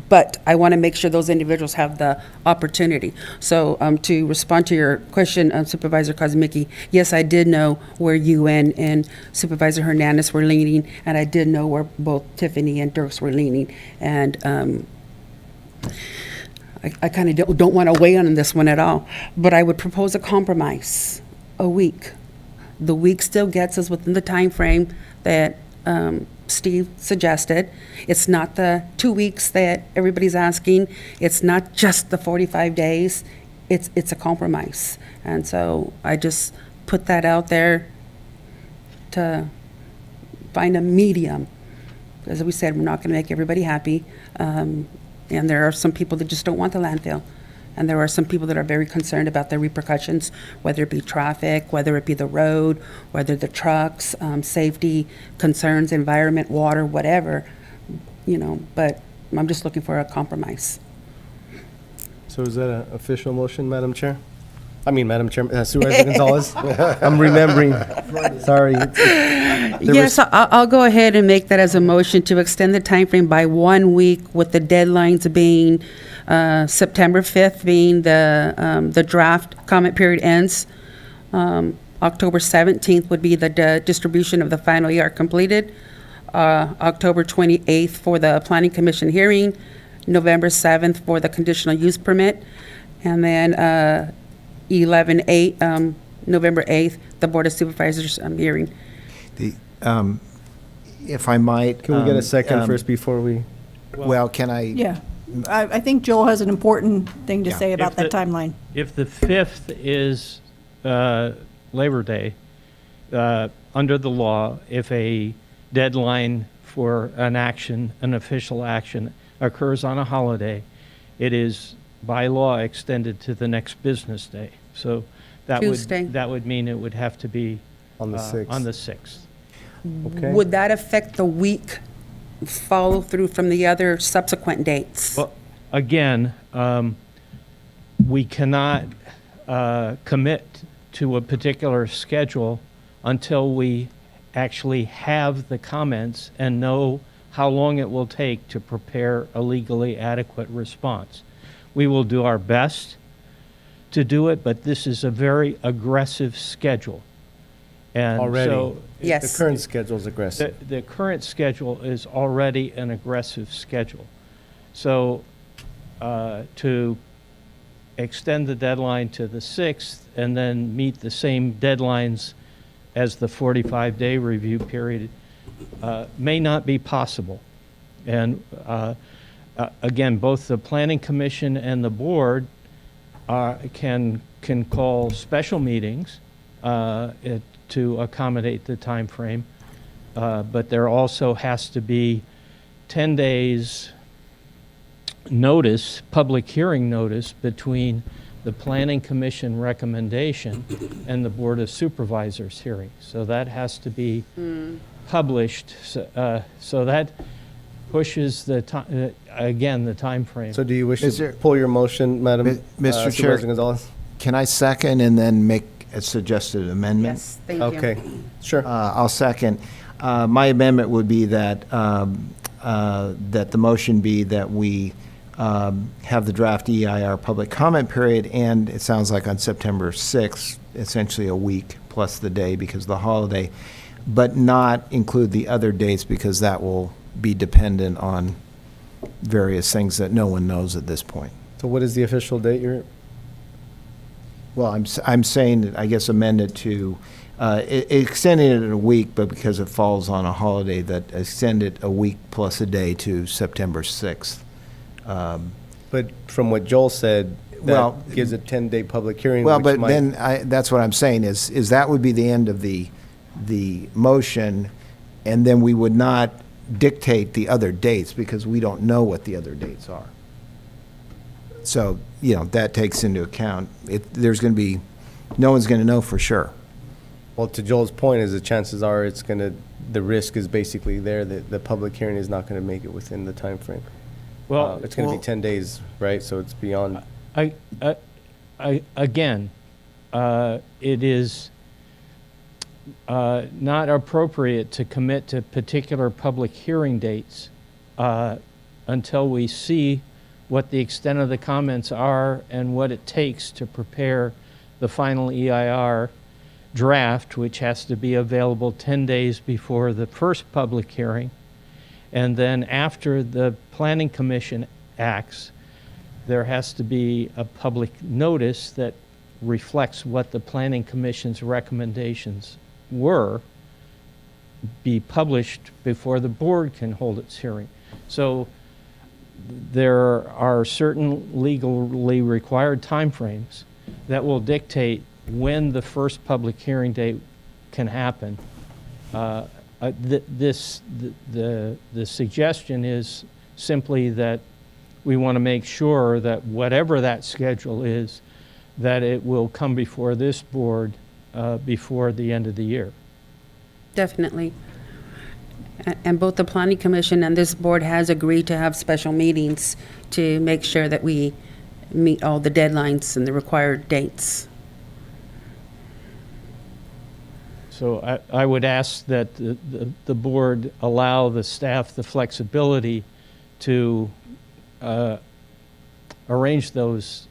Speaker 3: But I want to make sure those individuals have the opportunity. So to respond to your question, Supervisor Kozmicki, yes, I did know where you and Supervisor Hernandez were leaning, and I did know where both Tiffany and Dirks were leaning. And I kind of don't want to weigh in on this one at all, but I would propose a compromise, a week. The week still gets us within the time frame that Steve suggested. It's not the 2 weeks that everybody's asking. It's not just the 45 days. It's a compromise. And so I just put that out there to find a medium. As we said, we're not going to make everybody happy. And there are some people that just don't want the landfill. And there are some people that are very concerned about the repercussions, whether it be traffic, whether it be the road, whether the trucks, safety, concerns, environment, water, whatever, but I'm just looking for a compromise.
Speaker 6: So is that an official motion, Madam Chair? I mean, Madam Chair, Supervisor Gonzalez? I'm remembering. Sorry.
Speaker 3: Yes, I'll go ahead and make that as a motion to extend the time frame by 1 week, with the deadlines being September 5th being the draft comment period ends. October 17th would be the distribution of the final ER completed. October 28th for the Planning Commission hearing. November 7th for the conditional use permit. And then 11/8, November 8th, the Board of Supervisors hearing.
Speaker 9: If I might.
Speaker 6: Can we get a second first before we?
Speaker 9: Well, can I?
Speaker 13: Yeah. I think Joel has an important thing to
Speaker 9: Yeah.
Speaker 13: say about
Speaker 11: If
Speaker 13: that
Speaker 11: the-
Speaker 13: timeline.
Speaker 11: If the 5th is Labor Day, under the law, if a deadline for an action, an official action, occurs on a holiday, it is by law extended to the next business day. So
Speaker 3: Tuesday.
Speaker 11: that would mean it would have to be
Speaker 6: On the 6th.
Speaker 11: On the 6th.
Speaker 6: Okay.
Speaker 3: Would that affect the week follow through from the other subsequent dates?
Speaker 11: Well, again, we cannot commit to a particular schedule until we actually have the comments and know how long it will take to prepare a legally adequate response. We will do our best to do it, but this is a very aggressive schedule. And
Speaker 6: Already.
Speaker 11: so
Speaker 3: Yes.
Speaker 6: The current schedule is aggressive.
Speaker 11: the current schedule is already an aggressive schedule. So to extend the deadline to the 6th and then meet the same deadlines as the 45-day review period may not be possible. And again, both the Planning Commission and the board can call special meetings to accommodate the time frame, but there also has to be 10 days notice, public hearing notice, between the Planning Commission recommendation and the Board of Supervisors hearing. So that has to be published, so that pushes the time, again, the timeframe.
Speaker 6: So do you wish
Speaker 9: Is
Speaker 6: to
Speaker 9: there-
Speaker 6: pull your motion, Madam
Speaker 9: Mr. Chair,
Speaker 6: Supervisor Gonzalez?
Speaker 9: can I second and then make a suggested amendment?
Speaker 3: Yes, thank you.
Speaker 6: Okay, sure.
Speaker 9: I'll second. My amendment would be that, that the motion be that we have the draft EIR public comment period, and it sounds like on September 6th, essentially a week plus the day because of the holiday, but not include the other dates because that will be dependent on various things that no one knows at this point.
Speaker 6: So what is the official date you're?
Speaker 9: Well, I'm saying that I guess amend it to, extending it a week, but because it falls on a holiday, that extend it a week plus a day to September 6th.
Speaker 6: But from what Joel said,
Speaker 9: Well,
Speaker 6: that gives a 10-day public hearing.
Speaker 9: Well,
Speaker 6: which
Speaker 9: but
Speaker 6: might-
Speaker 9: then, that's what I'm saying, is that would be the end of the motion, and then we would not dictate the other dates, because we don't know what the other dates are. So, that takes into account, there's going to be, no one's going to know for sure.
Speaker 6: Well, to Joel's point is the chances are the risk is basically there that the public hearing is not going to make it within the time frame.
Speaker 11: Well,
Speaker 6: It's going to be 10 days, right? So it's beyond.
Speaker 11: Again, it is not appropriate to commit to particular public hearing dates until we see what the extent of the comments are and what it takes to prepare the final EIR draft, which has to be available 10 days before the first public hearing. And then after the Planning Commission acts, there has to be a public notice that reflects what the Planning Commission's recommendations were, be published before the board can hold its hearing. So there are certain legally required timeframes that will dictate when the first public hearing date can happen. The suggestion is simply that we want to make sure that whatever that schedule is, that it will come before this board before the end of the year.
Speaker 3: Definitely. And both the Planning Commission and this board has agreed to have special meetings to make sure that we meet all the deadlines and the required dates.
Speaker 11: So I would ask that the board allow the staff the flexibility to arrange those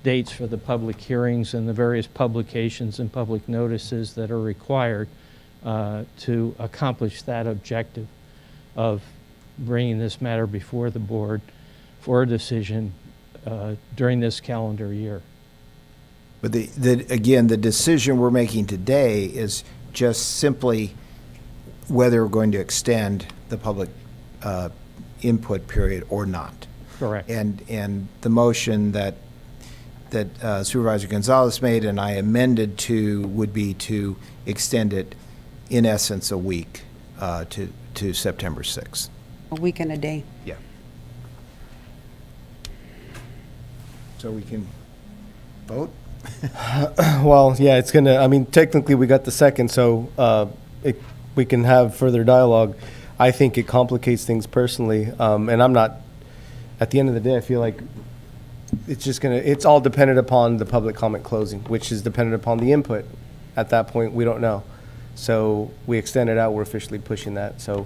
Speaker 11: dates for the public hearings and the various publications and public notices that are required to accomplish that objective of bringing this matter before the board for a decision during this calendar year.
Speaker 9: But again, the decision we're making today is just simply whether we're going to extend the public input period or not.
Speaker 11: Correct.
Speaker 9: And the motion that Supervisor Gonzalez made and I amended to would be to extend it, in essence, a week to September 6th.
Speaker 3: A week and a day.
Speaker 9: Yeah. So we can vote?
Speaker 6: Well, yeah, it's going to, I mean, technically we got the second, so we can have further dialogue. I think it complicates things personally, and I'm not, at the end of the day, I feel like it's all dependent upon the public comment closing, which is dependent upon the input. At that point, we don't know. So we extend it out, we're officially pushing that. So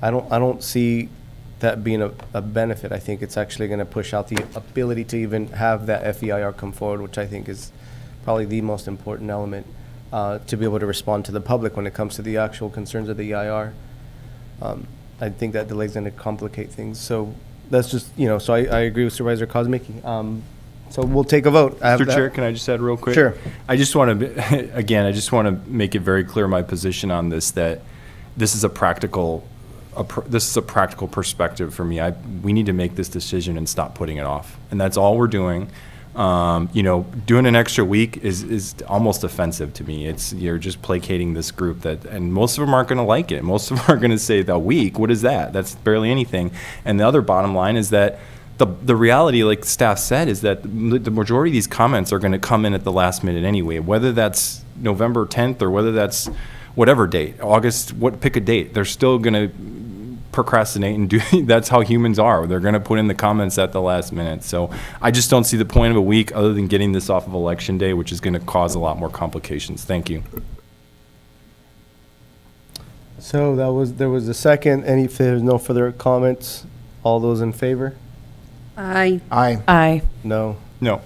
Speaker 6: I don't see that being a benefit. I think it's actually going to push out the ability to even have that FEIR come forward, which I think is probably the most important element to be able to respond to the public when it comes to the actual concerns of the EIR. I think that delay is going to complicate things. So that's just, so I agree with Supervisor Kozmicki. So we'll take a vote.
Speaker 8: Mr. Chair, can I just add real quick?
Speaker 6: Sure.
Speaker 8: I just want to, again, I just want to make it very clear my position on this, that this is a practical perspective for me. We need to make this decision and stop putting it off. And that's all we're doing. Doing an extra week is almost offensive to me. You're just placating this group and most of them aren't going to like it. Most of them are going to say, the week, what is that? That's barely anything. And the other bottom line is that the reality, like staff said, is that the majority of these comments are going to come in at the last minute anyway, whether that's November 10th or whether that's whatever date, August, pick a date. They're still going to procrastinate and do. That's how humans are. They're going to put in the comments at the last minute. So I just don't see the point of a week other than getting this off of election day, which is going to cause a lot more complications. Thank you.
Speaker 6: So there was a second. If there's no further comments, all those in favor?
Speaker 3: Aye.
Speaker 9: Aye.
Speaker 21: Aye.
Speaker 6: No.
Speaker 8: No.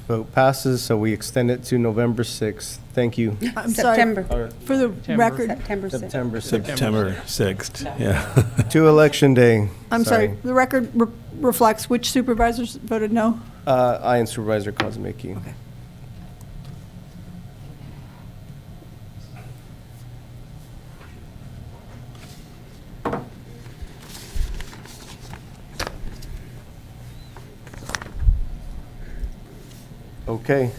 Speaker 6: Vote passes, so we extend it to November 6th. Thank you.
Speaker 13: I'm sorry,
Speaker 3: September.
Speaker 13: for the record,
Speaker 3: September 6th.
Speaker 6: September 6th.
Speaker 4: September 6th, yeah.
Speaker 6: To Election Day.
Speaker 13: I'm sorry, the record reflects which supervisors voted no?
Speaker 6: I and Supervisor Kozmicki.
Speaker 13: Okay.
Speaker 6: Okay,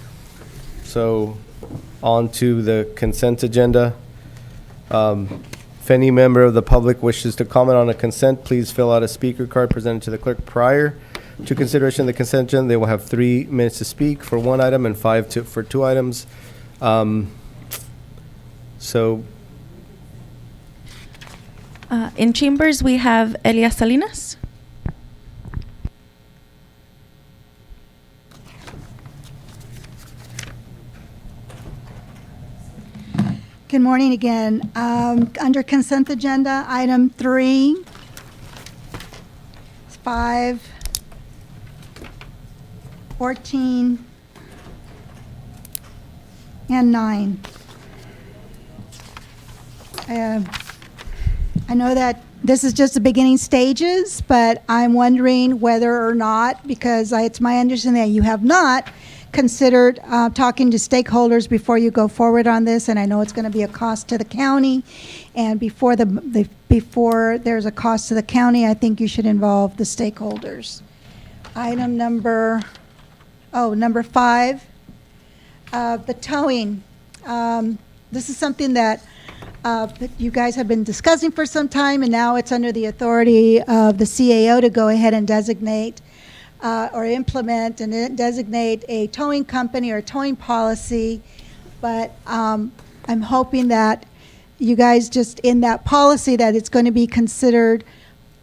Speaker 6: so on to the consent agenda. If any member of the public wishes to comment on a consent, please fill out a speaker card presented to the clerk prior to consideration of the consent agenda. They will have 3 minutes to speak for one item and 5 for 2 items. So
Speaker 12: In chambers, we have Elias Salinas.
Speaker 16: Good morning again. Under consent agenda, item 3, 5, 14, and 9. I know that this is just the beginning stages, but I'm wondering whether or not, because it's my understanding that you have not considered talking to stakeholders before you go forward on this, and I know it's going to be a cost to the county, and before there's a cost to the county, I think you should involve the stakeholders. Item number 5, the towing. This is something that you guys have been discussing for some time, and now it's under the authority of the CAO to go ahead and designate or implement and designate a towing company or a towing policy. But I'm hoping that you guys just in that policy that it's going to be considered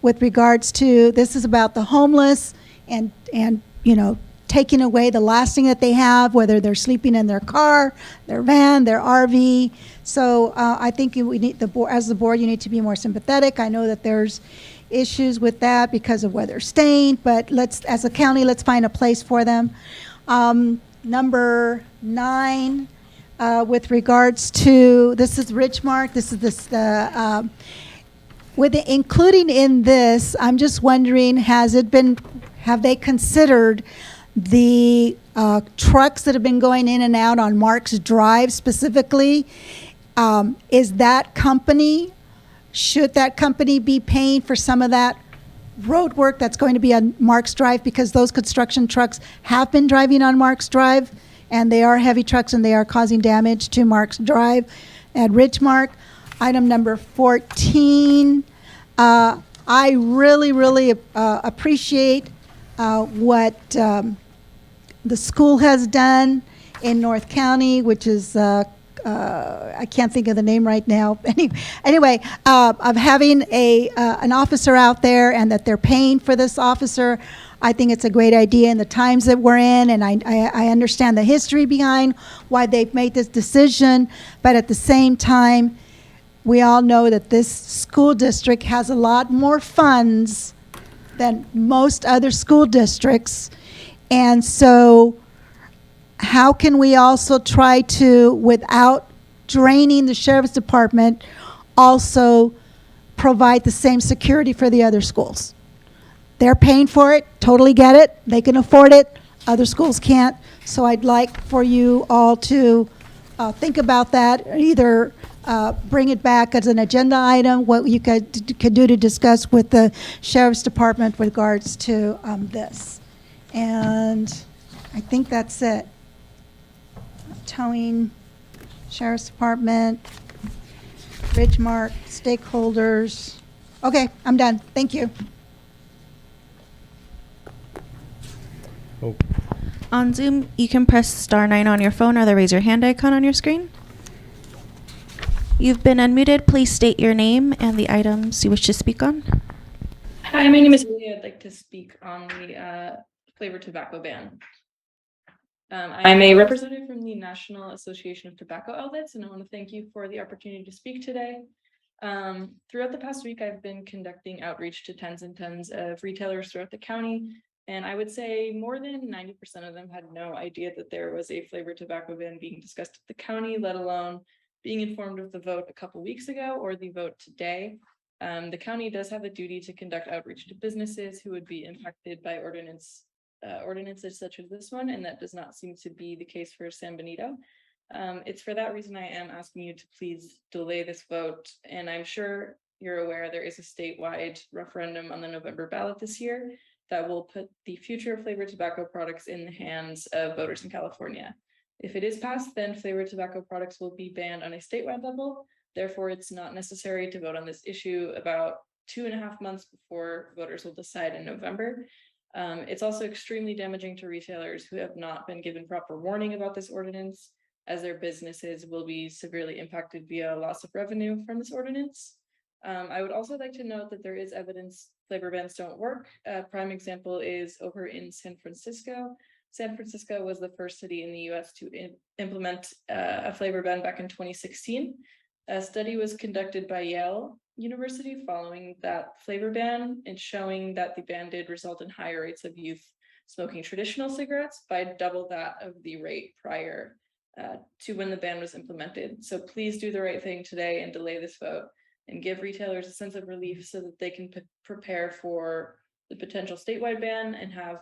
Speaker 16: with regards to, this is about the homeless and you know, taking away the last thing that they have, whether they're sleeping in their car, their van, their RV. So I think we need as the board, you need to be more sympathetic. I know that there's issues with that because of where they're staying, but as a county, let's find a place for them. Number 9, with regards to, this is Richmark. This is including in this, I'm just wondering, have they considered the trucks that have been going in and out on Mark's Drive specifically? Is that company, should that company be paying for some of that road work that's going to be on Mark's Drive? Because those construction trucks have been driving on Mark's Drive, and they are heavy trucks, and they are causing damage to Mark's Drive at Ridgemark. Item number 14, I really appreciate what the school has done in North County, which is I can't think of the name right now. Anyway, of having an officer out there and that they're paying for this officer, I think it's a great idea in the times that we're in, and I understand the history behind why they've made this decision, but at the same time, we all know that this school district has a lot more funds than most other school districts, and so how can we also try to, without draining the sheriff's department, also provide the same security for the other schools? They're paying for it, totally get it, they can afford it, other schools can't. So I'd like for you all to think about that, either bring it back as an agenda item, what you could do to discuss with the sheriff's department with regards to this. And I think that's it. Towing, sheriff's department, Ridgemark, stakeholders. Okay, I'm done. Thank you.
Speaker 6: Oh.
Speaker 12: On Zoom, you can press *9 on your phone or the raise your hand icon on your screen. You've been unmuted. Please state your name and the items you wish to speak on.
Speaker 15: Hi, my name is Julia. I'd like to speak on the flavored tobacco ban. I'm a representative from the National Association of Tobacco Outlets, and I want to thank you for the opportunity to speak today. Throughout the past week, I've been conducting outreach to tens and tens of retailers throughout the county, and I would say more than 90% of them had no idea that there was a flavored tobacco ban being discussed at the county, let alone being informed of the vote a couple weeks ago or the vote today. The county does have a duty to conduct outreach to businesses who would be impacted by ordinances such as this one, and that does not seem to be the case for San Benito. It's for that reason I am asking you to please delay this vote, and I'm sure you're aware there is a statewide referendum on the November ballot this year that will put the future of flavored tobacco products in the hands of voters in California. If it is passed, then flavored tobacco products will be banned on a statewide level. Therefore, it's not necessary to vote on this issue about 2.5 months before voters will decide in November. It's also extremely damaging to retailers who have not been given proper warning about this ordinance, as their businesses will be severely impacted via loss of revenue from this ordinance. I would also like to note that there is evidence flavor bans don't work. A prime example is over in San Francisco. San Francisco was the first city in the US to implement a flavor ban back in 2016. A study was conducted by Yale University following that flavor ban and showing that the ban did result in higher rates of youth smoking traditional cigarettes by double that of the rate prior to when the ban was implemented. So please do the right thing today and delay this vote and give retailers a sense of relief so that they can prepare for the potential statewide ban and have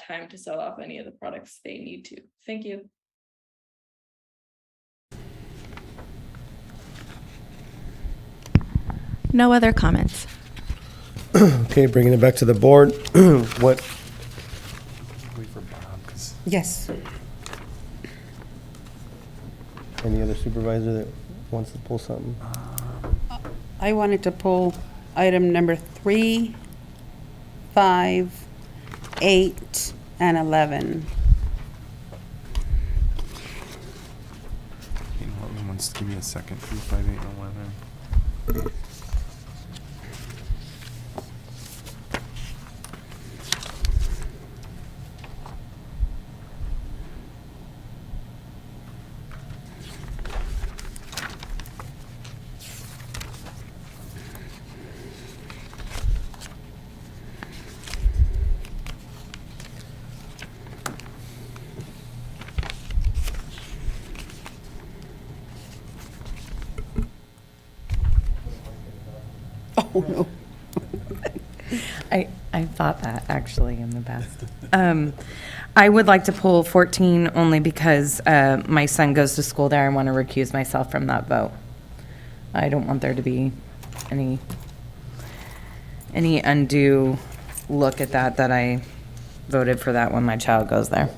Speaker 15: time to sell off any of the products they need to. Thank you.
Speaker 12: No other comments.
Speaker 6: Okay, bringing it back to the board. What?
Speaker 8: Wait for Bob, 'cause
Speaker 18: Yes.
Speaker 6: Any other supervisor that wants to pull something?
Speaker 18: I wanted to pull item number 3, 5, 8, and 11.
Speaker 8: Hortman wants to give me a second. 3, 5, 8, and 11.
Speaker 18: Oh, no.
Speaker 21: I thought that actually in the past. I would like to pull 14 only because my son goes to school there. I want to recuse myself from that vote. I don't want there to be any undue look at that I voted for that when my child goes there.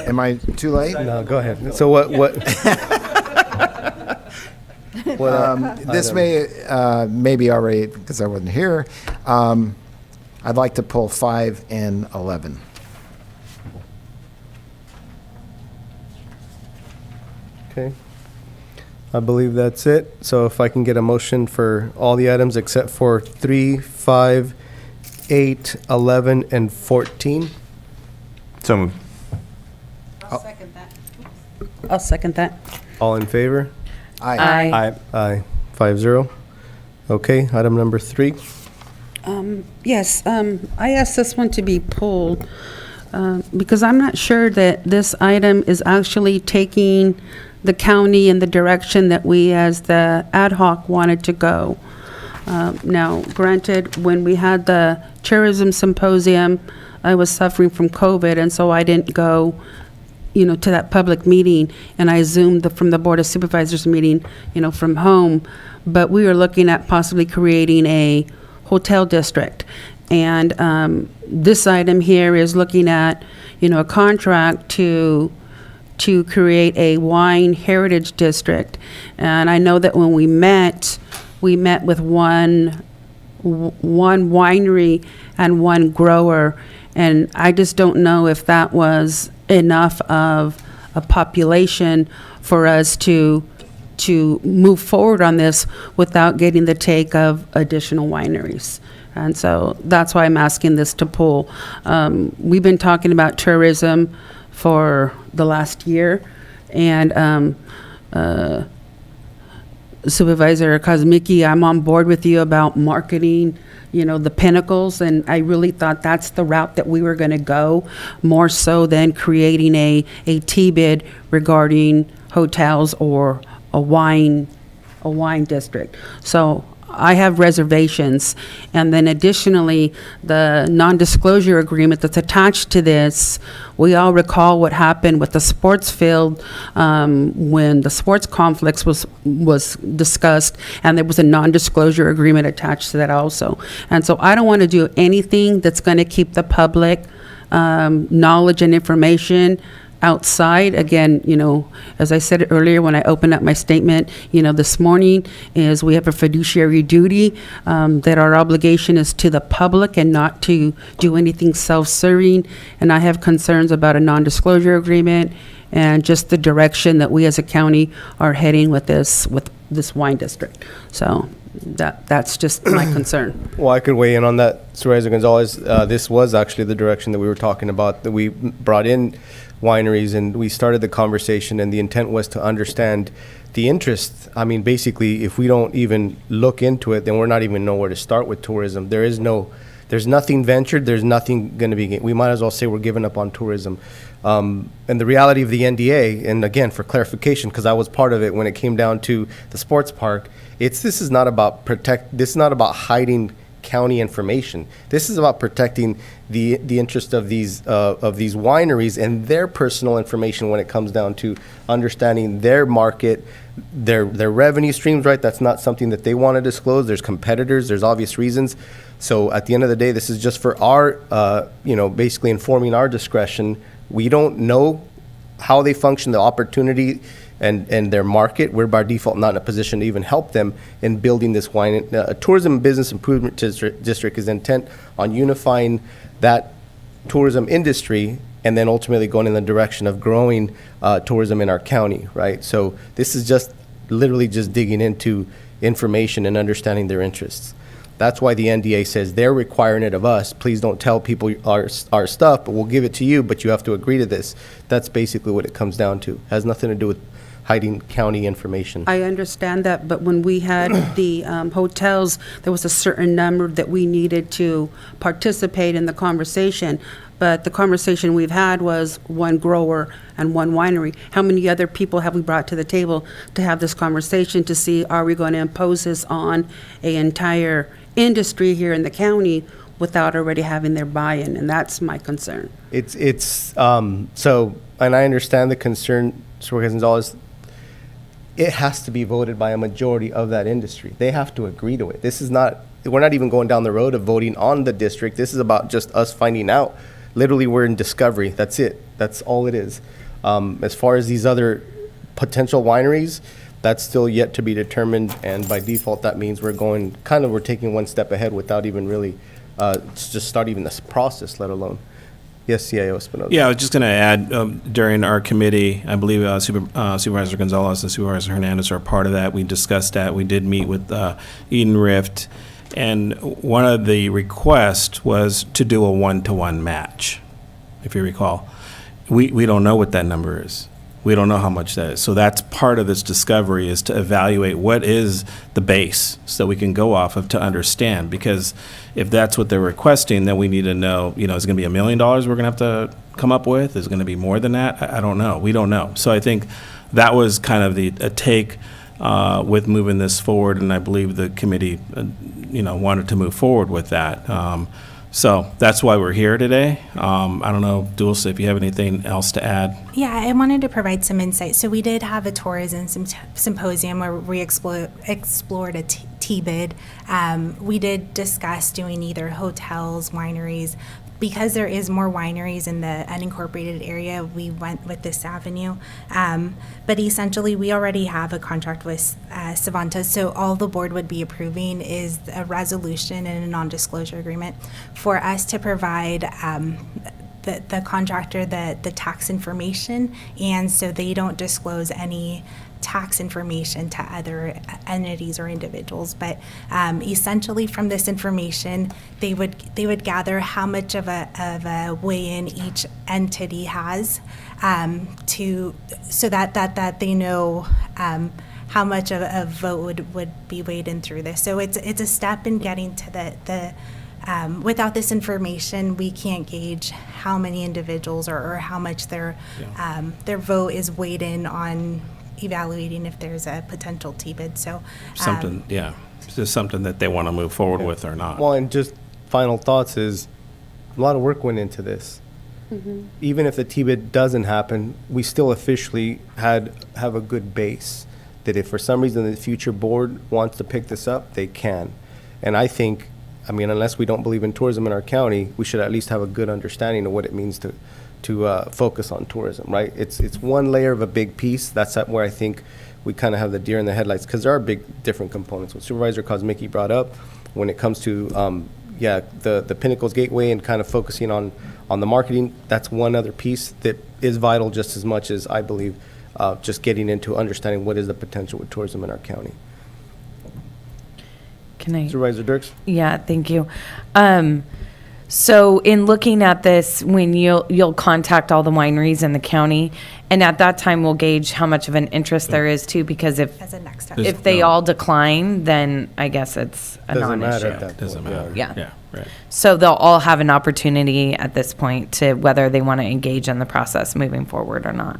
Speaker 9: Am I too late?
Speaker 6: No, go ahead. So what?
Speaker 9: This may be already, because I wasn't here. I'd like to pull 5 and 11.
Speaker 6: Okay. I believe that's it. So if I can get a motion for all the items except for 3, 5, 8, 11, and 14.
Speaker 8: So moved.
Speaker 18: I'll second that. I'll second that.
Speaker 6: All in favor?
Speaker 9: Aye.
Speaker 6: Aye. Aye. 5-0. Okay, item number 3.
Speaker 18: Yes, I asked this one to be pulled because I'm not sure that this item is actually taking the county in the direction that we as the ad hoc wanted to go. Now, granted, when we had the tourism symposium, I was suffering from COVID, and so I didn't go to that public meeting, and I Zoomed from the Board of Supervisors meeting, from home. But we were looking at possibly creating a hotel district. And this item here is looking at, a contract to create a wine heritage district. And I know that when we met with one winery and one grower, and I just don't know if that was enough of a population for us to move forward on this without getting the take of additional wineries. And so that's why I'm asking this to pull. We've been talking about tourism for the last year, and Supervisor Kazmicki, I'm on board with you about marketing, the pinnacles, and I really thought that's the route that we were going to go, more so than creating a T-bid regarding hotels or a wine district. So I have reservations. And then additionally, the non-disclosure agreement that's attached to this, we all recall what happened with the sports field when the sports complex was discussed, and there was a non-disclosure agreement attached to that also. And so I don't want to do anything that's going to keep the public knowledge and information outside. Again, as I said earlier when I opened up my statement, this morning, is we have a fiduciary duty that our obligation is to the public and not to do anything self-serving. And I have concerns about a non-disclosure agreement and just the direction that we as a county are heading with this wine district. So that's just my concern.
Speaker 6: Well, I could weigh in on that, Supervisor Gonzalez. This was actually the direction that we were talking about, that we brought in wineries and we started the conversation, and the intent was to understand the interest. I mean, basically, if we don't even look into it, then we're not even know where to start with tourism. There's nothing ventured, there's nothing going to be, we might as well say we're giving up on tourism. And the reality of the NDA, and again, for clarification, because I was part of it when it came down to the sports park, this is not about hiding county information. This is about protecting the interest of these wineries and their personal information when it comes down to understanding their market, their revenue streams, right? That's not something that they want to disclose. There's competitors, there's obvious reasons. So at the end of the day, this is just for our, basically informing our discretion. We don't know how they function, the opportunity and their market. We're by default not in a position to even help them in building this wine. Tourism and Business Improvement District is intent on unifying that tourism industry and then ultimately going in the direction of growing tourism in our county, right? So this is just literally just digging into information and understanding their interests. That's why the NDA says they're requiring it of us. Please don't tell people our stuff, but we'll give it to you, but you have to agree to this. That's basically what it comes down to. It has nothing to do with hiding county information.
Speaker 18: I understand that, but when we had the hotels, there was a certain number that we needed to participate in the conversation. But the conversation we've had was one grower and one winery. How many other people have we brought to the table to have this conversation to see, are we going to impose this on an entire industry here in the county without already having their buy-in? And that's my concern.
Speaker 6: So, and I understand the concern, Supervisor Gonzalez. It has to be voted by a majority of that industry. They have to agree to it. We're not even going down the road of voting on the district. This is about just us finding out. Literally, we're in discovery. That's it. That's all it is. As far as these other potential wineries, that's still yet to be determined. And by default, that means we're taking one step ahead without even really just starting this process, let alone. Yes, CIO Espinoza.
Speaker 4: Yeah, I was just going to add, during our committee, I believe Supervisor Gonzalez and Supervisor Hernandez are part of that. We discussed that. We did meet with Eden Rift, and one of the requests was to do a one-to-one match, if you recall. We don't know what that number is. We don't know how much that is. So that's part of this discovery, is to evaluate what is the base so we can go off of to understand. Because if that's what they're requesting, then we need to know, is it going to be $1 million we're going to have to come up with? Is it going to be more than that? I don't know. We don't know. So I think that was kind of a take with moving this forward, and I believe the committee, wanted to move forward with that. So that's why we're here today. I don't know, Dulce, if you have anything else to add.
Speaker 14: Yeah, I wanted to provide some insight. So we did have a tourism symposium where we explored a T-bid. We did discuss doing either hotels, wineries. Because there is more wineries in the unincorporated area, we went with this avenue. But essentially, we already have a contract with Savanta, so all the board would be approving is a resolution and a non-disclosure agreement for us to provide the contractor the tax information, and so they don't disclose any tax information to other entities or individuals. But essentially, from this information, they would gather how much of a weigh-in each entity has, so that they know how much of a vote would be weighed in through this. So it's a step in getting to the without this information, we can't gauge how many individuals or how much their vote is weighed in on evaluating if there's a potential T-bid. So
Speaker 4: Something, it's just something that they want to move forward with or not.
Speaker 6: Well, and just final thoughts is a lot of work went into this. Even if the T-bid doesn't happen, we still officially have a good base that if for some reason the future board wants to pick this up, they can. And I think, I mean, unless we don't believe in tourism in our county, we should at least have a good understanding of what it means to focus on tourism, right? It's one layer of a big piece. That's where I think we kind of have the deer in the headlights, because there are big different components. What Supervisor Kosmicki brought up when it comes to, the Pinnacles Gateway and kind of focusing on the marketing, that's one other piece that is vital just as much as, I believe, just getting into understanding what is the potential with tourism in our county.
Speaker 21: Can I?
Speaker 6: Supervisor Dirks?
Speaker 21: Yeah, thank you. So in looking at this, when you'll contact all the wineries in the county, and at that time we'll gauge how much of an interest there is too, because
Speaker 14: as a next step.
Speaker 21: if they all decline, then I guess it's a
Speaker 6: Doesn't matter
Speaker 21: non-issue.
Speaker 6: at that
Speaker 4: Doesn't
Speaker 6: point,
Speaker 4: matter.
Speaker 21: Yeah.
Speaker 4: Yeah, right.
Speaker 21: So they'll all have an opportunity at this point to whether they want to engage in the process moving forward or not.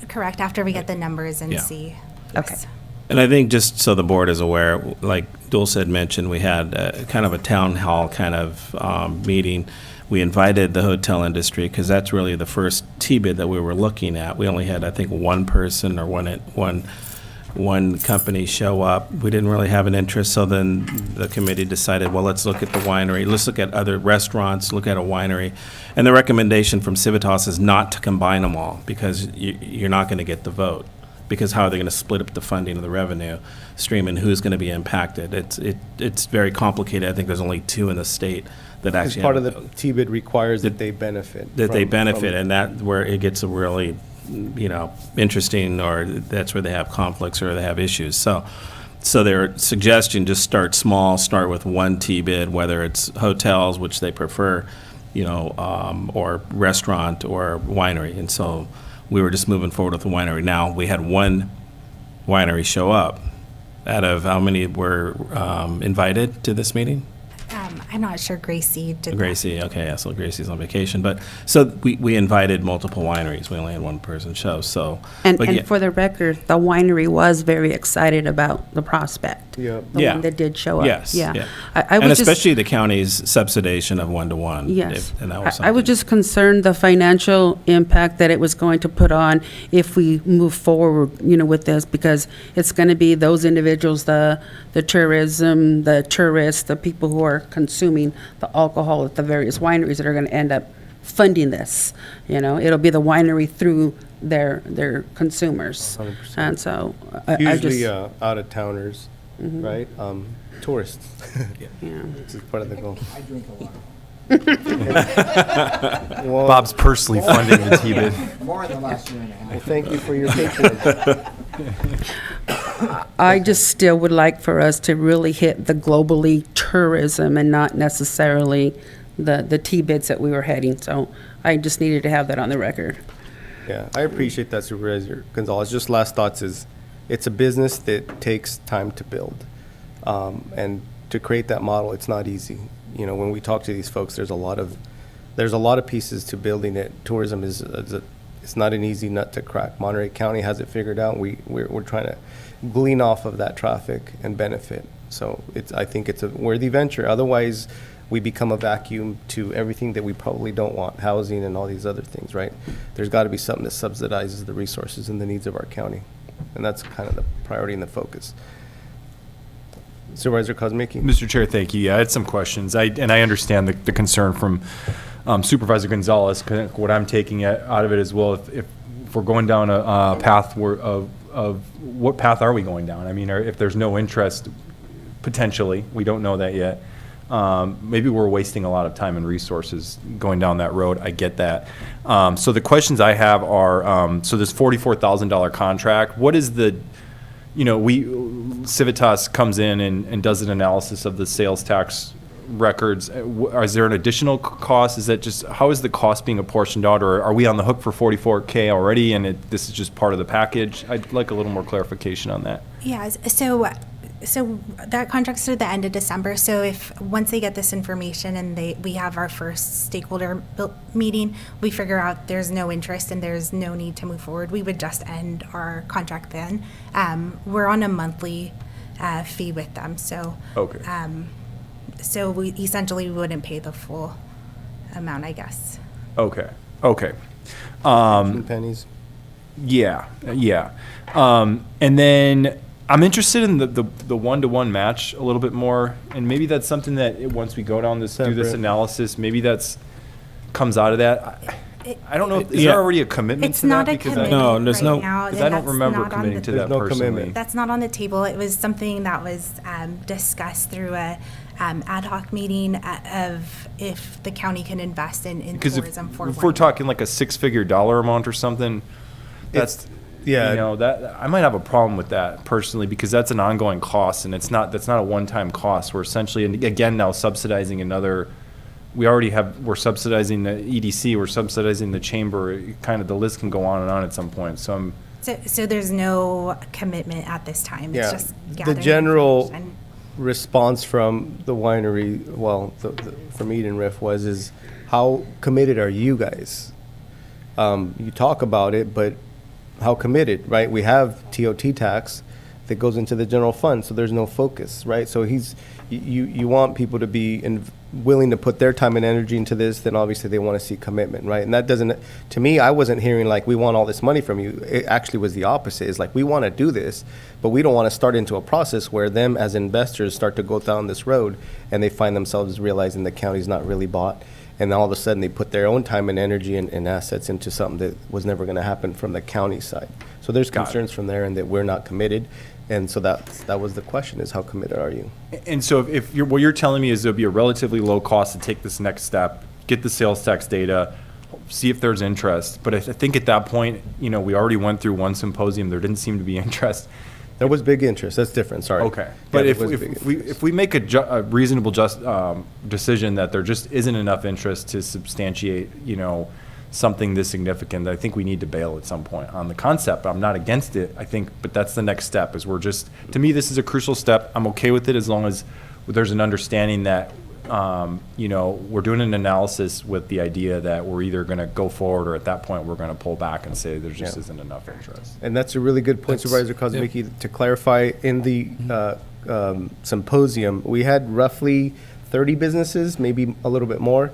Speaker 14: Correct, after we get the numbers and
Speaker 4: Yeah.
Speaker 14: see.
Speaker 21: Okay.
Speaker 14: Yes.
Speaker 4: And I think just so the board is aware, like Dulce had mentioned, we had kind of a town hall kind of meeting. We invited the hotel industry because that's really the first T-bid that we were looking at. We only had, I think, one person or one company show up. We didn't really have an interest, so then the committee decided, well, let's look at the winery. Let's look at other restaurants, look at a winery. And the recommendation from Civitas is not to combine them all because you're not going to get the vote. Because how are they going to split up the funding of the revenue stream and who's going to be impacted? It's very complicated. I think there's only two in the state that
Speaker 6: As
Speaker 4: actually
Speaker 6: part of
Speaker 4: have
Speaker 6: the T-bid requires that they benefit.
Speaker 4: and that where it gets a really interesting, or that's where they have conflicts or they have issues. So their suggestion, just start small, start with one T-bid, whether it's hotels, which they prefer, or restaurant or winery. And so we were just moving forward with the winery. Now, we had one winery show up. Out of how many were invited to this meeting?
Speaker 14: I'm not sure Gracie did that.
Speaker 4: Gracie, okay, yeah, so Gracie's on vacation. But, so we invited multiple wineries. We only had one person show, so.
Speaker 18: And
Speaker 4: but yeah.
Speaker 18: for the record, the winery was very excited about the prospect.
Speaker 6: Yeah.
Speaker 18: The
Speaker 4: Yeah.
Speaker 18: one that did show up.
Speaker 4: Yes,
Speaker 18: Yeah.
Speaker 4: yeah.
Speaker 18: I
Speaker 4: And
Speaker 18: was just-
Speaker 4: especially the county's subsidization of 1-to-1.
Speaker 18: Yes.
Speaker 4: And that was
Speaker 18: I was
Speaker 4: something.
Speaker 18: just concerned the financial impact that it was going to put on if we move forward, with this, because it's going to be those individuals, the tourism, the tourists, the people who are consuming the alcohol at the various wineries that are going to end up funding this. It'll be the winery through their consumers.
Speaker 6: 100%.
Speaker 18: And so I
Speaker 6: Usually
Speaker 18: just,
Speaker 6: out-of-towners, right? Tourists.
Speaker 18: yeah.
Speaker 6: This is part of the goal.
Speaker 17: I drink a lot.
Speaker 6: Well,
Speaker 8: Bob's personally funding the T-bid.
Speaker 17: More in the last year and a half.
Speaker 6: well, thank you for your patronage.
Speaker 18: I just still would like for us to really hit the globally tourism and not necessarily the T-bids that we were heading. So I just needed to have that on the record.
Speaker 6: Yeah, I appreciate that, Supervisor Gonzalez. Just last thoughts is, it's a business that takes time to build. And to create that model, it's not easy. When we talk to these folks, there's a lot of pieces to building it. Tourism it's not an easy nut to crack. Monterey County has it figured out. We're trying to glean off of that traffic and benefit. So I think it's a worthy venture. Otherwise, we become a vacuum to everything that we probably don't want, housing and all these other things, right? There's got to be something that subsidizes the resources and the needs of our county. And that's kind of the priority and the focus. Supervisor Kosmicki.
Speaker 8: Mr. Chair, thank you. Yeah, I had some questions. I understand the concern from Supervisor Gonzalez. What I'm taking out of it as well, if we're going down a path of what path are we going down? I mean, if there's no interest, potentially, we don't know that yet. Maybe we're wasting a lot of time and resources going down that road. I get that. So the questions I have are, so this $44,000 contract, what is the, Civitas comes in and does an analysis of the sales tax records. Is there an additional cost? Is that just, how is the cost being apportioned out, or are we on the hook for $44K already and this is just part of the package? I'd like a little more clarification on that.
Speaker 14: Yeah, so that contract's through the end of December. So if once they get this information and we have our first stakeholder meeting, we figure out there's no interest and there's no need to move forward, we would just end our contract then. We're on a monthly fee with them, so
Speaker 8: okay.
Speaker 14: So we essentially wouldn't pay the full amount, I guess.
Speaker 8: Okay.
Speaker 6: Pennies.
Speaker 8: Yeah. And then I'm interested in the one-to-one match a little bit more, and maybe that's something that once we go down do this analysis, maybe that's comes out of that. I don't know. Is there already a commitment to that?
Speaker 14: It's not a commitment
Speaker 4: No, there's
Speaker 14: right
Speaker 4: no-
Speaker 14: now.
Speaker 8: Because I don't remember committing to that personally.
Speaker 14: That's not on the table. It was something that was discussed through a ad hoc meeting of if the county can invest in tourism for
Speaker 8: if we're talking like a six-figure dollar amount or something, that's that I might have a problem with that personally, because that's an ongoing cost, and that's not a one-time cost. We're essentially, and again, now subsidizing another. We're subsidizing the EDC, we're subsidizing the chamber. Kind of the list can go on and on at some point. So
Speaker 14: there's no commitment at this time. It's just
Speaker 6: the
Speaker 14: gathering
Speaker 6: general
Speaker 14: information.
Speaker 6: response from the winery, from Eden Riff is how committed are you guys? You talk about it, but how committed, right? We have TOT tax that goes into the general fund, so there's no focus, right? So you want people to be willing to put their time and energy into this, then obviously they want to see commitment, right? And that doesn't, to me, I wasn't hearing like, we want all this money from you. It actually was the opposite. It's like, we want to do this, but we don't want to start into a process where them as investors start to go down this road and they find themselves realizing the county's not really bought. And all of a sudden they put their own time and energy and assets into something that was never going to happen from the county side. So there's concerns from there, and that we're not committed. And so that was the question, is how committed are you?
Speaker 8: And so if what you're telling me is there'll be a relatively low cost to take this next step, get the sales tax data, see if there's interest. But I think at that point, we already went through one symposium. There didn't seem to be interest.
Speaker 6: There was big interest. That's different. Sorry.
Speaker 8: Okay. But
Speaker 6: Yeah,
Speaker 8: if we make a reasonable decision that there just isn't enough interest to substantiate, something this significant, I think we need to bail at some point on the concept. I'm not against it. I think, but that's the next step. To me, this is a crucial step. I'm okay with it as long as there's an understanding that, we're doing an analysis with the idea that we're either going to go forward, or at that point we're going to pull back and say there just isn't enough interest.
Speaker 6: And that's a really good point, Supervisor Kozmicki, to clarify. In the symposium, we had roughly 30 businesses, maybe a little bit more,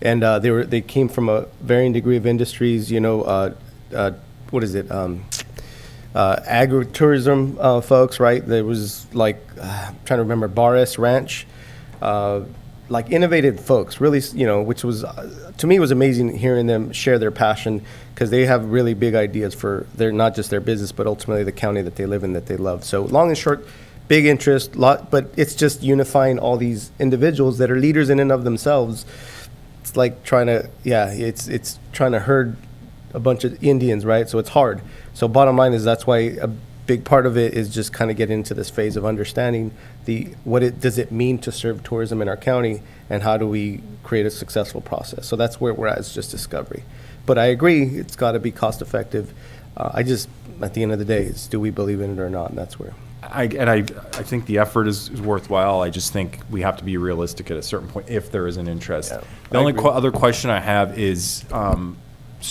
Speaker 6: and they came from a varying degree of industries. Agritourism folks, right? There was I'm trying to remember, Barres Ranch. Like innovative folks, really, which was, to me, was amazing hearing them share their passion, because they have really big ideas for not just their business, but ultimately the county that they live in, that they love. So long and short, big interest, but it's just unifying all these individuals that are leaders in and of themselves. It's like it's trying to herd a bunch of Indians, right? So it's hard. So bottom line is, that's why a big part of it is just kind of getting into this phase of understanding what does it mean to serve tourism in our county, and how do we create a successful process. So that's where we're at, is just discovery. But I agree, it's got to be cost effective. At the end of the day, it's, do we believe in it or not? And that's where.
Speaker 8: I think the effort is worthwhile. I just think we have to be realistic at a certain point if there is an interest.
Speaker 6: Yeah,
Speaker 8: the only other question I have is,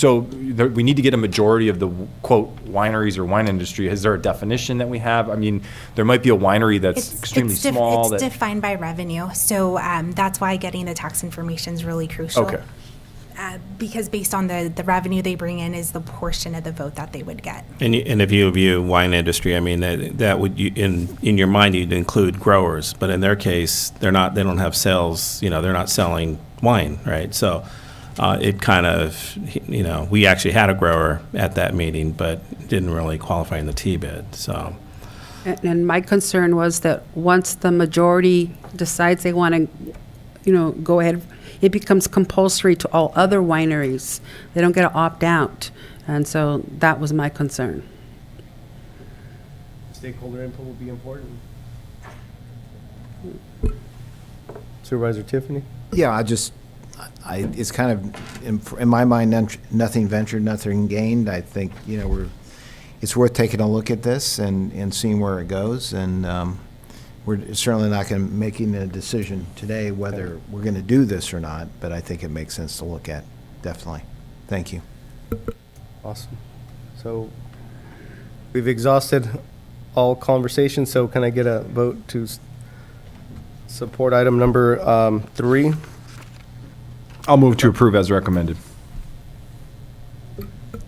Speaker 8: we need to get a majority of the, quote, wineries or wine industry. Is there a definition that we have? I mean, there might be a winery that's extremely small.
Speaker 14: It's defined by revenue. So that's why getting the tax information is really crucial.
Speaker 8: Okay.
Speaker 14: Because based on the revenue they bring in is the portion of the vote that they would get.
Speaker 4: And if you view wine industry, I mean, that would, in your mind, you'd include growers, but in their case, they don't have sales, they're not selling wine, right? So it kind of, we actually had a grower at that meeting, but didn't really qualify in the T-bid, so.
Speaker 18: And my concern was that once the majority decides they want to go ahead. It becomes compulsory to all other wineries. They don't get to opt out. And so that was my concern.
Speaker 6: Stakeholder input will be important. Supervisor Tiffany?
Speaker 9: Yeah, it's kind of, in my mind, nothing ventured, nothing gained. I think, it's worth taking a look at this and seeing where it goes. And we're certainly not going to making a decision today whether we're going to do this or not, but I think it makes sense to look at, definitely. Thank you.
Speaker 6: Awesome. So we've exhausted all conversations, so can I get a vote to support item number 3?
Speaker 8: I'll move to approve as recommended.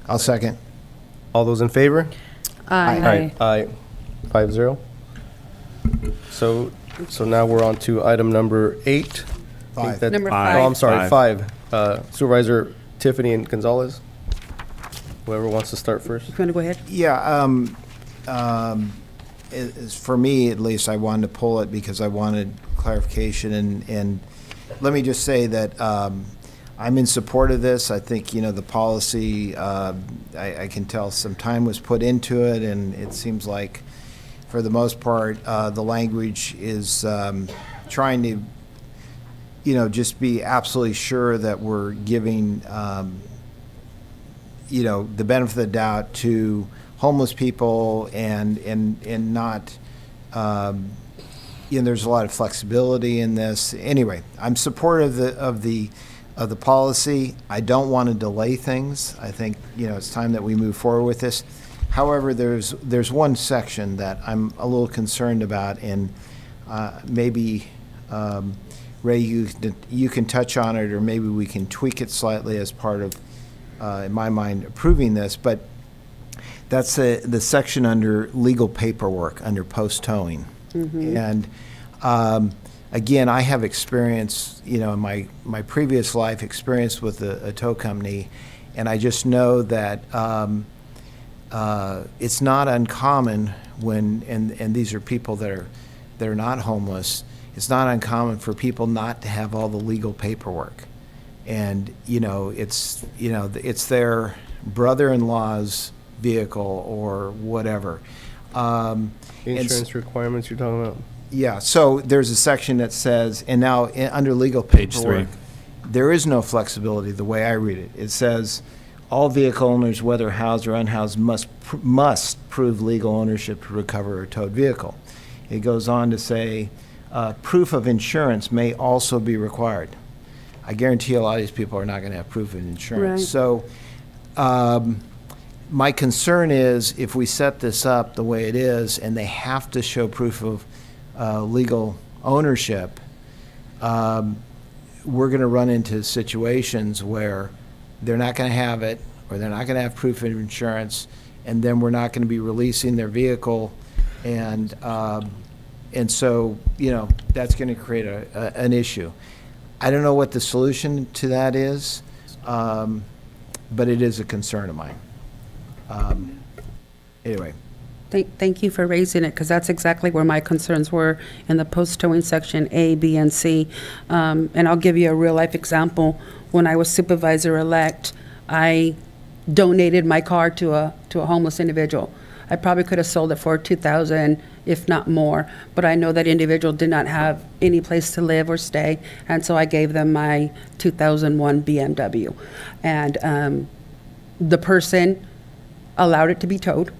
Speaker 9: I'll second.
Speaker 6: All those in favor?
Speaker 18: Aye.
Speaker 6: Aye. 5-0. So now we're on to item number 8. I think
Speaker 9: Five.
Speaker 6: that-
Speaker 18: Number
Speaker 6: Oh,
Speaker 18: five.
Speaker 6: I'm sorry, 5. Supervisor Tiffany and Gonzalez. Whoever wants to start first.
Speaker 18: You want to go ahead?
Speaker 9: Yeah, for me, at least, I wanted to pull it because I wanted clarification, and let me just say that I'm in support of this. I think, the policy, I can tell some time was put into it, and it seems like, for the most part, the language is trying to, just be absolutely sure that we're giving, the benefit of the doubt to homeless people and not, there's a lot of flexibility in this. Anyway, I'm supportive of the policy. I don't want to delay things. I think, it's time that we move forward with this. However, there's one section that I'm a little concerned about, and maybe, Ray, you can touch on it, or maybe we can tweak it slightly as part of, in my mind, approving this, but that's the section under legal paperwork, under post-towing. And again, I have experience, in my previous life, experience with a tow company, and I just know that it's not uncommon when, and these are people that are not homeless, it's not uncommon for people not to have all the legal paperwork. And, it's their brother-in-law's vehicle or whatever.
Speaker 6: Insurance requirements you're talking about?
Speaker 9: Yeah, so there's a section that says, and now under legal
Speaker 4: Page
Speaker 9: paperwork,
Speaker 4: 3.
Speaker 9: there is no flexibility the way I read it. It says, all vehicle owners, whether housed or unhoused, must prove legal ownership to recover a towed vehicle. It goes on to say, proof of insurance may also be required. I guarantee a lot of these people are not going to have proof of insurance.
Speaker 18: Right.
Speaker 9: So my concern is if we set this up the way it is and they have to show proof of legal ownership, we're going to run into situations where they're not going to have it, or they're not going to have proof of insurance, and then we're not going to be releasing their vehicle, and so, that's going to create an issue. I don't know what the solution to that is, but it is a concern of mine. Anyway.
Speaker 18: Thank you for raising it, because that's exactly where my concerns were in the post-towing section A, B, and C. And I'll give you a real-life example. When I was supervisor-elect, I donated my car to a homeless individual. I probably could have sold it for $2,000, if not more, but I know that individual did not have any place to live or stay, and so I gave them my 2001 BMW. And the person allowed it to be towed,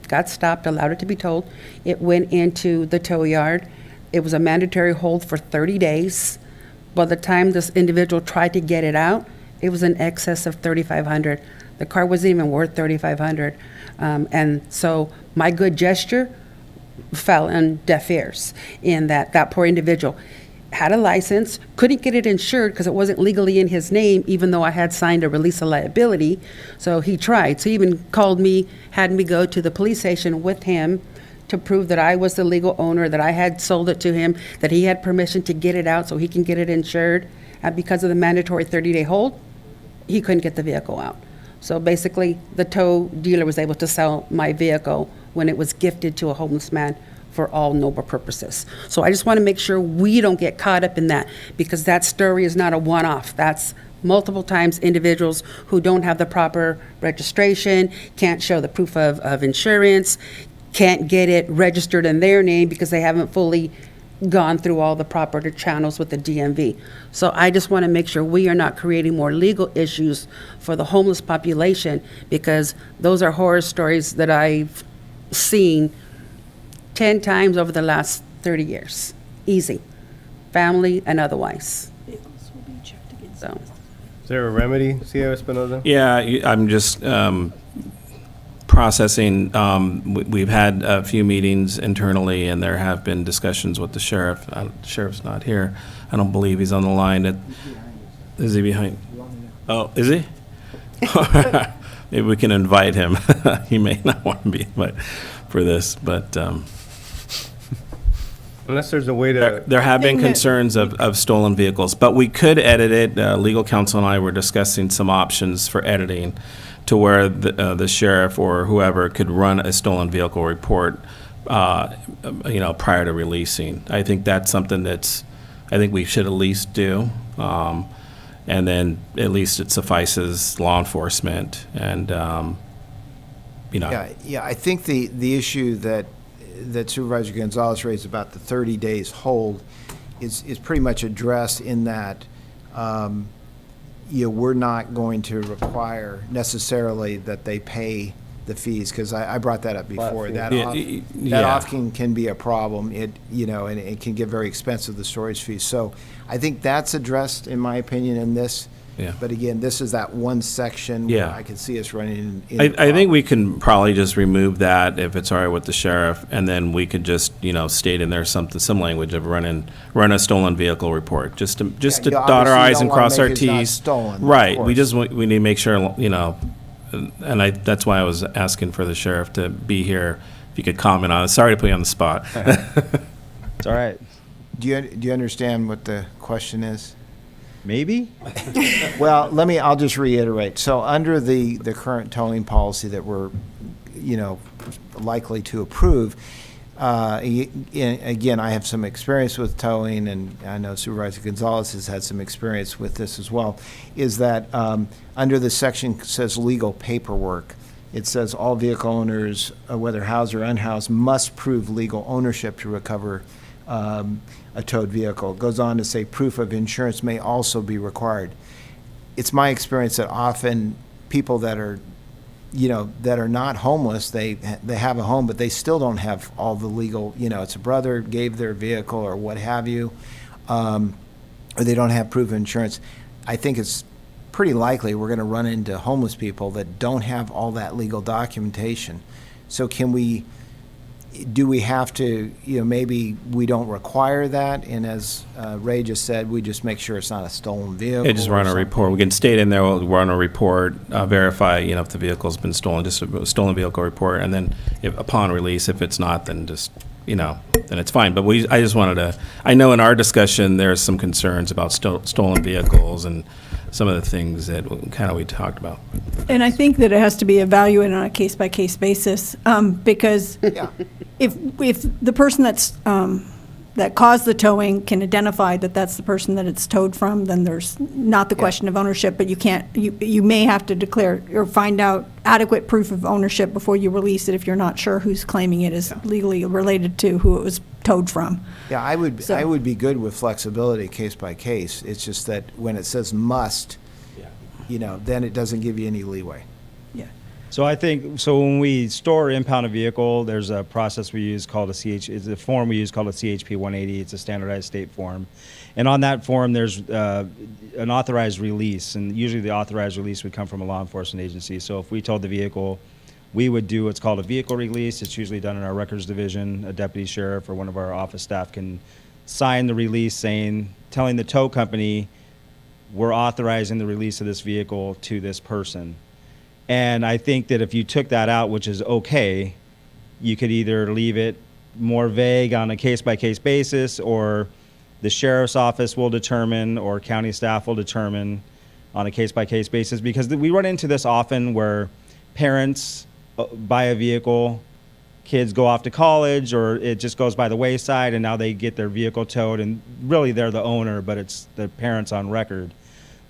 Speaker 18: got stopped, allowed it to be towed. It went into the tow yard. It was a mandatory hold for 30 days. By the time this individual tried to get it out, it was in excess of $3,500. The car wasn't even worth $3,500. And so my good gesture fell on deaf ears in that poor individual had a license, couldn't get it insured because it wasn't legally in his name, even though I had signed a release of liability. So he tried. So he even called me, had me go to the police station with him to prove that I was the legal owner, that I had sold it to him, that he had permission to get it out so he can get it insured. And because of the mandatory 30-day hold, he couldn't get the vehicle out. So basically, the tow dealer was able to sell my vehicle when it was gifted to a homeless man for all noble purposes. So I just want to make sure we don't get caught up in that, because that story is not a one-off. That's multiple times individuals who don't have the proper registration, can't show the proof of insurance, can't get it registered in their name because they haven't fully gone through all the proper channels with the DMV. So I just want to make sure we are not creating more legal issues for the homeless population, because those are horror stories that I've seen 10 times over the last 30 years. Easy. Family and otherwise. So.
Speaker 6: Is there a remedy, CEO Espinoza?
Speaker 4: Yeah, I'm just processing. We've had a few meetings internally, and there have been discussions with the sheriff. The sheriff's not here. I don't believe he's on the line. Is he behind? Oh, is he? Maybe we can invite him. He may not want to be for this, but
Speaker 6: unless there's a way to.
Speaker 4: There have been concerns of stolen vehicles, but we could edit it. Legal counsel and I were discussing some options for editing, to where the sheriff or whoever could run a stolen vehicle report, prior to releasing. I think that's something I think we should at least do. And then at least it suffices law enforcement and,
Speaker 9: Yeah, I think the issue that Supervisor Gonzalez raised about the 30 days hold is pretty much addressed in that, we're not going to require necessarily that they pay the fees, because I brought that up before. That often can be a problem. And it can get very expensive, the storage fees. So I think that's addressed, in my opinion, in this.
Speaker 4: Yeah.
Speaker 9: But again, this is that one section where I could see us running in.
Speaker 4: I think we can probably just remove that if it's all right with the sheriff, and then we could just, state in there some language of run a stolen vehicle report, just to dot our I's and cross our T's.
Speaker 9: Stolen,
Speaker 4: right. We need to make sure, and that's why I was asking for the sheriff to be here. If you could comment on it. Sorry to put you on the spot.
Speaker 9: It's all right. Do you understand what the question is?
Speaker 19: Maybe?
Speaker 9: Well, I'll just reiterate. So under the current towing policy that we're, likely to approve, again, I have some experience with towing, and I know Supervisor Gonzalez has had some experience with this as well, is that under the section says legal paperwork, it says all vehicle owners, whether housed or unhoused, must prove legal ownership to recover a towed vehicle. It goes on to say proof of insurance may also be required. It's my experience that often people that are not homeless, they have a home, but they still don't have all the legal, it's a brother gave their vehicle or what have you, or they don't have proof of insurance. I think it's pretty likely we're going to run into homeless people that don't have all that legal documentation. So do we have to, maybe we don't require that, and as Ray just said, we just make sure it's not a stolen vehicle?
Speaker 4: Yeah, just run a report. We can state in there, we'll run a report, verify, if the vehicle's been stolen, just a stolen vehicle report, and then upon release, if it's not, then just, then it's fine. But I just wanted I know in our discussion, there's some concerns about stolen vehicles and some of the things that we talked about.
Speaker 13: And I think that it has to be evaluated on a case-by-case basis, because if the person that caused the towing can identify that that's the person that it's towed from, then there's not the question of ownership, but you may have to declare or find out adequate proof of ownership before you release it if you're not sure who's claiming it is legally related to who it was towed from.
Speaker 9: Yeah, I would be good with flexibility case by case. It's just that when it says must, then it doesn't give you any leeway.
Speaker 19: So I think, when we store or impound a vehicle, there's a process we use called it's a form we use called a CHP 180. It's a standardized state form. And on that form, there's an authorized release, and usually the authorized release would come from a law enforcement agency. So if we towed the vehicle, we would do what's called a vehicle release. It's usually done in our records division. A deputy sheriff or one of our office staff can sign the release telling the tow company, we're authorizing the release of this vehicle to this person. And I think that if you took that out, which is okay, you could either leave it more vague on a case-by-case basis, or the sheriff's office will determine, or county staff will determine on a case-by-case basis, because we run into this often where parents buy a vehicle, kids go off to college, or it just goes by the wayside and now they get their vehicle towed, and really they're the owner, but it's the parents on record.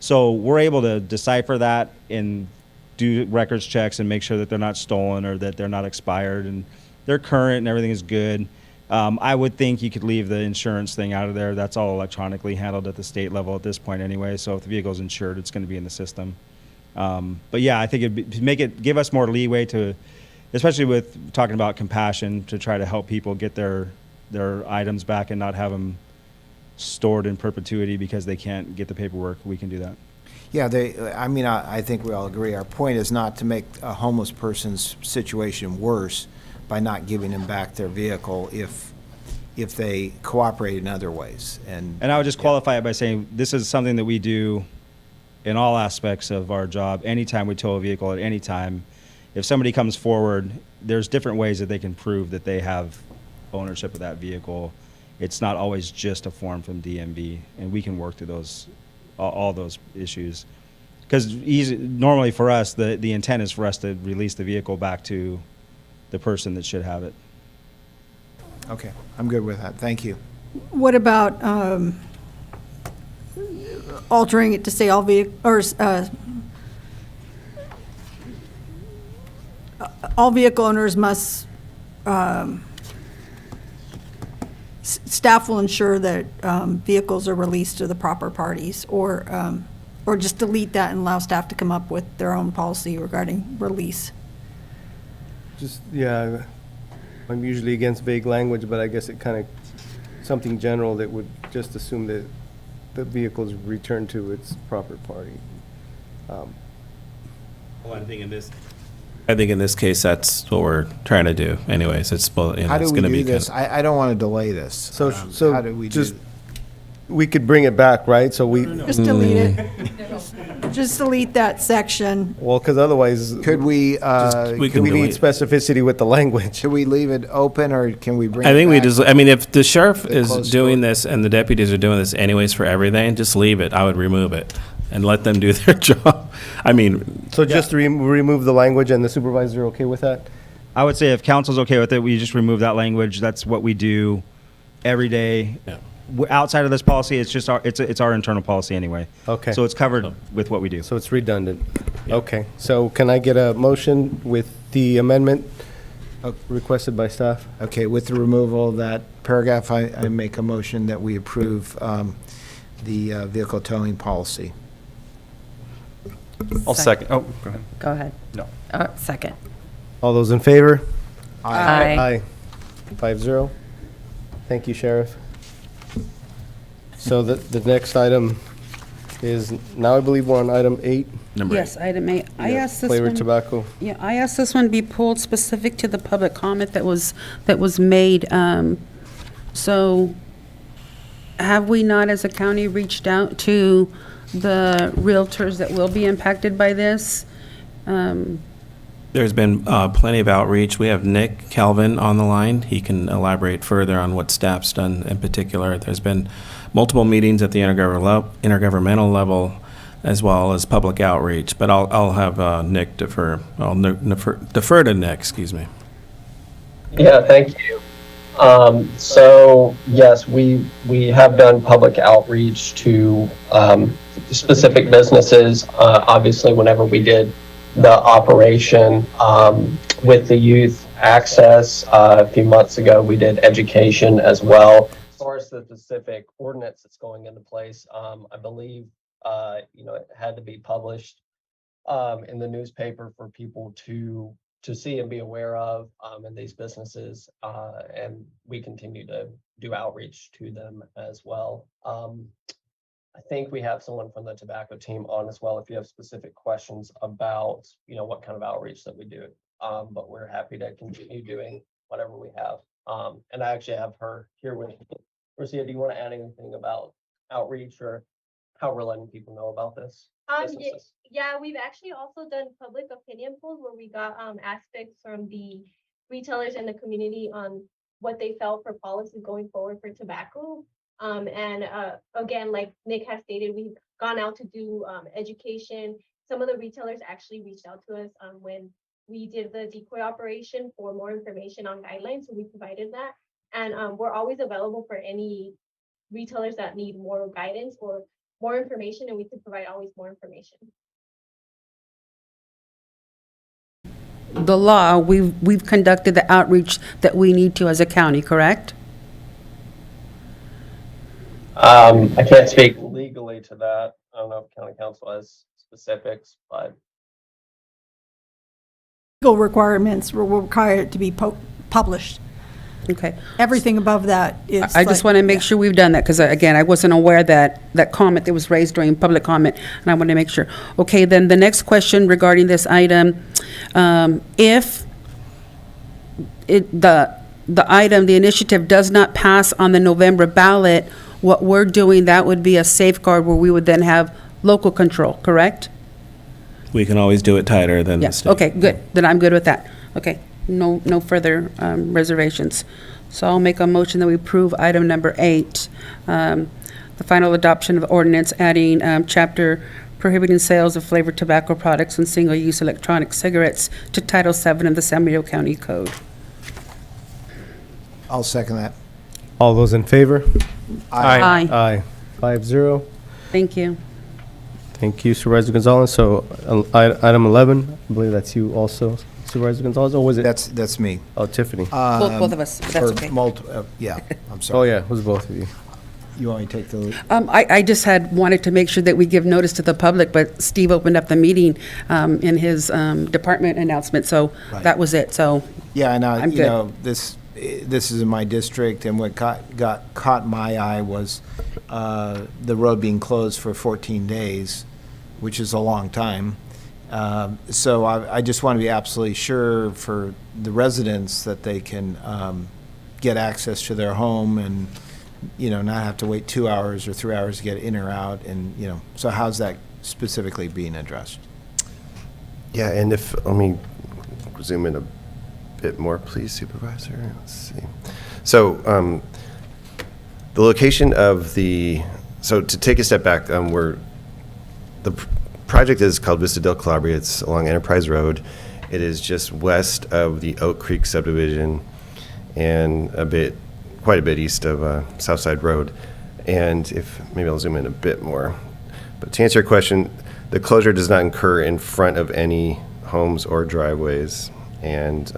Speaker 19: So we're able to decipher that and do records checks and make sure that they're not stolen or that they're not expired and they're current and everything is good. I would think you could leave the insurance thing out of there. That's all electronically handled at the state level at this point anyway. So if the vehicle's insured, it's going to be in the system. But yeah, I think give us more leeway to, especially with talking about compassion, to try to help people get their items back and not have them stored in perpetuity because they can't get the paperwork. We can do that.
Speaker 9: Yeah, I think we all agree. Our point is not to make a homeless person's situation worse by not giving them back their vehicle if they cooperate in other ways. And
Speaker 19: I would just qualify it by saying this is something that we do in all aspects of our job. Anytime we tow a vehicle at any time, if somebody comes forward, there's different ways that they can prove that they have ownership of that vehicle. It's not always just a form from DMV, and we can work through all those issues. Because normally for us, the intent is for us to release the vehicle back to the person that should have it.
Speaker 9: Okay, I'm good with that. Thank you.
Speaker 13: What about altering it to say all vehicle, or all vehicle owners must, staff will ensure that vehicles are released to the proper parties, or just delete that and allow staff to come up with their own policy regarding release?
Speaker 6: Yeah, I'm usually against vague language, but I guess it kind of, something general that would just assume that the vehicle's returned to its proper party.
Speaker 4: Well, I think in this case, that's what we're trying to do anyways. It's both,
Speaker 9: How do
Speaker 4: it's
Speaker 9: we
Speaker 4: going to
Speaker 9: do
Speaker 4: be
Speaker 9: this? I don't want to delay this.
Speaker 6: So
Speaker 9: how do we
Speaker 6: just,
Speaker 9: do?
Speaker 6: we could bring it back, right? So we.
Speaker 13: Just delete it. Just delete that section.
Speaker 6: Well, because otherwise.
Speaker 9: Could we?
Speaker 6: We need
Speaker 4: delete.
Speaker 6: specificity with the language.
Speaker 9: Should we leave it open, or can we bring?
Speaker 4: I think
Speaker 9: it
Speaker 4: we
Speaker 9: back?
Speaker 4: just, I mean, if the sheriff
Speaker 9: The
Speaker 4: is
Speaker 9: closed
Speaker 4: doing
Speaker 9: door.
Speaker 4: this and the deputies are doing this anyways for everything, just leave it. I would remove it and let them do their job. I mean.
Speaker 6: So just remove the language, and the supervisor okay with that?
Speaker 19: I would say if council's okay with it, we just remove that language. That's what we do every day.
Speaker 4: Yeah.
Speaker 19: Outside of this policy, it's just it's our internal policy anyway.
Speaker 6: Okay.
Speaker 19: So it's covered with what we do.
Speaker 6: So it's redundant. Okay. So can I get a motion with the amendment requested by staff?
Speaker 9: Okay, with the removal of that paragraph, I make a motion that we approve the vehicle towing policy.
Speaker 8: I'll second. Oh, go ahead.
Speaker 21: Go ahead.
Speaker 8: No.
Speaker 21: Second.
Speaker 6: All those in favor?
Speaker 21: Aye.
Speaker 6: 5-0. Thank you, Sheriff. So the next item is, now I believe we're on item 8.
Speaker 4: Number
Speaker 18: Yes, item 8. I asked this
Speaker 6: Flavored
Speaker 18: one.
Speaker 6: tobacco.
Speaker 18: Yeah, I asked this one be pulled specific to the public comment that was made. So have we not, as a county, reached out to the realtors that will be impacted by this?
Speaker 4: There's been plenty of outreach. We have Nick Calvin on the line. He can elaborate further on what staff's done in particular. There's been multiple meetings at the intergovernmental level as well as public outreach. But I'll have Nick defer. I'll defer to Nick, excuse me.
Speaker 7: Yeah, thank you. So yes, we have done public outreach to specific businesses. Obviously, whenever we did the operation with the youth access a few months ago, we did education as well. As far as the specific ordinance that's going into place, I believe it had to be published in the newspaper for people to see and be aware of in these businesses, and we continue to do outreach to them as well. I think we have someone from the tobacco team on as well if you have specific questions about what kind of outreach that we do, but we're happy to continue doing whatever we have. And I actually have her here with me. Marcia, do you want to add anything about outreach or how we're letting people know about this?
Speaker 22: Yeah, we've actually also done public opinion polls where we got aspects from the retailers in the community on what they felt for policies going forward for tobacco. And again, like Nick has stated, we've gone out to do education. Some of the retailers actually reached out to us when we did the decoy operation for more information on guidelines, so we provided that. And we're always available for any retailers that need more guidance or more information, and we can provide always more information.
Speaker 18: The law, we've conducted the outreach that we need to as a county, correct?
Speaker 7: I can't speak legally to that. I don't know if county council has specifics, but
Speaker 13: Legal requirements will require it to be published.
Speaker 18: Okay.
Speaker 13: Everything above that is.
Speaker 18: I just
Speaker 13: like-
Speaker 18: want to make sure we've done that, because again, I wasn't aware that comment that was raised during public comment, and I want to make sure. Okay, then the next question regarding this item, if the initiative does not pass on the November ballot, what we're doing, that would be a safeguard where we would then have local control, correct?
Speaker 4: We can always do it tighter than the
Speaker 18: Yes,
Speaker 4: state.
Speaker 18: okay, good. Then I'm good with that. Okay, no further reservations. So I'll make a motion that we approve item number 8, the final adoption of ordinance adding chapter prohibiting sales of flavored tobacco products and single-use electronic cigarettes to Title VII of the San Benito County Code.
Speaker 9: I'll second that.
Speaker 6: All those in favor?
Speaker 18: Aye.
Speaker 6: Aye. 5-0.
Speaker 18: Thank you.
Speaker 6: Thank you, Supervisor Gonzalez. So item 11, I believe that's you also, Supervisor Gonzalez, or was it?
Speaker 9: That's me.
Speaker 6: Oh, Tiffany.
Speaker 18: Both of us, but that's
Speaker 9: Or
Speaker 18: okay.
Speaker 9: Yeah, I'm
Speaker 6: Oh,
Speaker 9: sorry.
Speaker 6: yeah, it was both of you.
Speaker 9: You want me to take the lead?
Speaker 18: I just wanted to make sure that we give notice to the public, but Steve opened up the meeting in his department announcement, so
Speaker 9: Right.
Speaker 18: that was it, so.
Speaker 9: Yeah, and
Speaker 18: I'm
Speaker 9: you
Speaker 18: good.
Speaker 9: know, this is in my district, and what caught my eye was the road being closed for 14 days, which is a long time. So I just want to be absolutely sure for the residents that they can get access to their home and, not have to wait 2 hours or 3 hours to get in or out, and, so how's that specifically being addressed?
Speaker 5: Yeah, and let me zoom in a bit more, please, Supervisor. Let's see. So the location of so to take a step back, the project is called Vista del Calabria. It's along Enterprise Road. It is just west of the Oak Creek subdivision and quite a bit east of Southside Road. And maybe I'll zoom in a bit more. But to answer your question, the closure does not incur in front of any homes or driveways. And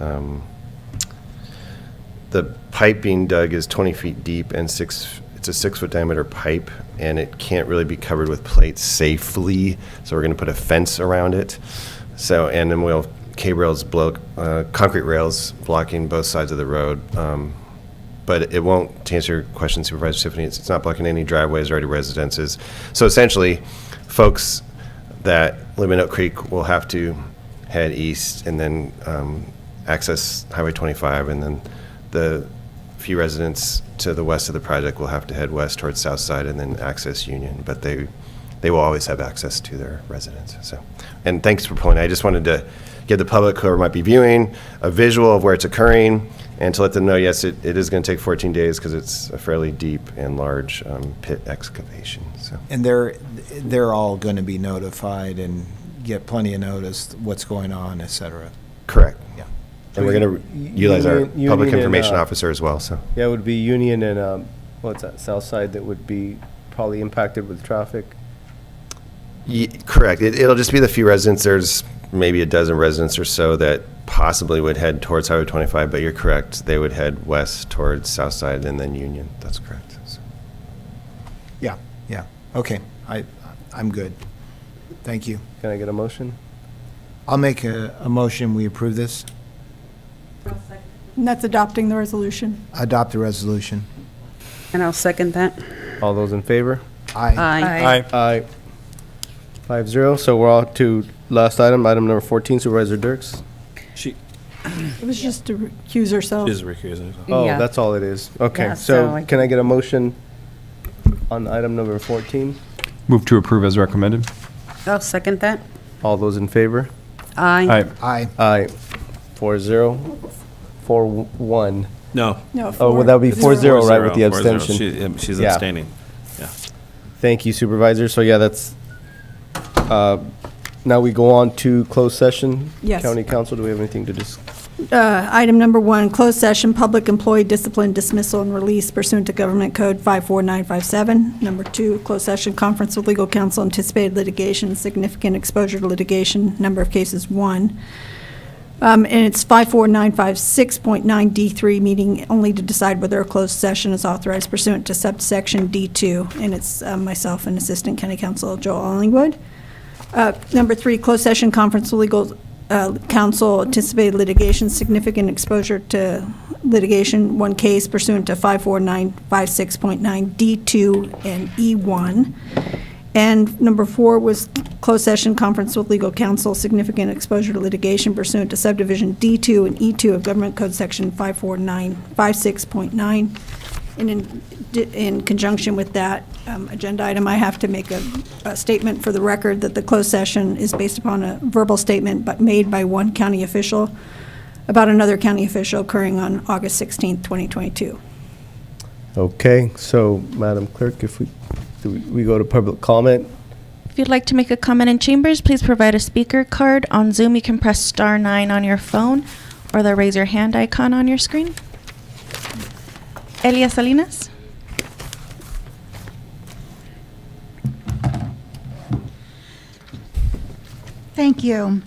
Speaker 5: the pipe being dug is 20 feet deep and it's a 6-foot diameter pipe, and it can't really be covered with plates safely. So we're going to put a fence around it. And then we'll concrete rails blocking both sides of the road. But it won't, to answer your question, Supervisor Tiffany, it's not blocking any driveways or any residences. So essentially, folks that live in Oak Creek will have to head east and then access Highway 25, and then the few residents to the west of the project will have to head west towards Southside and then access Union. But they will always have access to their residence. So, and thanks for pointing. I just wanted to give the public who might be viewing a visual of where it's occurring, and to let them know, yes, it is going to take 14 days because it's a fairly deep and large pit excavation. So.
Speaker 9: And they're all going to be notified and get plenty of notice what's going on, et cetera.
Speaker 5: Correct.
Speaker 9: Yeah.
Speaker 5: And we're going to utilize our public
Speaker 6: Union
Speaker 5: information
Speaker 6: and,
Speaker 5: officer as well. So.
Speaker 6: Yeah, it would be Union and, what's that, Southside that would be probably impacted with traffic?
Speaker 5: Correct. It'll just be the few residents. There's maybe a dozen residents or so that possibly would head towards Highway 25, but you're correct. They would head west towards Southside and then Union. That's correct. So.
Speaker 9: Yeah. Okay. I'm good. Thank you.
Speaker 6: Can I get a motion?
Speaker 9: I'll make a motion, we approve this.
Speaker 13: And that's adopting the resolution.
Speaker 9: Adopt the resolution.
Speaker 18: And I'll second that.
Speaker 6: All those in favor?
Speaker 9: Aye.
Speaker 6: Aye. 5-0. So we're on to last item number 14, Supervisor Dirks.
Speaker 13: It was just to recuse ourselves.
Speaker 4: She's recusing herself.
Speaker 6: Oh,
Speaker 21: Yeah.
Speaker 6: that's all it is. Okay,
Speaker 21: Yeah, so
Speaker 6: can I get a motion on item number 14?
Speaker 8: Move to approve as recommended.
Speaker 18: I'll second that.
Speaker 6: All those in favor?
Speaker 18: Aye.
Speaker 9: Aye.
Speaker 6: Aye. 4-0. 4-1.
Speaker 4: No.
Speaker 13: No,
Speaker 6: Oh,
Speaker 13: four.
Speaker 6: well, that would be 4-0, right, with the
Speaker 4: 4-0.
Speaker 6: abstention?
Speaker 4: She's
Speaker 6: Yeah.
Speaker 4: abstaining. Yeah.
Speaker 6: Thank you, Supervisor. So, yeah, that's Now we go on to closed session.
Speaker 13: Yes.
Speaker 6: County Council, do we have anything to discuss?
Speaker 13: Item number 1, closed session, public employee discipline, dismissal, and release pursuant to Government Code 54957. Number 2, closed session, conference with legal counsel, anticipated litigation, significant exposure to litigation, number of cases 1. And it's 54956.9D3, meeting only to decide whether a closed session is authorized pursuant to subsection D2. And it's myself and Assistant County Counsel Joel Allingwood. Number 3, closed session, conference with legal counsel, anticipated litigation, significant exposure to litigation, 1 case pursuant to 54956.9D2 and E1. And number 4 was closed session, conference with legal counsel, significant exposure to litigation pursuant to subdivision D2 and E2 of Government Code Section 54956.9. And in conjunction with that agenda item, I have to make a statement for the record that the closed session is based upon a verbal statement but made by one county official about another county official occurring on August 16th, 2022.
Speaker 6: Okay, so Madam Clerk, if we go to public comment.
Speaker 12: If you'd like to make a comment in chambers, please provide a speaker card. On Zoom, you can press *9 on your phone or the raise your hand icon on your screen. Elia Salinas.
Speaker 16: Thank you.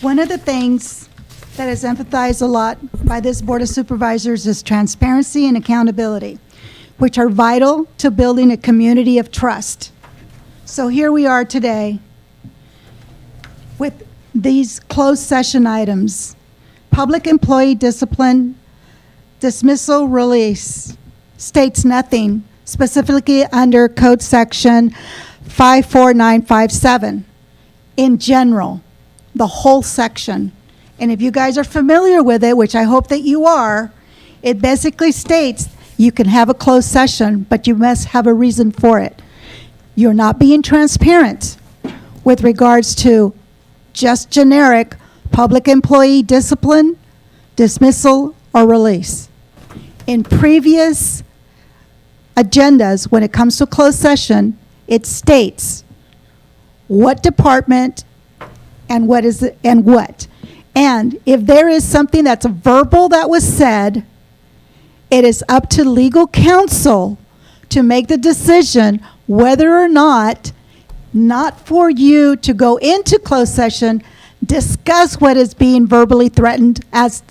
Speaker 16: One of the things that is emphasized a lot by this Board of Supervisors is transparency and accountability, which are vital to building a community of trust. So here we are today with these closed session items. Public employee discipline, dismissal, release states nothing specifically under Code Section 54957 in general, the whole section. And if you guys are familiar with it, which I hope that you are, it basically states you can have a closed session, but you must have a reason for it. You're not being transparent with regards to just generic public employee discipline, dismissal, or release. In previous agendas, when it comes to closed session, it states what department and what is it, and what. And if there is something that's verbal that was said, it is up to legal counsel to make the decision whether or not for you to go into closed session, discuss what is being verbally threatened as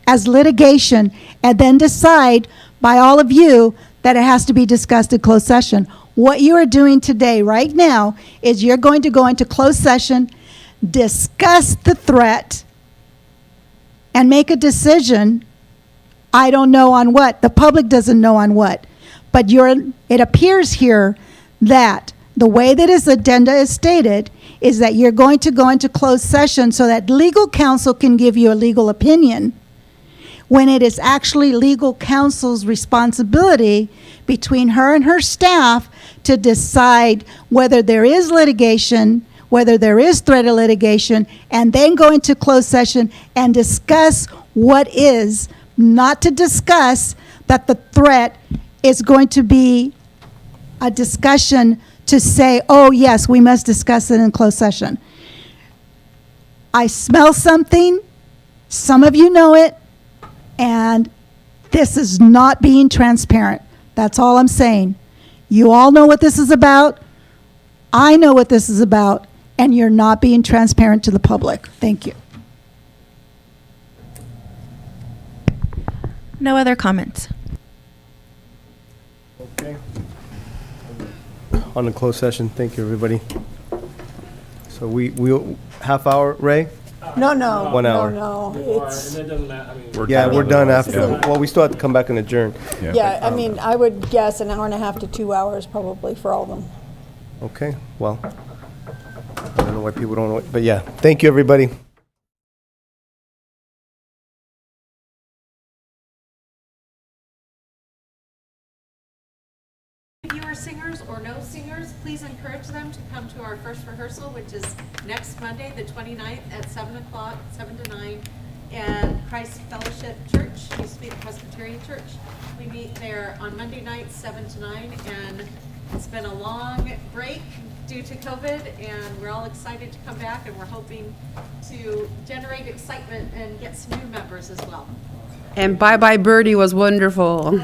Speaker 16: litigation, and then decide by all of you that it has to be discussed in closed session. What you are doing today, right now, is you're going to go into closed session, discuss the threat, and make a decision. I don't know on what. The public doesn't know on what. But it appears here that the way that this agenda is stated is that you're going to go into closed session so that legal counsel can give you a legal opinion, when it is actually legal counsel's responsibility between her and her staff to decide whether there is litigation, whether there is threat of litigation, and then go into closed session and discuss what is, not to discuss that the threat is going to be a discussion to say, oh yes, we must discuss it in closed session. I smell something, some of you know it, and this is not being transparent. That's all I'm saying. You all know what this is about. I know what this is about, and you're not being transparent to the public. Thank you.
Speaker 12: No other comments.
Speaker 6: Okay. On the closed session, thank you, everybody. So we'll half hour, Ray?
Speaker 13: No.
Speaker 6: 1 hour.
Speaker 13: No. It's,
Speaker 6: We're done after. Well, we still have to come back and adjourn.
Speaker 13: yeah, I mean, I would guess an hour and a half to 2 hours probably for all of them.
Speaker 6: Okay, well, I don't know why people don't know, but yeah, thank you, everybody.
Speaker 10: If you are singers or no singers, please encourage them to come to our first rehearsal, which is next Monday, the 29th at 7 o'clock, 7 to 9, and Christ Fellowship Church, used to be the Presbyterian Church. We meet there on Monday nights, 7 to 9, and it's been a long break due to COVID, and we're all excited to come back, and we're hoping to generate excitement and get some new members as well.
Speaker 18: And Bye Bye Birdie was wonderful.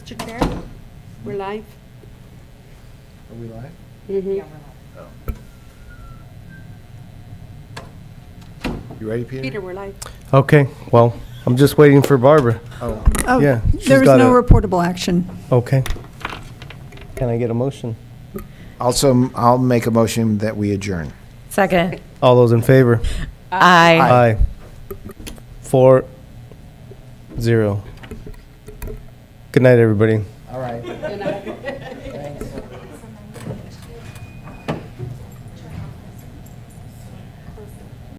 Speaker 3: Mr. Chair, we're live.
Speaker 9: Are we live?
Speaker 3: Mhm.
Speaker 5: You ready, Peter?
Speaker 3: Peter, we're live.
Speaker 6: Okay, well, I'm just waiting for Barbara.
Speaker 9: Oh,
Speaker 13: Oh,
Speaker 6: Yeah, she's
Speaker 13: there is
Speaker 6: got
Speaker 13: no
Speaker 6: a-
Speaker 13: reportable action.
Speaker 6: Okay. Can I get a motion?
Speaker 9: also, I'll make a motion that we adjourn.
Speaker 21: Second.
Speaker 6: All those in favor?
Speaker 21: Aye.
Speaker 6: Aye. 4-0. Good night, everybody.
Speaker 9: All right.
Speaker 3: Good night.